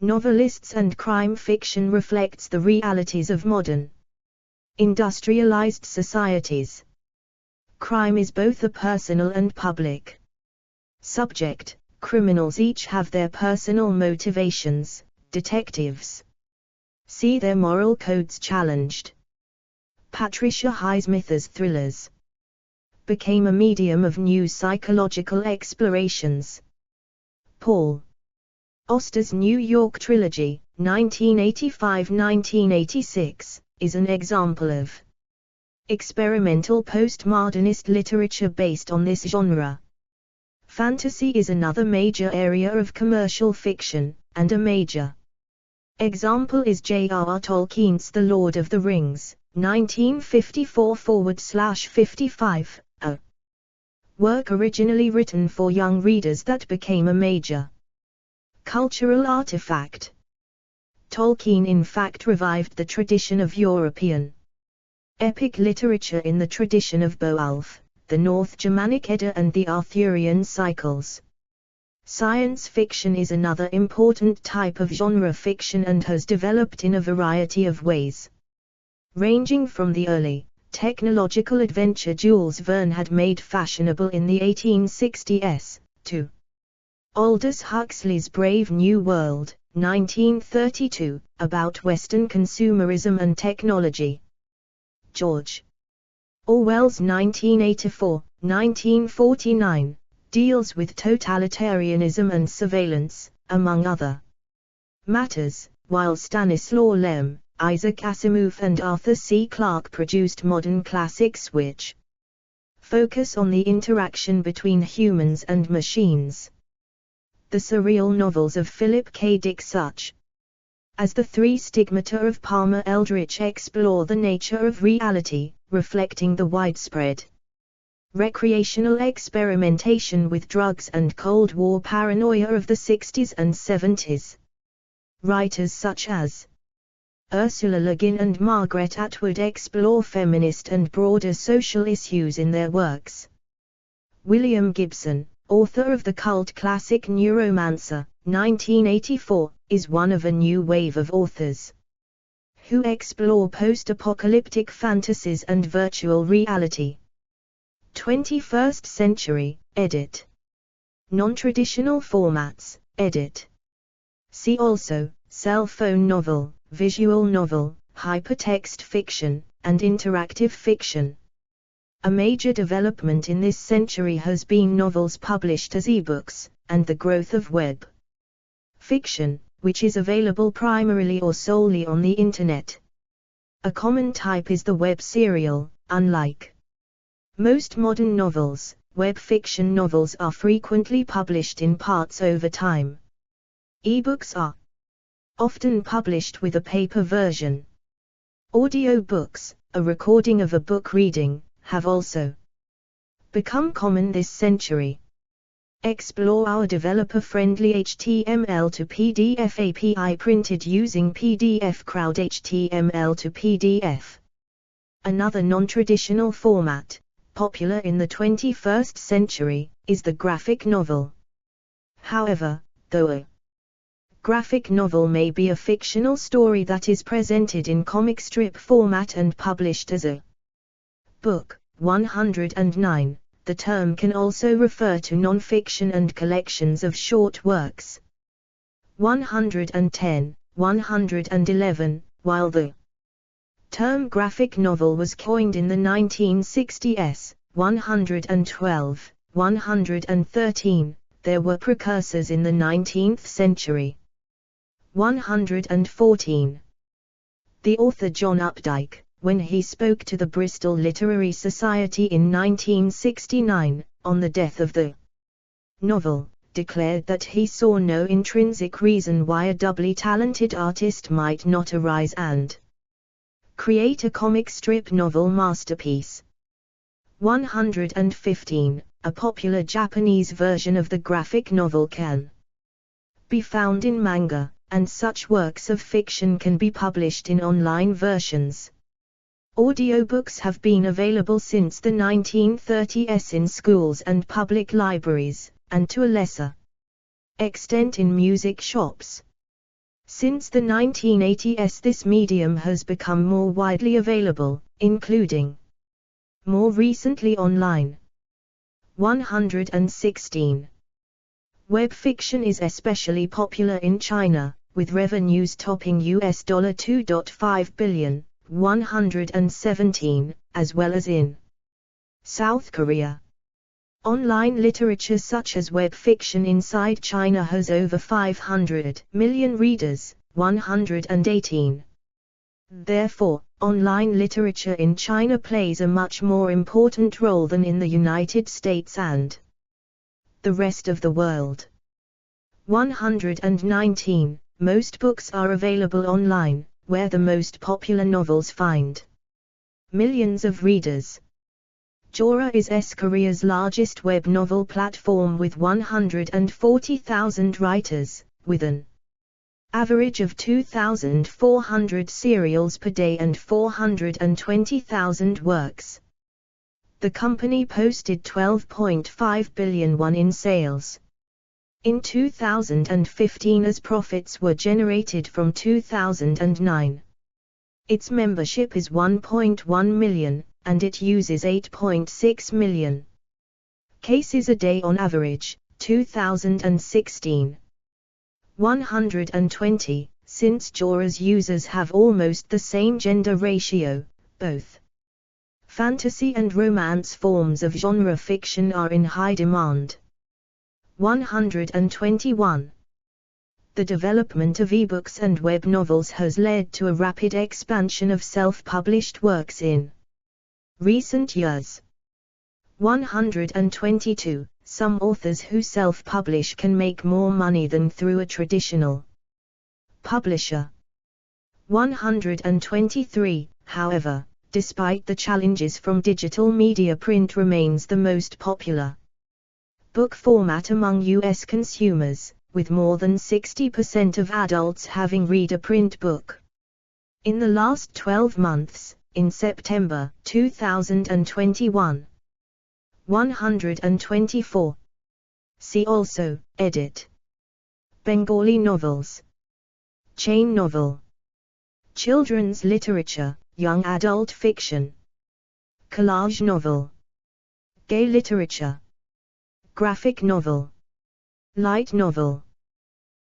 Novelists and crime fiction reflects the realities of modern industrialized societies. Crime is both a personal and public subject. Criminals each have their personal motivations, detectives see their moral codes challenged. Patricia Highsmith's thrillers became a medium of new psychological explorations. Paul Auster's New York Trilogy, 1985-1986, is an example of experimental postmodernist literature based on this genre. Fantasy is another major area of commercial fiction, and a major example is J.R.R. Tolkien's The Lord of the Rings, 1954-55, a work originally written for young readers that became a major cultural artifact. Tolkien in fact revived the tradition of European epic literature in the tradition of Beowulf, the North Germanic Edda and the Arthurian cycles. Science fiction is another important type of genre fiction and has developed in a variety of ways, ranging from the early technological adventure Jules Verne had made fashionable in the 1860s, to Aldous Huxley's Brave New World, 1932, about Western consumerism and technology. George Orwell's 1984, 1949, deals with totalitarianism and surveillance, among other matters, while Stanislaw Lem, Isaac Asimov and Arthur C. Clarke produced modern classics which focus on the interaction between humans and machines. The surreal novels of Philip K. Dick, such as The Three Stigmata of Palmer Eldritch, explore the nature of reality, reflecting the widespread recreational experimentation with drugs and Cold War paranoia of the 60s and 70s. Writers such as Ursula Le Guin and Margaret Atwood explore feminist and broader social issues in their works. William Gibson, author of the cult classic Neuromancer, 1984, is one of a new wave of authors who explore post-apocalyptic fantasies and virtual reality. 21st Century, edit. Non-traditional formats, edit. See also, cell phone novel, visual novel, hypertext fiction, and interactive fiction. A major development in this century has been novels published as ebooks, and the growth of web fiction, which is available primarily or solely on the Internet. A common type is the web serial. Unlike most modern novels, web fiction novels are frequently published in parts over time. Ebooks are often published with a paper version. Audiobooks, a recording of a book reading, have also become common this century. Explore our developer-friendly HTML to PDF API printed using PDF Crowd HTML to PDF. Another non-traditional format, popular in the 21st century, is the graphic novel. However, though a graphic novel may be a fictional story that is presented in comic strip format and published as a book, 109, the term can also refer to non-fiction and collections of short works. 110, 111, while the term graphic novel was coined in the 1960s, 112, 113, there were precursors in the 19th century. 114. The author John Updike, when he spoke to the Bristol Literary Society in 1969, on the death of the novel, declared that he saw no intrinsic reason why a doubly talented artist might not arise and create a comic strip novel masterpiece. 115. A popular Japanese version of the graphic novel can be found in manga, and such works of fiction can be published in online versions. Audiobooks have been available since the 1930s in schools and public libraries, and to a lesser extent in music shops. Since the 1980s this medium has become more widely available, including more recently online. 116. Web fiction is especially popular in China, with revenues topping US $2.5 billion, 117, as well as in South Korea. Online literature such as web fiction inside China has over 500 million readers, 118. Therefore, online literature in China plays a much more important role than in the United States and the rest of the world. 119. Most books are available online, where the most popular novels find millions of readers. Jora is Korea's largest web novel platform with 140,000 writers, with an average of 2,400 serials per day and 420,000 works. The company posted 12.5 billion won in sales in 2015 as profits were generated from 2009. Its membership is 1.1 million, and it uses 8.6 million cases a day on average. 2016. 120. Since Jora's users have almost the same gender ratio, both fantasy and romance forms of genre fiction are in high demand. 121. The development of ebooks and web novels has led to a rapid expansion of self-published works in recent years. 122. Some authors who self-publish can make more money than through a traditional publisher. 123. However, despite the challenges from digital media, print remains the most popular book format among U.S. consumers, with more than 60% of adults having read a print book. In the last 12 months, in September 2021. 124. See also, edit. Bengali novels. Chain novel. Children's literature, young adult fiction. Collage novel. Gay literature. Graphic novel. Light novel.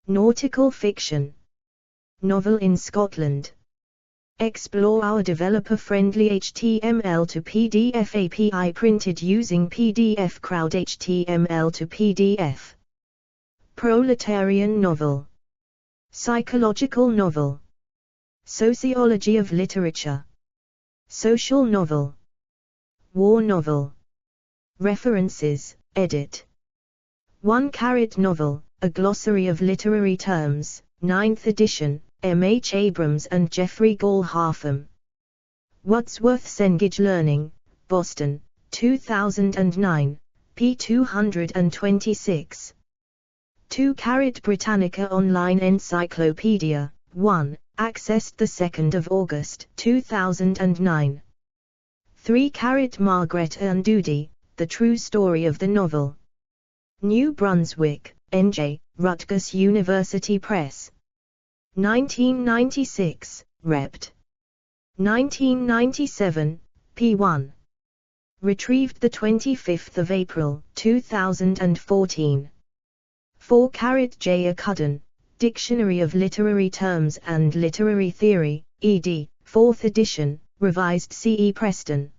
Nautical fiction. Novel in Scotland. Explore our developer-friendly HTML to PDF API printed using PDF Crowd HTML to PDF. Proletarian novel. Psychological novel. Sociology of literature. Social novel. War novel. References, edit. 1 novel, a glossary of literary terms, 9th edition, M. H. Abrams and Jeffrey Gall Harpham. Wadsworth Cengage Learning, Boston, 2009, p. 226. 2 Britannica Online Encyclopedia, 1, accessed 2 August 2009. 3 Margaret and Doody, The True Story of the Novel. New Brunswick, N.J., Rutgers University Press. 1996, Rept. 1997, p1. Retrieved 25 April 2014. 4 J. Acudden, Dictionary of Literary Terms and Literary Theory, ed., 4th edition, revised C. E. Preston.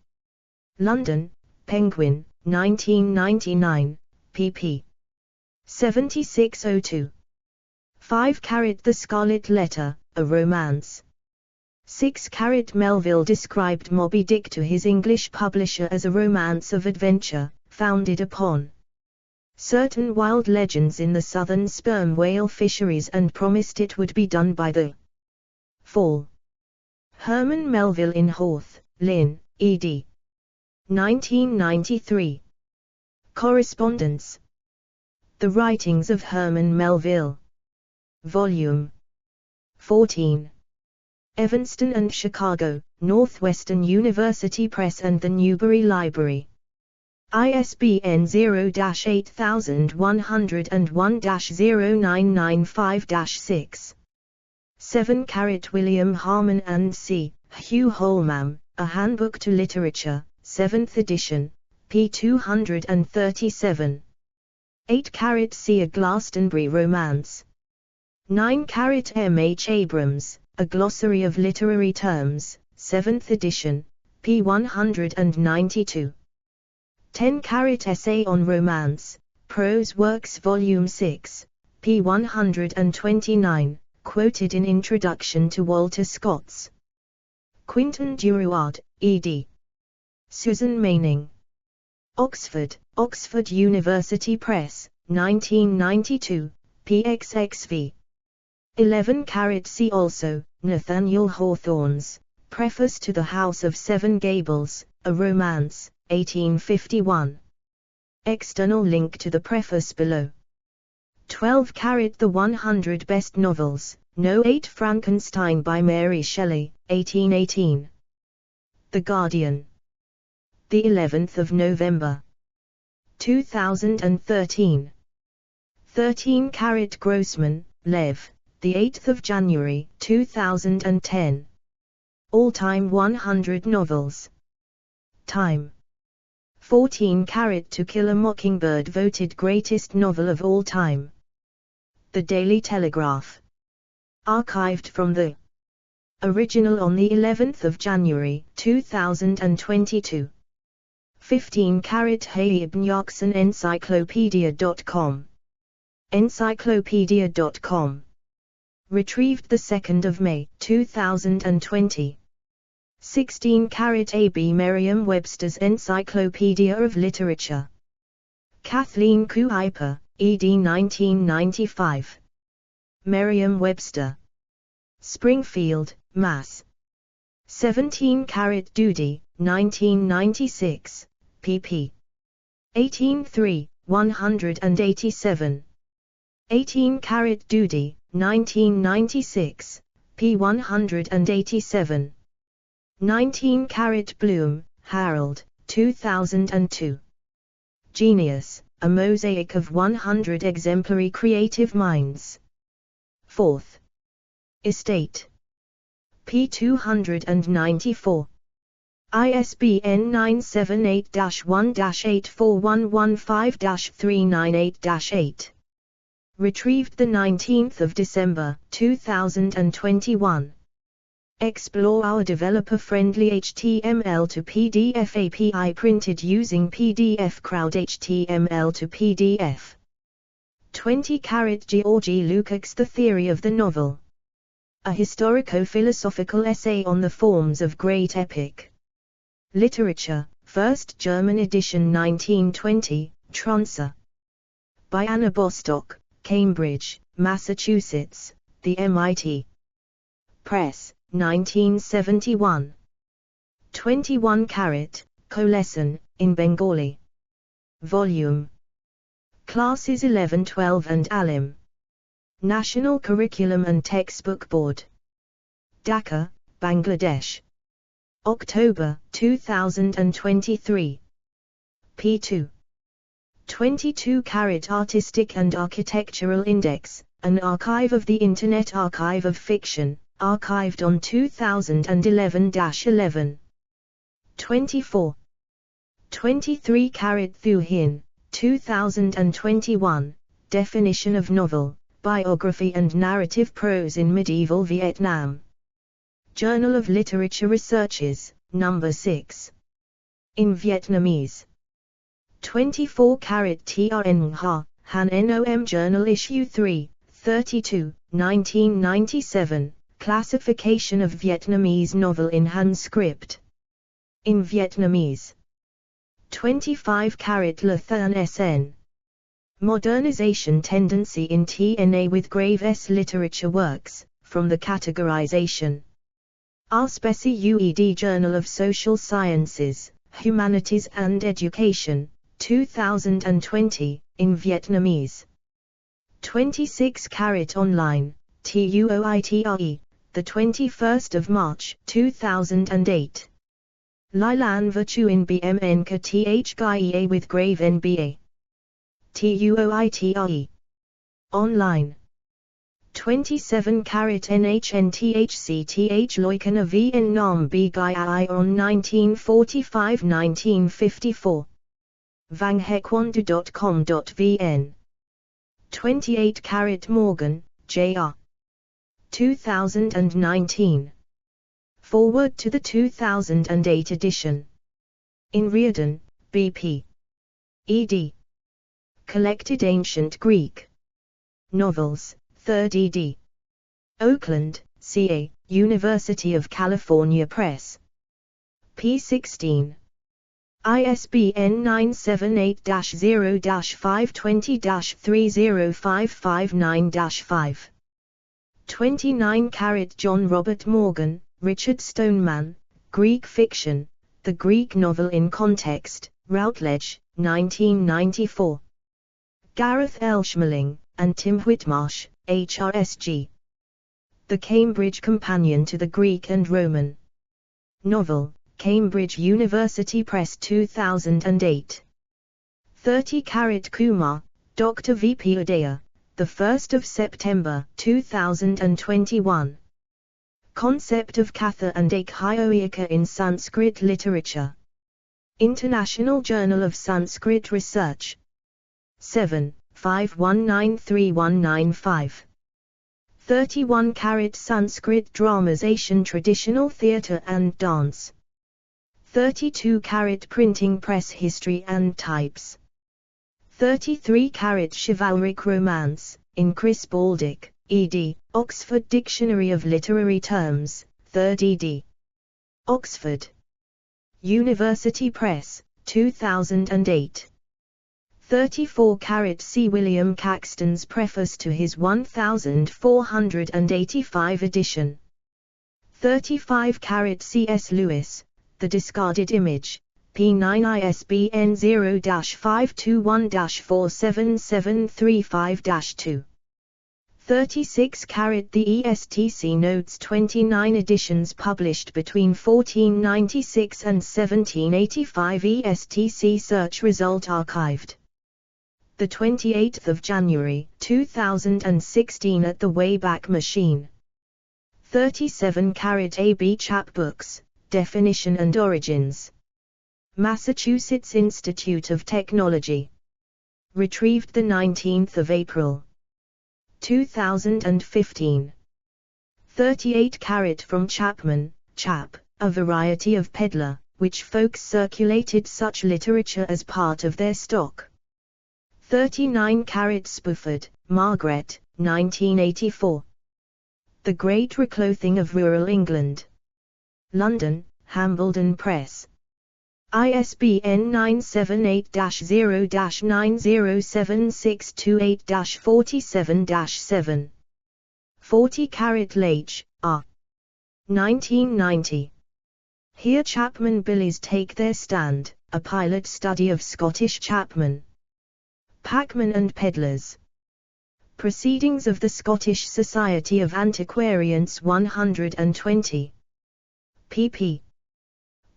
London, Penguin, 1999, pp. 7602. 5 The Scarlet Letter, a romance. 6 Melville described Moby Dick to his English publisher as a romance of adventure, founded upon certain wild legends in the southern sperm whale fisheries, and promised it would be done by the fall. Herman Melville in Hawth, Lynn, ed. 1993. Correspondence. The Writings of Herman Melville. Volume 14. Evanston and Chicago, Northwestern University Press and the Newberry Library. ISBN 0-8101-0995-6. 7 William Harman and C. Hugh Holman, A Handbook to Literature, 7th edition, p. 237. 8 C. A Glastonbury Romance. 9 M. H. Abrams, A Glossary of Literary Terms, 7th edition, p. 192. 10 Essay on Romance, Prose Works Volume 6, p. 129, quoted in Introduction to Walter Scott's. Quinton Duruard, ed. Susan Maining. Oxford, Oxford University Press, 1992, pxxv. 11 See also, Nathaniel Hawthorne's Preface to the House of Seven Gables, A Romance, 1851. External link to the preface below. 12 The 100 Best Novels, No. 8 Frankenstein by Mary Shelley, 1818. The Guardian. The 11th of November. 2013. 13 Grossman, Lev. The 8th of January, 2010. All-time 100 novels. Time. 14 To Kill a Mockingbird voted greatest novel of all time. The Daily Telegraph. Archived from the original on the 11th of January, 2022. 15 Hayib Nyaksan Encyclopedia.com. Encyclopedia.com. Retrieved 2 May 2020. 16-carat A.B. Merriam-Webster's Encyclopedia of Literature. Kathleen Kuiper, ed. 1995. Merriam-Webster. Springfield, Mass. 17-carat Doody, 1996, pp. 18-3, 187. 18-carat Doody, 1996, p. 187. 19-carat Bloom, Harold, 2002. Genius, a mosaic of 100 exemplary creative minds. 4th Estate. p. 294. ISBN 978-1-84115-398-8. Retrieved 19 December 2021. Explore our developer-friendly HTML to PDF API printed using PDF Crowd HTML to PDF. 20-carat Georgi Lukács' The Theory of the Novel. A historico-philosophical essay on the forms of great epic literature, First German edition 1920, Trunze. By Anna Bostock, Cambridge, Massachusetts, the MIT Press, 1971. 21-carat, Kolesson, in Bengali. Volume. Classes 11-12 and Alim. National Curriculum and Textbook Board. Dhaka, Bangladesh. October 2023. p. 22-carat Artistic and Architectural Index, an archive of the Internet Archive of Fiction, archived on 2011-11. 24. 23-carat Thu Hin, 2021, Definition of Novel, Biography and Narrative Prose in Medieval Vietnam. Journal of Literature Researches, No. 6. In Vietnamese. 24-carat Trn Ha, Han Nom Journal Issue 3, 32, 1997, Classification of Vietnamese Novel in Han Script. In Vietnamese. 25-carat Le Thun Sn. Modernization tendency in TNA with grave S literature works, from the categorization. Specie UED Journal of Social Sciences, Humanities and Education, 2020, in Vietnamese. 26-carat online, TUOITRE, the 21st of March, 2008. Lilan Virtu in BMN Ka TH Gai with grave NBA. TUOITRE. Online. 27-carat NHNTHCTH Loikana VN Nam B Gai I on 1945-1954. vanghekwandu.com.vn. 28-carat Morgan, J.R. 2019. Forward to the 2008 edition. In Reardon, B.P. ed. Collected Ancient Greek Novels, 3rd ed. Oakland, CA, University of California Press. p. 16. ISBN 978-0-520-30559-5. 29-carat John Robert Morgan, Richard Stoneman, Greek Fiction, The Greek Novel in Context, Routledge, 1994. Gareth L. Schmeling, and Tim Whitmarsh, HRSG. The Cambridge Companion to the Greek and Roman Novel, Cambridge University Press 2008. 30-carat Kumar, Dr. V. P. Udaya, 1 September 2021. Concept of Katha and Ekhyouika in Sanskrit Literature. International Journal of Sanskrit Research. 7, 5193-195. 31-carat Sanskrit Dramatization Traditional Theatre and Dance. 32-carat Printing Press History and Types. 33 Chivalric Romance, in Chris Baldick, ed., Oxford Dictionary of Literary Terms, 3rd ed. Oxford University Press, 2008. 34 C. William Caxton's preface to his 1485 edition. 35 C.S. Lewis, The Discarded Image, P9 ISBN 0-521-47735-2. 36 The ESTC Notes 29 editions published between 1496 and 1785 ESTC Search Result archived. 28 January 2016 at the Wayback Machine. 37 AB Chapbooks, Definition and Origins. Massachusetts Institute of Technology. Retrieved 19 April 2015. 38 From Chapman, Chap, A Variety of Peddler, which folks circulated such literature as part of their stock. 39 Spofford, Margaret, 1984. The Great Reclothing of Rural England. London, Hambledon Press. ISBN 978-0-907628-47-7. 40 Lage, R. 1990. Here Chapman Billies Take Their Stand, a pilot study of Scottish chapmen. Packmen and Pedlars. Proceedings of the Scottish Society of Antiquarians 120. pp.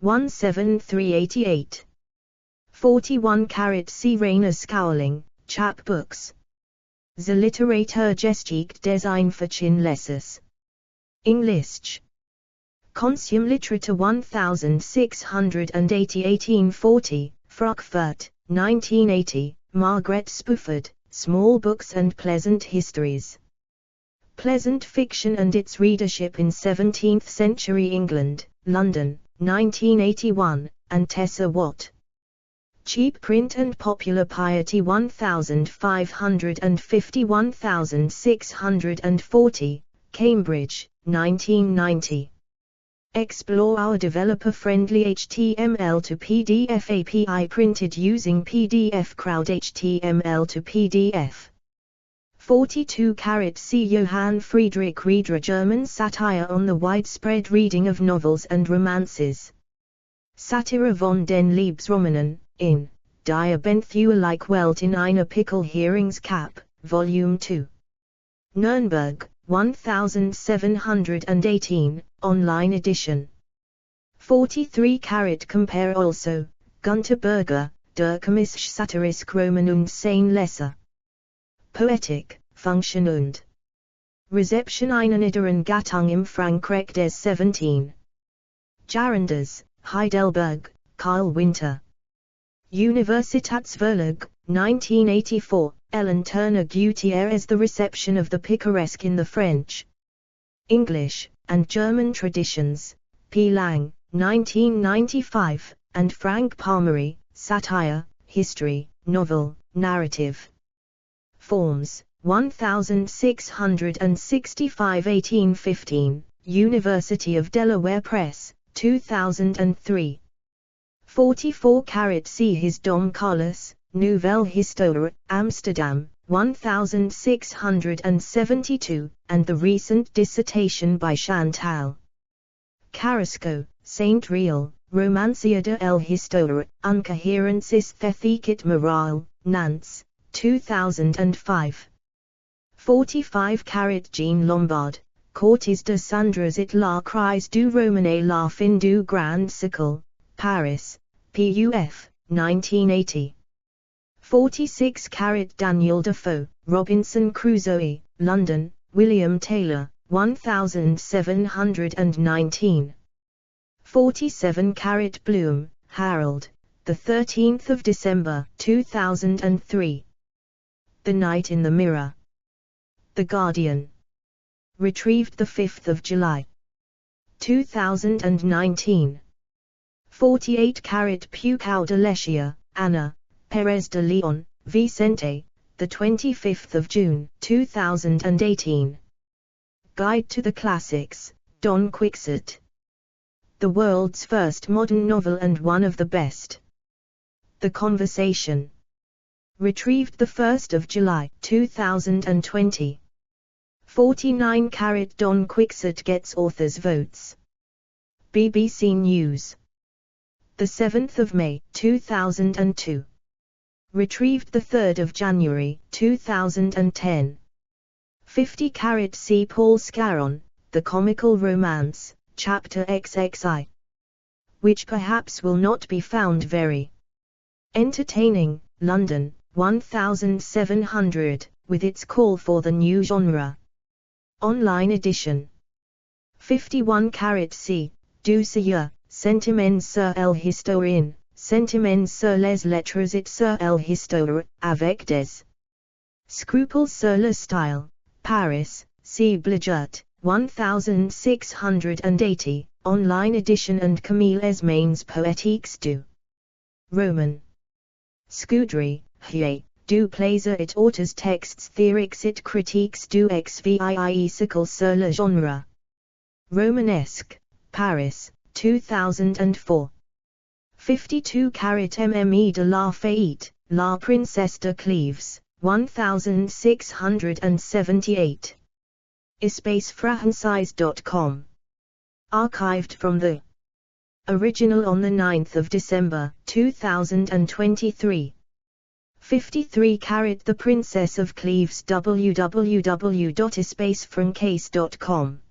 17388. 41 C. Rayner Scowling, Chapbooks. The Literaturgeschichte des Einfachen English. Consum Literatur 1680 1840, Frankfurt, 1980, Margaret Spofford, Small Books and Pleasant Histories. Pleasant Fiction and Its Readership in 17th-Century England, London, 1981, and Tessa Watt. Cheap Print and Popular Piety 151640, Cambridge, 1990. Explore our developer-friendly HTML to PDF API printed using PDF Crowd HTML to PDF. 42 C. Johann Friedrich Rieder, German satire on the widespread reading of novels and romances. Satire von den Liebesromanen, in Die Abenteuerliche Welt in einer Pickelheringskap, Volume 2. Nürnberg, 1718, online edition. 43 Compare also, Gunter Berger, Der Komische Satirisk Roman und sein Leser. Poetic, Function und Rezeption einer niederen Gattung im Frankreich des 17. Jahrhunderts, Heidelberg, Karl Winter. Universitätsverlag, 1984, Ellen Turner Gutierrez. The Reception of the Picaresque in the French, English, and German Traditions, P. Lang, 1995, and Frank Palmery, Satire, History, Novel, Narrative. Forms, 1665 1815, University of Delaware Press, 2003. 44 C. His Dom Carlos, Nouvelle Histoire, Amsterdam, 1672, and the recent dissertation by Chantal Carrasco, Saint Real, Romancia de el Histoire, Uncoherences Thétique Morale, Nantes, 2005. 45 Jean Lombard, Cortes de Sandras et la crise du roman et la fin du grand siècle, Paris, PUF, 1980. 46 Daniel Defoe, Robinson Crusoe, London, William Taylor, 1719. 47 Bloom, Harold, the 13th of December, 2003. The Night in the Mirror. The Guardian. Retrieved the 5th of July, 2019. 48 Pucau de Lecia, Anna, Perez de Leon, Vicente, the 25th of June, 2018. Guide to the Classics, Don Quixote. The world's first modern novel and one of the best. The Conversation. Retrieved the 1st of July, 2020. 49 Don Quixote gets authors' votes. BBC News. The 7th of May, 2002. Retrieved the 3rd of January, 2010. 50 Paul Scarron, The Comical Romance, Chapter XXI. Which perhaps will not be found very entertaining, London, 1700, with its call for the new genre. Online edition. 51 Du Seigneur, Sentiments sur l'historien, Sentiments sur les lettres et sur l'histoire, avec des scruples sur le style, Paris, C. Blajet, 1680, online edition and Camille Esmaines Poétiques du Roman. Scuderie, Hie, du plaisir et auteurs textes théoriques et critiques du xviisicle sur le genre. Romanesque, Paris, 2004. 52 Mme de la Fayette, La Princesse de Cleves, 1678. espacefranchise.com. Archived from the original on 9 December, 2023. 53 The Princess of Cleves, www.espacefranchise.com.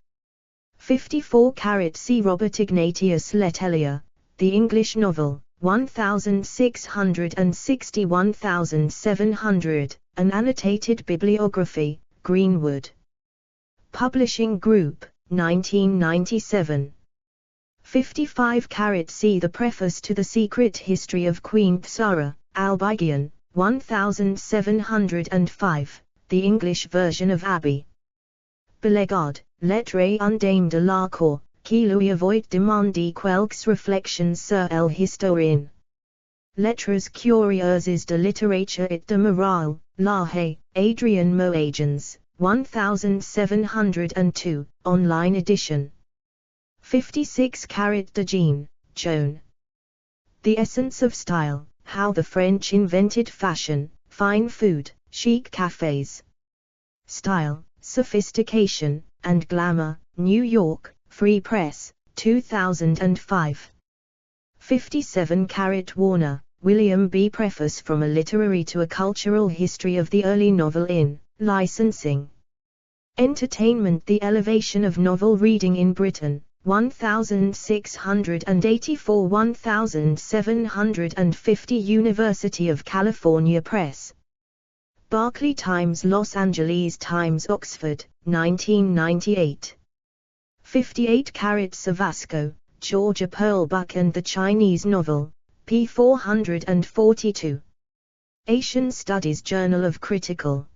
54 C. Robert Ignatius Letelier, The English Novel, 1660-1700, An Annotated Bibliography, Greenwood Publishing Group, 1997. 55 C. The Preface to the Secret History of Queen Thsara, Albigeon, 1705, the English version of Abbé Bellegarde, Lettres undames de la cour, qui lui avoit demandé quelques réflexions sur l'historien. Lettres curieuses de littérature et de morale, La Haye, Adrien Moagens, 1702, online edition. 56 de Jean, Joan. The Essence of Style, How the French Invented Fashion, Fine Food, Chic Cafés. Style, Sophistication, and Glamour, New York, Free Press, 2005. 57 Warner, William B. Preface from a Literary to a Cultural History of the Early Novel in Licensing. Entertainment. The Elevation of Novel Reading in Britain, 1684-1750. University of California Press. Barclay Times, Los Angeles Times, Oxford, 1998. 58 Savasco, Georgia Pearlbuck and the Chinese Novel, p. 442. Asian Studies Journal of Critical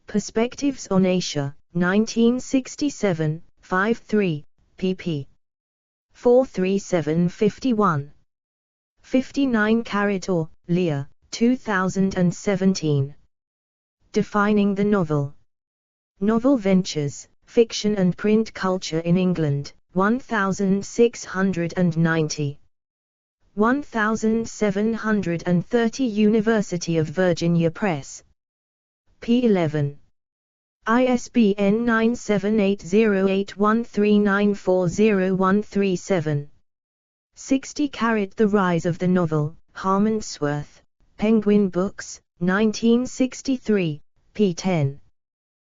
Perspectives on Asia, 1967, 5-3, pp. 437-51. 59 Or, Leah, 2017. Defining the Novel. Novel Ventures, Fiction and Print Culture in England, 1690. 1730 University of Virginia Press. p. 11. ISBN 9780813940137. 60 The Rise of the Novel, Harmondsworth, Penguin Books, 1963, p. 10.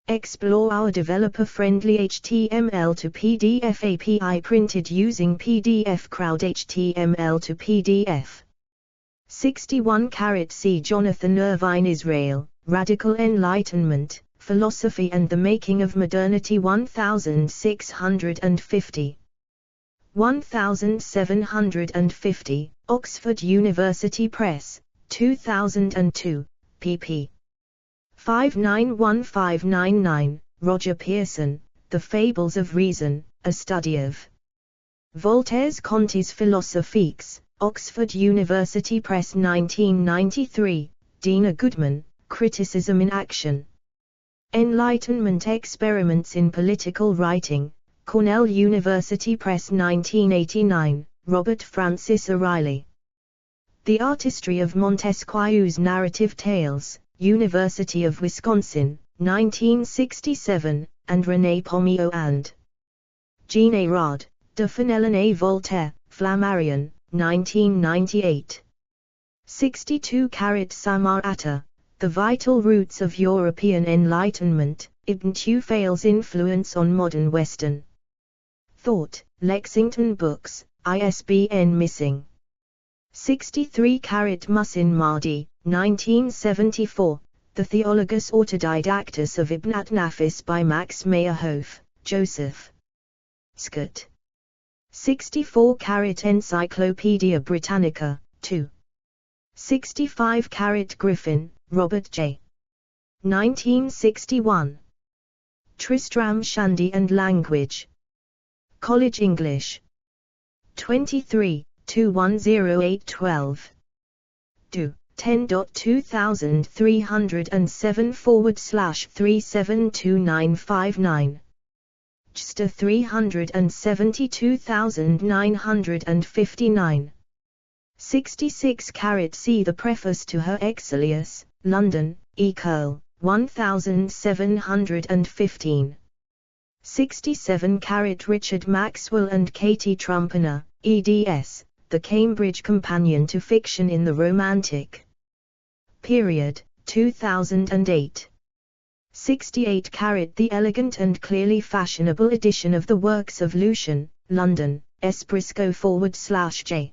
Explore our developer-friendly HTML to PDF API printed using PDF Crowd HTML to PDF. 61 C. Jonathan Irvine Israel, Radical Enlightenment, Philosophy and the Making of Modernity 1650. 1750, Oxford University Press, 2002, pp. 591599, Roger Pearson, The Fables of Reason, A Study of Voltaire's Contes Philosophiques, Oxford University Press 1993, Dina Goodman, Criticism in Action. Enlightenment Experiments in Political Writing, Cornell University Press 1989, Robert Francis O'Reilly. The Artistry of Montesquieu's Narrative Tales, University of Wisconsin, 1967, and René Pommier and Jean Erard, de Fenelon et Voltaire, Flammarion, 1998. 62 Samar Atta, The Vital Roots of European Enlightenment, Ibn Tufayle's Influence on Modern Western Thought, Lexington Books, ISBN missing. 63 Muhsin Mahdi, 1974, The Theologus Autodidactus of Ibn Atnafis by Max Meyerhof, Joseph. Scott. 64 Encyclopaedia Britannica, 2. 65 Griffin, Robert J. 1961. Tristram Shandy and Language. College English. 23, 210812. Do. 10.2307/372959. JSTOR 372959. 66 See the Preface to Her Exilius, London, E. Curl, 1715. 67 Richard Maxwell and Katie Trumpener, eds, The Cambridge Companion to Fiction in the Romantic Period, 2008. 68 The Elegant and Clearly Fashionable Edition of the Works of Lucian, London, S. Briscoe/J.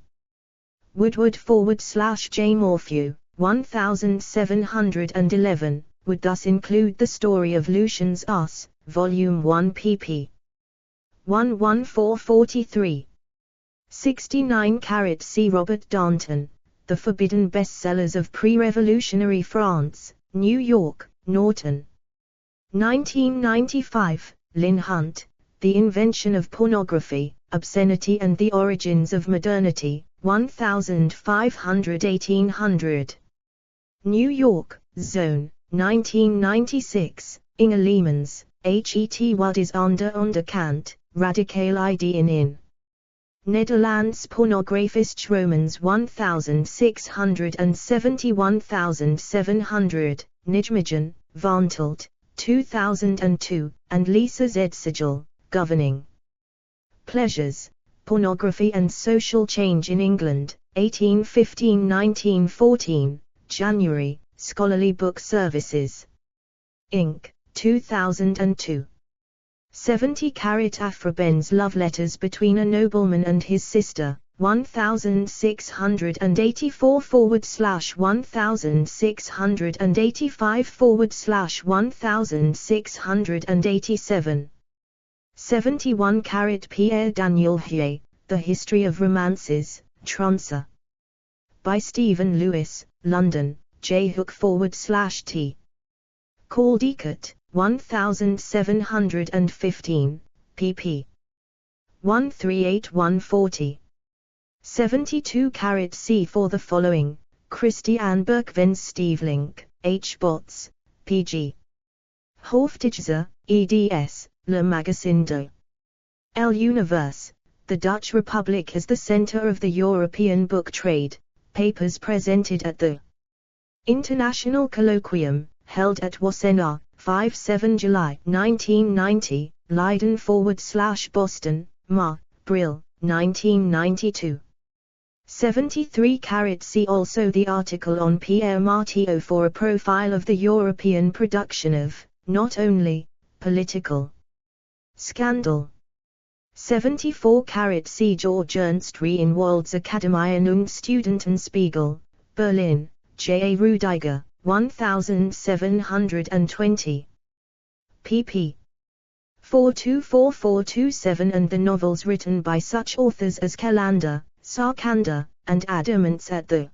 Woodward/J. Morphew, 1711, would thus include the story of Lucian's Us, Volume 1 pp. 11443. 69 C. Robert Darnton, The Forbidden Bestsellers of Pre-Revolutionary France, New York, Norton. 1995, Lynn Hunt, The Invention of Pornography, Obscenity and the Origins of Modernity, 1500–1800. New York, Zone, 1996, Inge Liemans, Het Wat is onderkant, Radicale Ideeën in Nederlands Pornografische Romans 1670–1700, Nijmegen, Vantelt, 2002, and Lisa Zedsegel, Governing Pleasures, Pornography and Social Change in England, 1815–1914, January, Scholarly Book Services. Inc., 2002. 70 Afraben's Love Letters Between a Nobleman and His Sister, 1684/1685/1687. 71 Pierre Daniel Huet, The History of Romances, Tromsø. By Stephen Lewis, London, J. Hook/T. Caldecott, 1715, pp. 138–140. 72 C. For the following, Christian Berkven Stevelink, H. Botts, P.G. Hoofdijzer, eds, Le Magazine de l'Univers, The Dutch Republic as the Center of the European Book Trade, papers presented at the International Colloquium, held at Wassenaar, 5–7 July 1990, Leiden/Boston, Ma, Brill, 1992. 73 See also the article on Pierre Martiaux for a profile of the European production of, not only, political scandal. 74 See George Ernst Reinwald's Akademien und Studentenspiegel, Berlin, J. A. Rudiger, 1720. pp. 424–427 and the novels written by such authors as Calander, Sarkander, and Adamants at the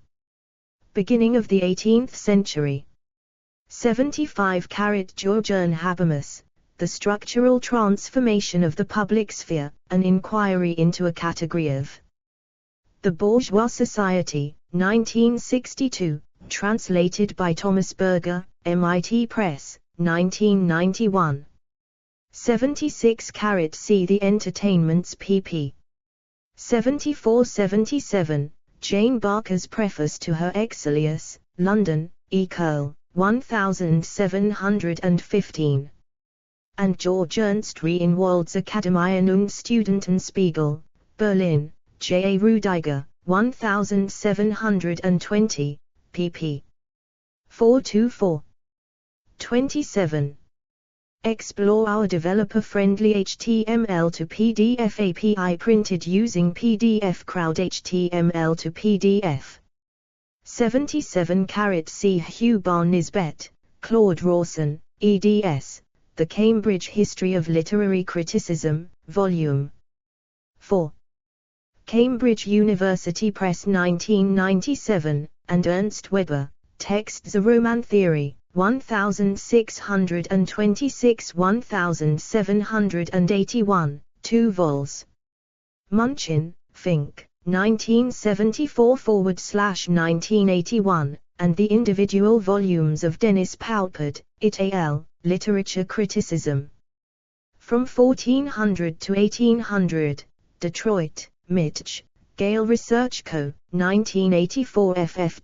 beginning of the 18th century. 75 Georgian Habermas, The Structural Transformation of the Public Sphere, an Inquiry into a Category of the Bourgeois Society, 1962, Translated by Thomas Berger, MIT Press, 1991. 76-C The Entertainments pp. 74-77, Jane Barker's Preface to her Exilius, London, E. Curl, 1715. And George Ernst Reinwald's Akademien und Studentenspiegel, Berlin, J. A. Rudiger, 1720, pp. 424. 27. Explore our developer-friendly HTML to PDF API printed using PDF Crowd HTML to PDF. 77-C Hugh Barr-Nisbet, Claude Rawson, eds. The Cambridge History of Literary Criticism, Volume 4. Cambridge University Press 1997, and Ernst Weber, Texts a Roman Theory, 1626-1781, 2 vols. Munchin, Fink, 1974/1981, and the individual volumes of Dennis Poulpard, et al., Literature Criticism. From 1400 to 1800, Detroit, Mitch, Gale Research Co., 1984 ff.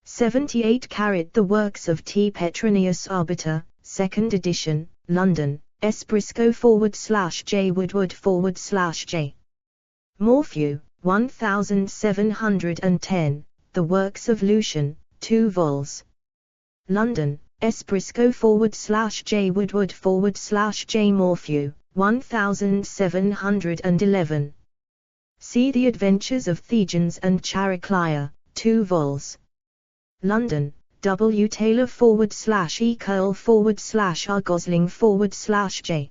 78 The Works of T. Petronius Arbiter, 2nd edition, London, S. Briscoe/J. Woodward/J. Morphew, 1710, The Works of Lucian, 2 vols. London, S. Briscoe/J. Woodward/J. Morphew, 1711. See The Adventures of Thegens and Chariclia, 2 vols. London, W. Taylor/E. Curl/R. Gosling/J.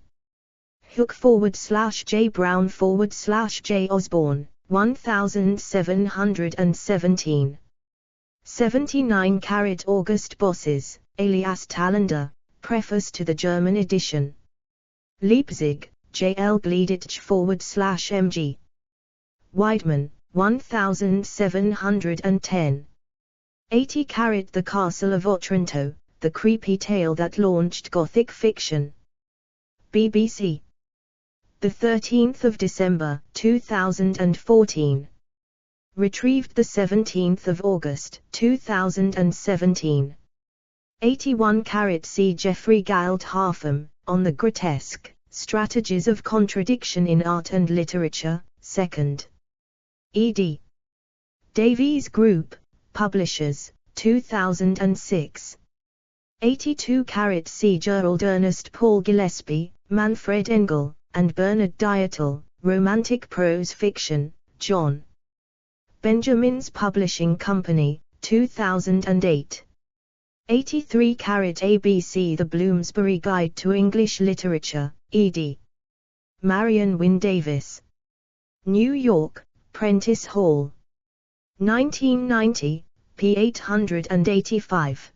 Hook/J. Brown/J. Osborne, 1717. 79 August Bosses, alias Talander, Preface to the German edition. Leipzig, J. L. Gleiditsch/MG. Weidman, 1710. 80 The Castle of Otranto, The Creepy Tale That Launched Gothic Fiction. BBC. 13 December, 2014. Retrieved 17 August, 2017. 81 C. Geoffrey Galt Harpham, On the Grotesque, Strategies of Contradiction in Art and Literature, 2nd. ed. Davies Group, Publishers, 2006. 82 C. Gerald Ernest Paul Gillespie, Manfred Engel, and Bernard Dietel, Romantic Prose Fiction, John Benjamin's Publishing Company, 2008. 83 ABC The Bloomsbury Guide to English Literature, ed. Marion Wynne Davis. New York, Prentice Hall. 1990, p. 885.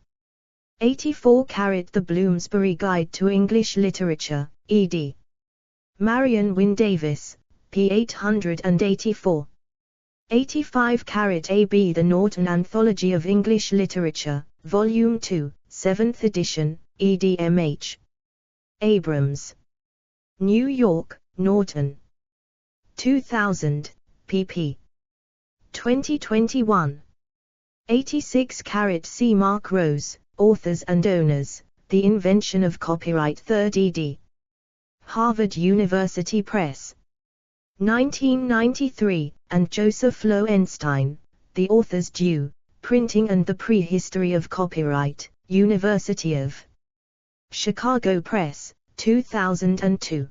84 The Bloomsbury Guide to English Literature, ed. Marion Wynne Davis, p. 884. 85 AB The Norton Anthology of English Literature, Volume 2, 7th edition, EDMH. Abrams. New York, Norton. 2000, pp. 2021. 86 C. Mark Rose, Authors and Owners, The Invention of Copyright 3rd ed. Harvard University Press. 1993, and Joseph Lowenstein, The Author's Due, Printing and the Prehistory of Copyright, University of Chicago Press, 2002.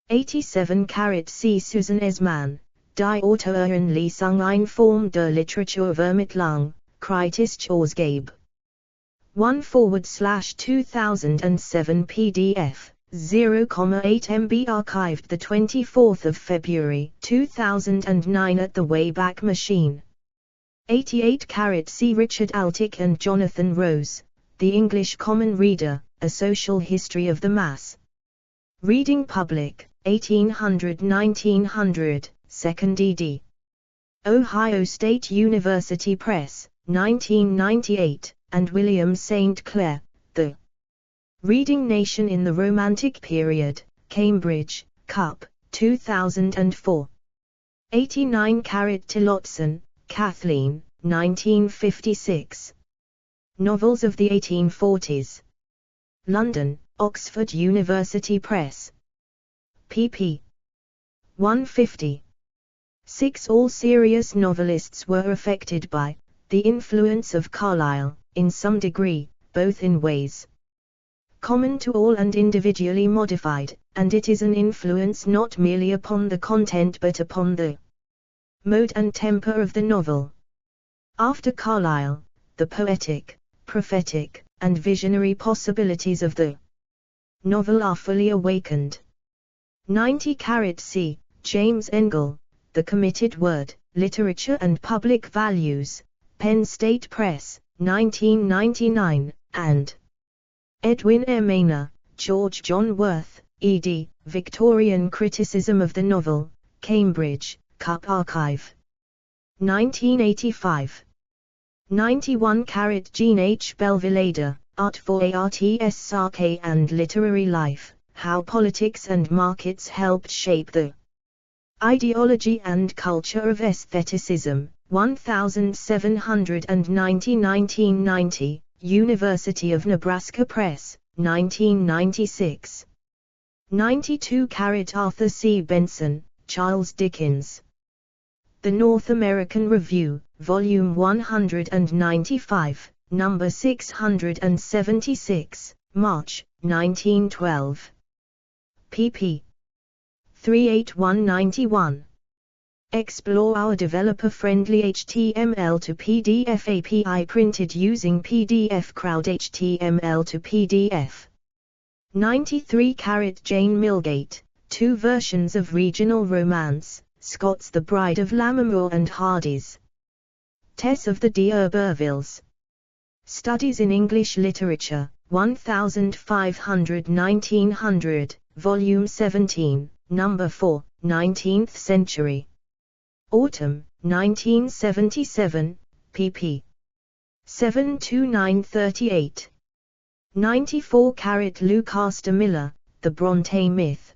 87 C. Susan Esmann, Die Autorenlesung eine Form der Literaturvermittlung, Kritische Ausgabe. 1/2007 PDF, 0,8 MB archived 24 February 2009 at the Wayback Machine. 88 C. Richard Altick and Jonathan Rose, The English Common Reader, A Social History of the Mass. Reading Public, 1800–1900, 2nd ed. Ohio State University Press, 1998, and William St. Clair, The Reading Nation in the Romantic Period, Cambridge, Cup, 2004. 89 Tillotson, Kathleen, 1956. Novels of the 1840s. London, Oxford University Press. pp. 150. 6. All serious novelists were affected by the influence of Carlyle, in some degree, both in ways common to all and individually modified, and it is an influence not merely upon the content but upon the mode and temper of the novel. After Carlyle, the poetic, prophetic, and visionary possibilities of the novel are fully awakened. 90 C. James Engel, The Committed Word, Literature and Public Values, Penn State Press, 1999, and Edwin M. Maynor, George John Worth, ed., Victorian Criticism of the Novel, Cambridge, Cup Archive. 1985. 91 Jean H. Belvileda, Art for Arts Sake and Literary Life, How Politics and Markets Helped Shape the Ideology and Culture of Aestheticism, 1790 1990, University of Nebraska Press, 1996. 92 Arthur C. Benson, Charles Dickens. The North American Review, Volume 195, Number 676, March, 1912. pp. 38191. Explore our developer-friendly HTML to PDF API printed using PDF Crowd HTML to PDF. 93 Jane Milgate, Two Versions of Regional Romance, Scott's The Bride of Lammermoor and Hardy's Tess of the D'Urbervilles. Studies in English Literature, 1500-1900, Volume 17, Number 4, 19th Century. Autumn, 1977, pp. 72938. 94 Lou Castor Miller, The Bronte Myth.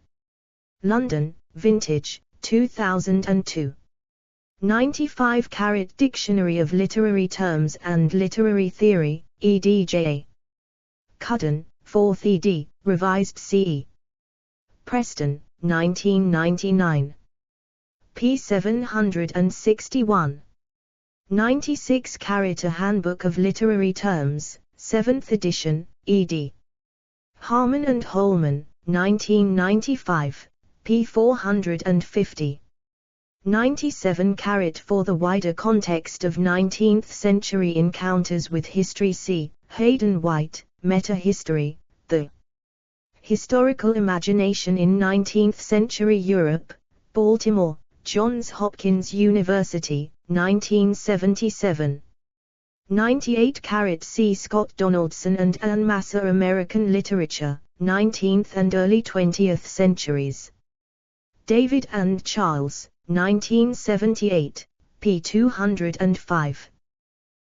London, Vintage, 2002. 95 Dictionary of Literary Terms and Literary Theory, EDJ. Cudden, 4th ed., Revised CE. Preston, 1999. p. 761. 96 A Handbook of Literary Terms, 7th edition, ed. Harman and Holman, 1995, p. 450. 97 For the Wider Context of 19th Century Encounters with History C. Hayden White, Meta-History, The Historical Imagination in 19th Century Europe, Baltimore, Johns Hopkins University, 1977. 98 C. Scott Donaldson and Anne Masser American Literature, 19th and Early 20th Centuries. David and Charles, 1978, p. 205.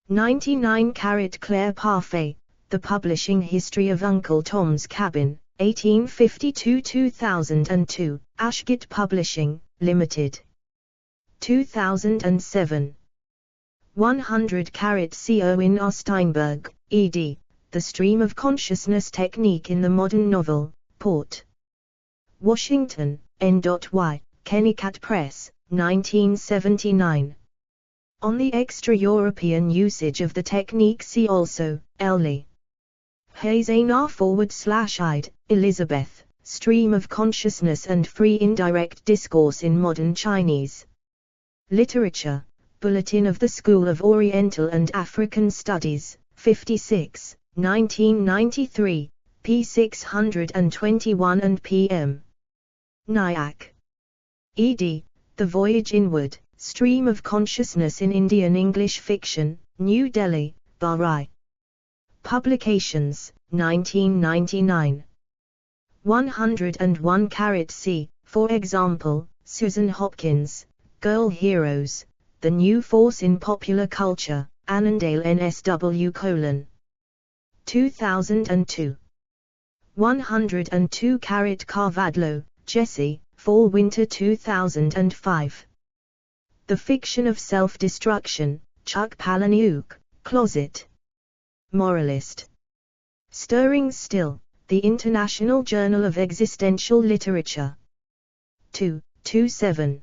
99 Claire Parfait, The Publishing History of Uncle Tom's Cabin, 1852-2002, Ashgate Publishing, Limited. 2007. 100 C. Erwin R. Steinberg, ed., The Stream of Consciousness Technique in the Modern Novel, Port Washington, N.Y., Kennicat Press, 1979. On the extra-European usage of the technique see also, Ellie Hayes /ide, Elizabeth, Stream of Consciousness and Free Indirect Discourse in Modern Chinese Literature, Bulletin of the School of Oriental and African Studies, 56, 1993, p. 621 and pm. Nayak. ed., The Voyage Inward, Stream of Consciousness in Indian English Fiction, New Delhi, Bahrai. Publications, 1999. 101 C. For example, Susan Hopkins, Girl Heroes, The New Force in Popular Culture, Annandale NSW: 2002. 102 Carvadlo, Jesse, Fall-Winter 2005. The Fiction of Self-Destruction, Chuck Palahniuk, Closet Moralist. Stirring Still, The International Journal of Existential Literature. 227.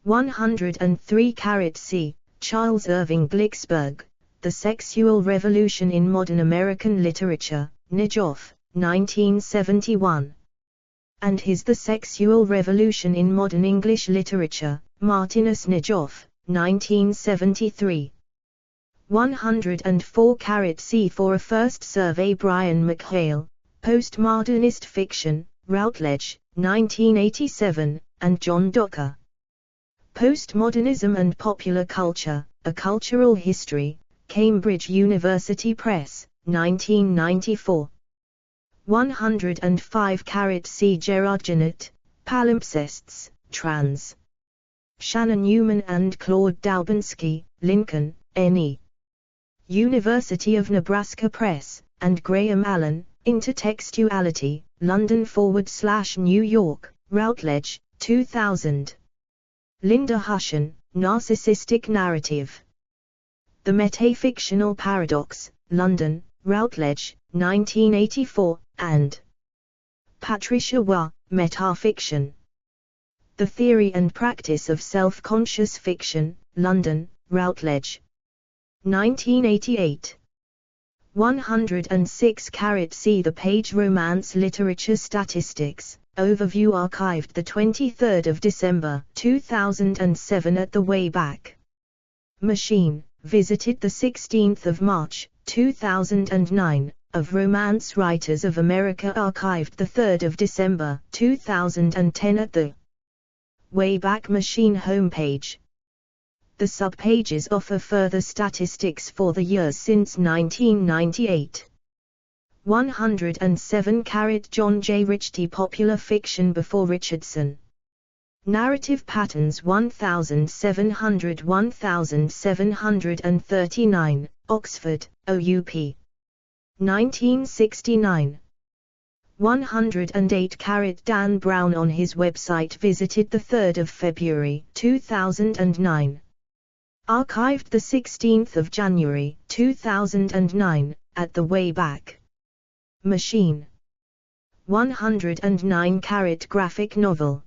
103 C. Charles Irving Glicksberg, The Sexual Revolution in Modern American Literature, Nijoff, 1971. And His The Sexual Revolution in Modern English Literature, Martinus Nijoff, 1973. 104 C. For a First Survey Brian McHale, Postmodernist Fiction, Routledge, 1987, and John Docker. Postmodernism and Popular Culture, A Cultural History, Cambridge University Press, 1994. 105 C. Gerard Genett, Palimpsests, Trans. Shannon Newman and Claude Daubinsky, Lincoln, N.E. University of Nebraska Press, and Graham Allen, Intertextuality, London/New York, Routledge, 2000. Linda Hussion, Narcissistic Narrative. The Metafictional Paradox, London, Routledge, 1984, and Patricia Waugh, Metafiction. The Theory and Practice of Self-Conscious Fiction, London, Routledge, 1988. 106 C. The Page Romance Literature Statistics, Overview archived 23 December 2007 at the Wayback Machine, visited 16 March 2009, of Romance Writers of America archived 3 December 2010 at the Wayback Machine homepage. The subpages offer further statistics for the years since 1998. 107 John J. Richty Popular Fiction Before Richardson. Narrative Patterns 1739, Oxford, OUP. 1969. 108 Dan Brown on his website visited 3 February 2009. Archived 16 January 2009, at the Wayback Machine. 109 Graphic Novel.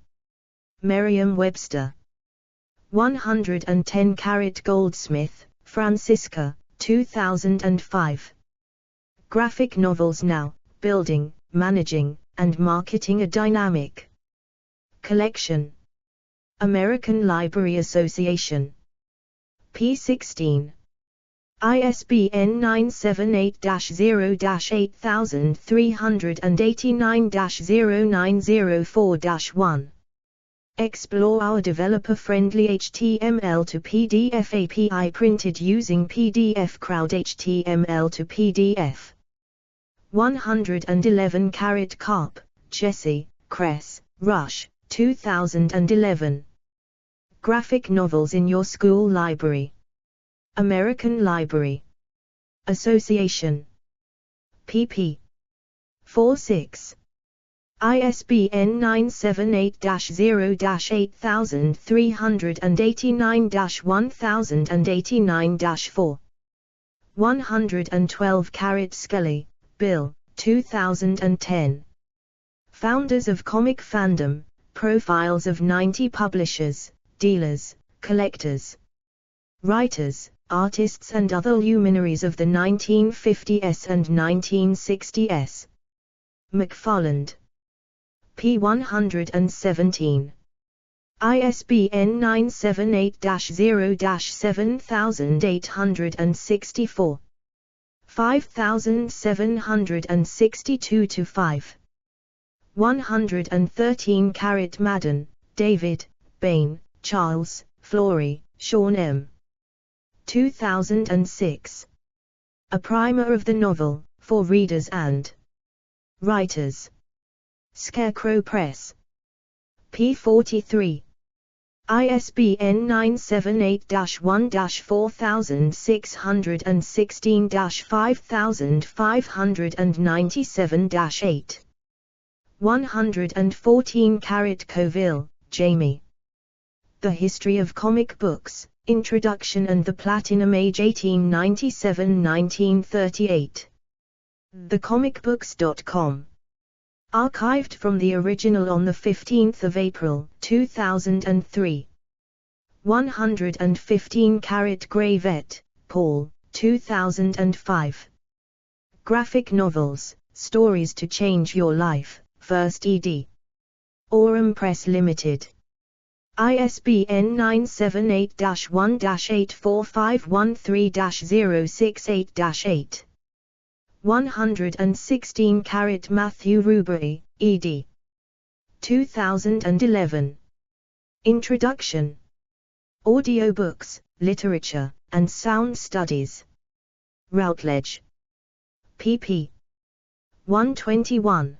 Merriam-Webster. 110 Goldsmith, Francisca, 2005. Graphic Novels Now, Building, Managing, and Marketing a Dynamic Collection. American Library Association. p. 16. ISBN 978-0-8389-0904-1. Explore our developer-friendly HTML to PDF API printed using PDF Crowd HTML to PDF. 111 Karp, Jesse, Kress, Rush, 2011. Graphic Novels in Your School Library. American Library Association. pp. 4-6. ISBN 978-0-8389-1089-4. 112 Skelly, Bill, 2010. Founders of Comic Fandom, Profiles of 90 Publishers, Dealers, Collectors, Writers, Artists and Other Luminaries of the 1950s and 1960s. McFarland. p. 117. ISBN 978-0-7864. 5762-5. 113 Madden, David, Bain, Charles, Flory, Sean M. 2006. A Primer of the Novel, for Readers and Writers. Scarecrow Press. p. 43. ISBN 978-1-4616-5597-8. 114 Coville, Jamie. The History of Comic Books, Introduction and the Platinum Age 1897–1938. thecomicbooks.com. Archived from the original on 15 April 2003. 115 Gravett, Paul, 2005. Graphic Novels, Stories to Change Your Life, First ed. Aurum Press Limited. ISBN 978-1-84513-068-8. 116 Matthew Rubery, ed. 2011. Introduction. Audiobooks, Literature, and Sound Studies. Routledge. pp. 121.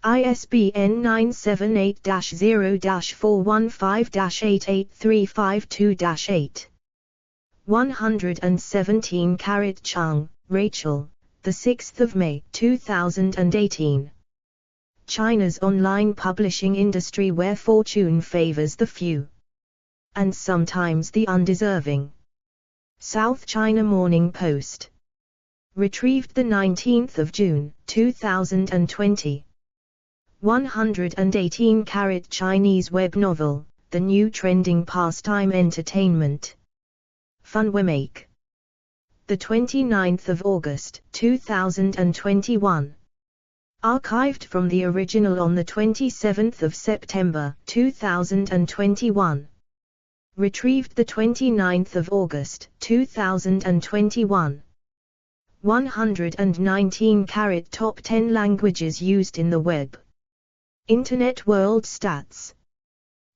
ISBN 978-0-415-88352-8. 117 Chung, Rachel, 6 May 2018. China's online publishing industry where fortune favors the few, and sometimes the undeserving. South China Morning Post. Retrieved 19 June 2020. 118 Chinese web novel, the new trending pastime entertainment. Funwemake. 29 August 2021. Archived from the original on 27 September 2021. Retrieved 29 August 2021. 119 Top 10 languages used in the web. Internet World Stats.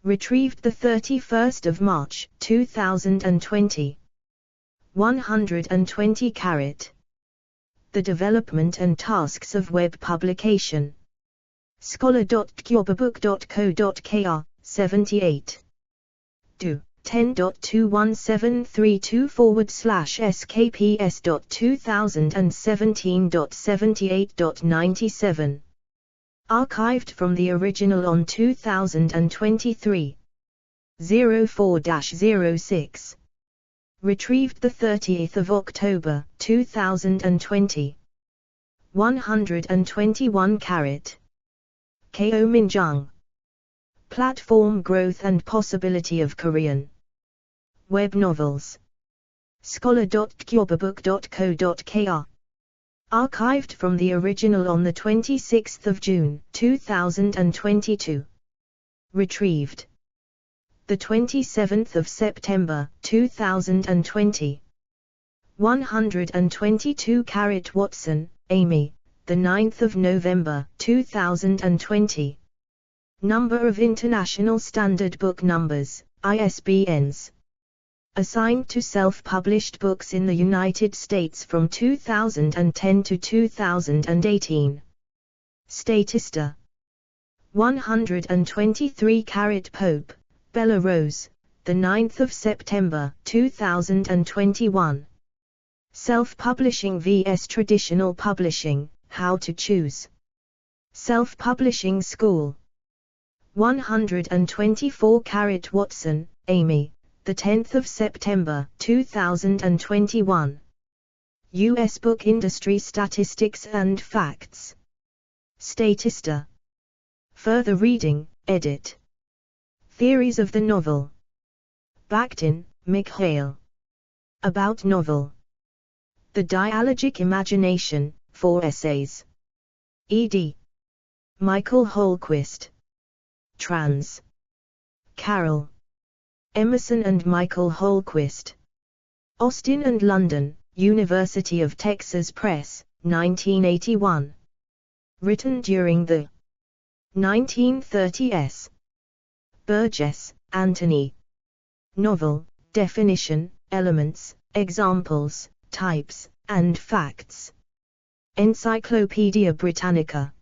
Retrieved 31 March 2020. 120 The Development and Tasks of Web Publication. Scholar.kyobabook.co.kr, 78. Do. 10.21732/skps.2017.78.97. Archived from the original on 2023. 04-06. Retrieved 30 October 2020. 121 Ko Minjung. Platform Growth and Possibility of Korean Web Novels. Scholar.kyobabook.co.kr. Archived from the original on 26 June 2022. Retrieved 27 September 2020. 122 Watson, Amy, 9 November 2020. Number of International Standard Book Numbers, ISBNs. Assigned to self-published books in the United States from 2010 to 2018. Statista. 123 Pope, Bella Rose, 9 September 2021. Self-Publishing vs. Traditional Publishing, How to Choose. Self-Publishing School. 124 Watson, Amy, 10 September 2021. U.S. Book Industry Statistics and Facts. Statista. Further reading, edit. Theories of the Novel. Bakhtin, Mikhail. About Novel. The Dialogic Imagination, 4 Essays. ed. Michael Holquist. Trans. Carroll. Emerson and Michael Holquist. Austin and London, University of Texas Press, 1981. Written during the 1930s. Burgess, Anthony. Novel, Definition, Elements, Examples, Types, and Facts. Encyclopaedia Britannica.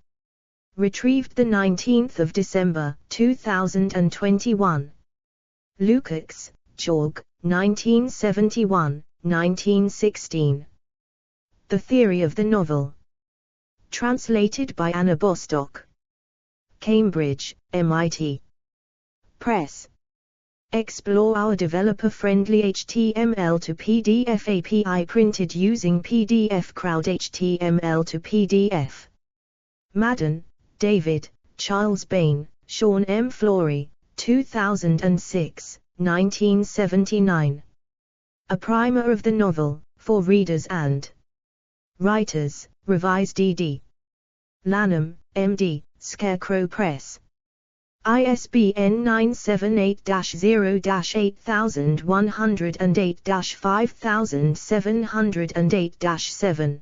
Retrieved 19 December 2021. Lukács, Georg, 1971, 1916. The Theory of the Novel. Translated by Anna Bostock. Cambridge, MIT. Press. Explore our developer-friendly HTML to PDF API printed using PDF Crowd HTML to PDF. Madden, David, Charles Bain, Sean M. Flory, 2006, 1979. A Primer of the Novel, for Readers and Writers, Revised ed. Lanham, M.D., Scarecrow Press. ISBN 978-0-8108-5708-7.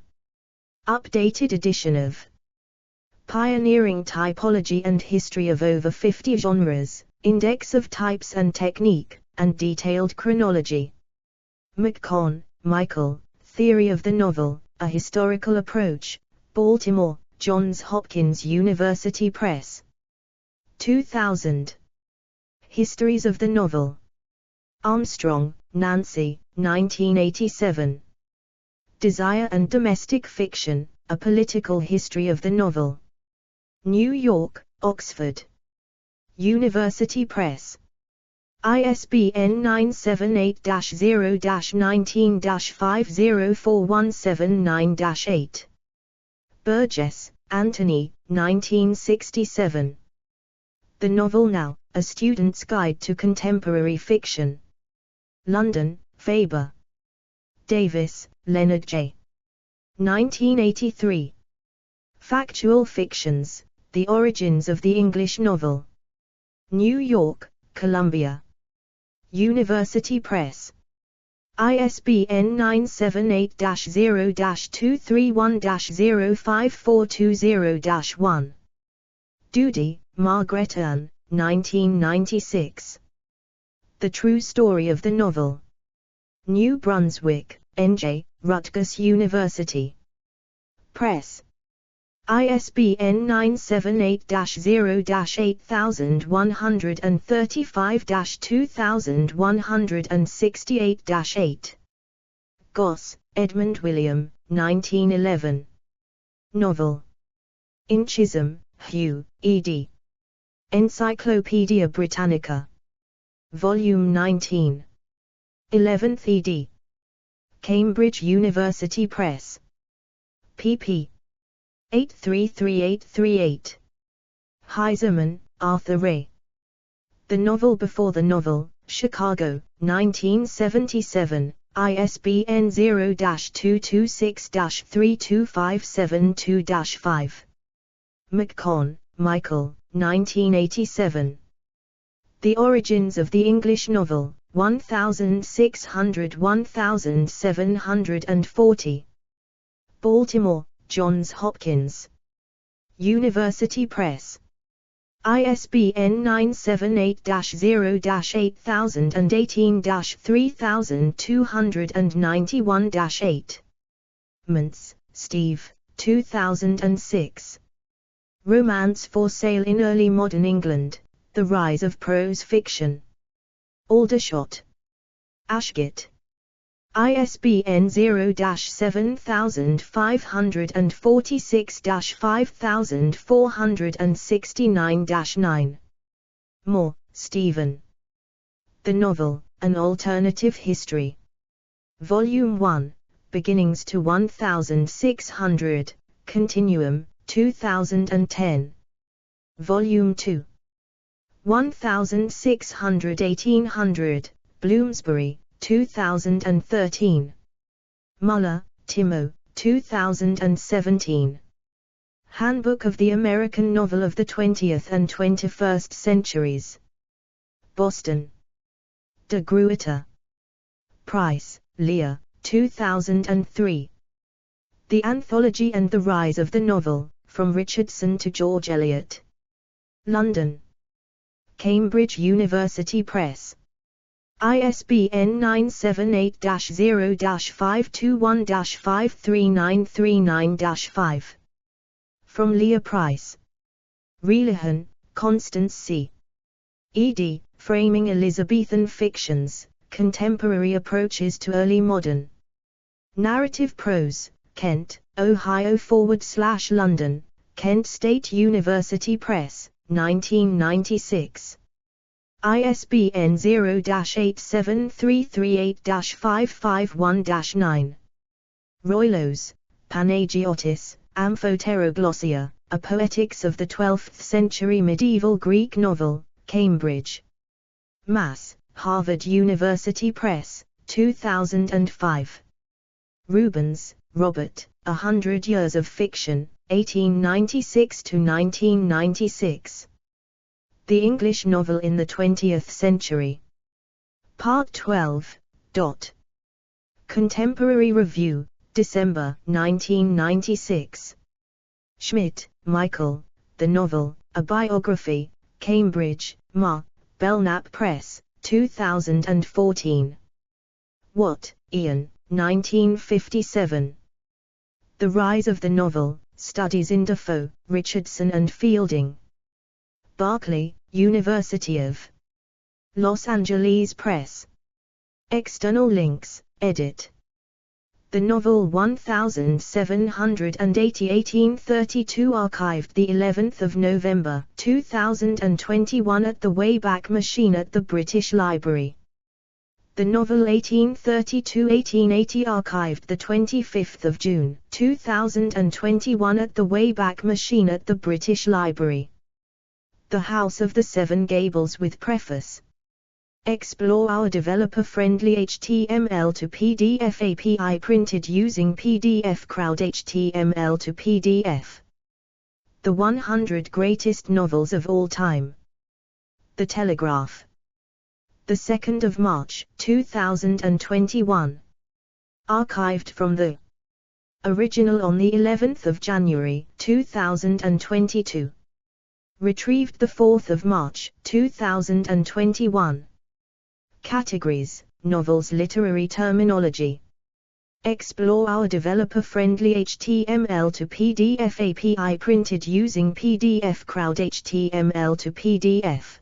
Updated edition of Pioneering Typology and History of Over 50 Genres, Index of Types and Technique, and Detailed Chronology. McConn, Michael, Theory of the Novel, A Historical Approach, Baltimore, Johns Hopkins University Press. 2000. Histories of the Novel. Armstrong, Nancy, 1987. Desire and Domestic Fiction, A Political History of the Novel. New York, Oxford University Press. ISBN 978-0-19-504179-8. Burgess, Anthony, 1967. The Novel Now, A Student's Guide to Contemporary Fiction. London, Faber. Davis, Leonard J. 1983. Factual Fictions, The Origins of the English Novel. New York, Columbia University Press. ISBN 978-0-231-05420-1. Doody, Margaret Ann, 1996. The True Story of the Novel. New Brunswick, NJ, Rutgers University Press. ISBN 978-0-8135-2168-8. Goss, Edmund William, 1911. Novel. In Chisholm, Hugh, ed. Encyclopaedia Britannica. Volume 19. 11th ed. Cambridge University Press. pp. 833838. Heiserman, Arthur Ray. The Novel Before the Novel, Chicago, 1977, ISBN 0-226-32572-5. McConn, Michael, 1987. The Origins of the English Novel, 1600-1740. Baltimore, Johns Hopkins University Press. ISBN 978-0-8018-3291-8. Mintz, Steve, 2006. Romance for Sale in Early Modern England, The Rise of Prose Fiction. Aldershot. Ashgate. ISBN 0-7546-5469-9. Moore, Stephen. The Novel, An Alternative History. Volume 1, Beginnings to 1600, Continuum, 2010. Volume 2. 1600-1800, Bloomsbury, 2013. Muller, Timo, 2017. Handbook of the American Novel of the 20th and 21st Centuries. Boston. De Gruyter. Price, Leah, 2003. The Anthology and the Rise of the Novel, From Richardson to George Eliot. London. Cambridge University Press. ISBN 978-0-521-53939-5. From Leah Price. Relihan, Constance C. ed. Framing Elizabethan Fictions, Contemporary Approaches to Early Modern Narrative Prose, Kent, Ohio / London, Kent State University Press, 1996. ISBN 0-87338-551-9. Roylos, Panagiotis, Amphoteroglossia, A Poetics of the 12th Century Medieval Greek Novel, Cambridge. Mass., Harvard University Press, 2005. Rubens, Robert, 100 Years of Fiction, 1896–1996. The English Novel in the 20th Century. Part 12. Contemporary Review, December 1996. Schmidt, Michael, The Novel, A Biography, Cambridge, Ma., Belknap Press, 2014. Watt, Ian, 1957. The Rise of the Novel, Studies in Defoe, Richardson and Fielding. Berkeley, University of Los Angeles Press. External links, edit. The novel 1780 1832 archived the 11th of November 2021 at the Wayback Machine at the British Library. The novel 1832-1880 archived the 25th of June 2021 at the Wayback Machine at the British Library. The House of the Seven Gables with Preface. Explore our developer-friendly HTML to PDF API printed using PDF Crowd HTML to PDF. The 100 Greatest Novels of All Time. The Telegraph. The 2nd of March 2021. Archived from the original on the 11th of January 2022. Retrieved the 4th of March 2021. Categories, Novels Literary Terminology. Explore our developer-friendly HTML to PDF API printed using PDF Crowd HTML to PDF.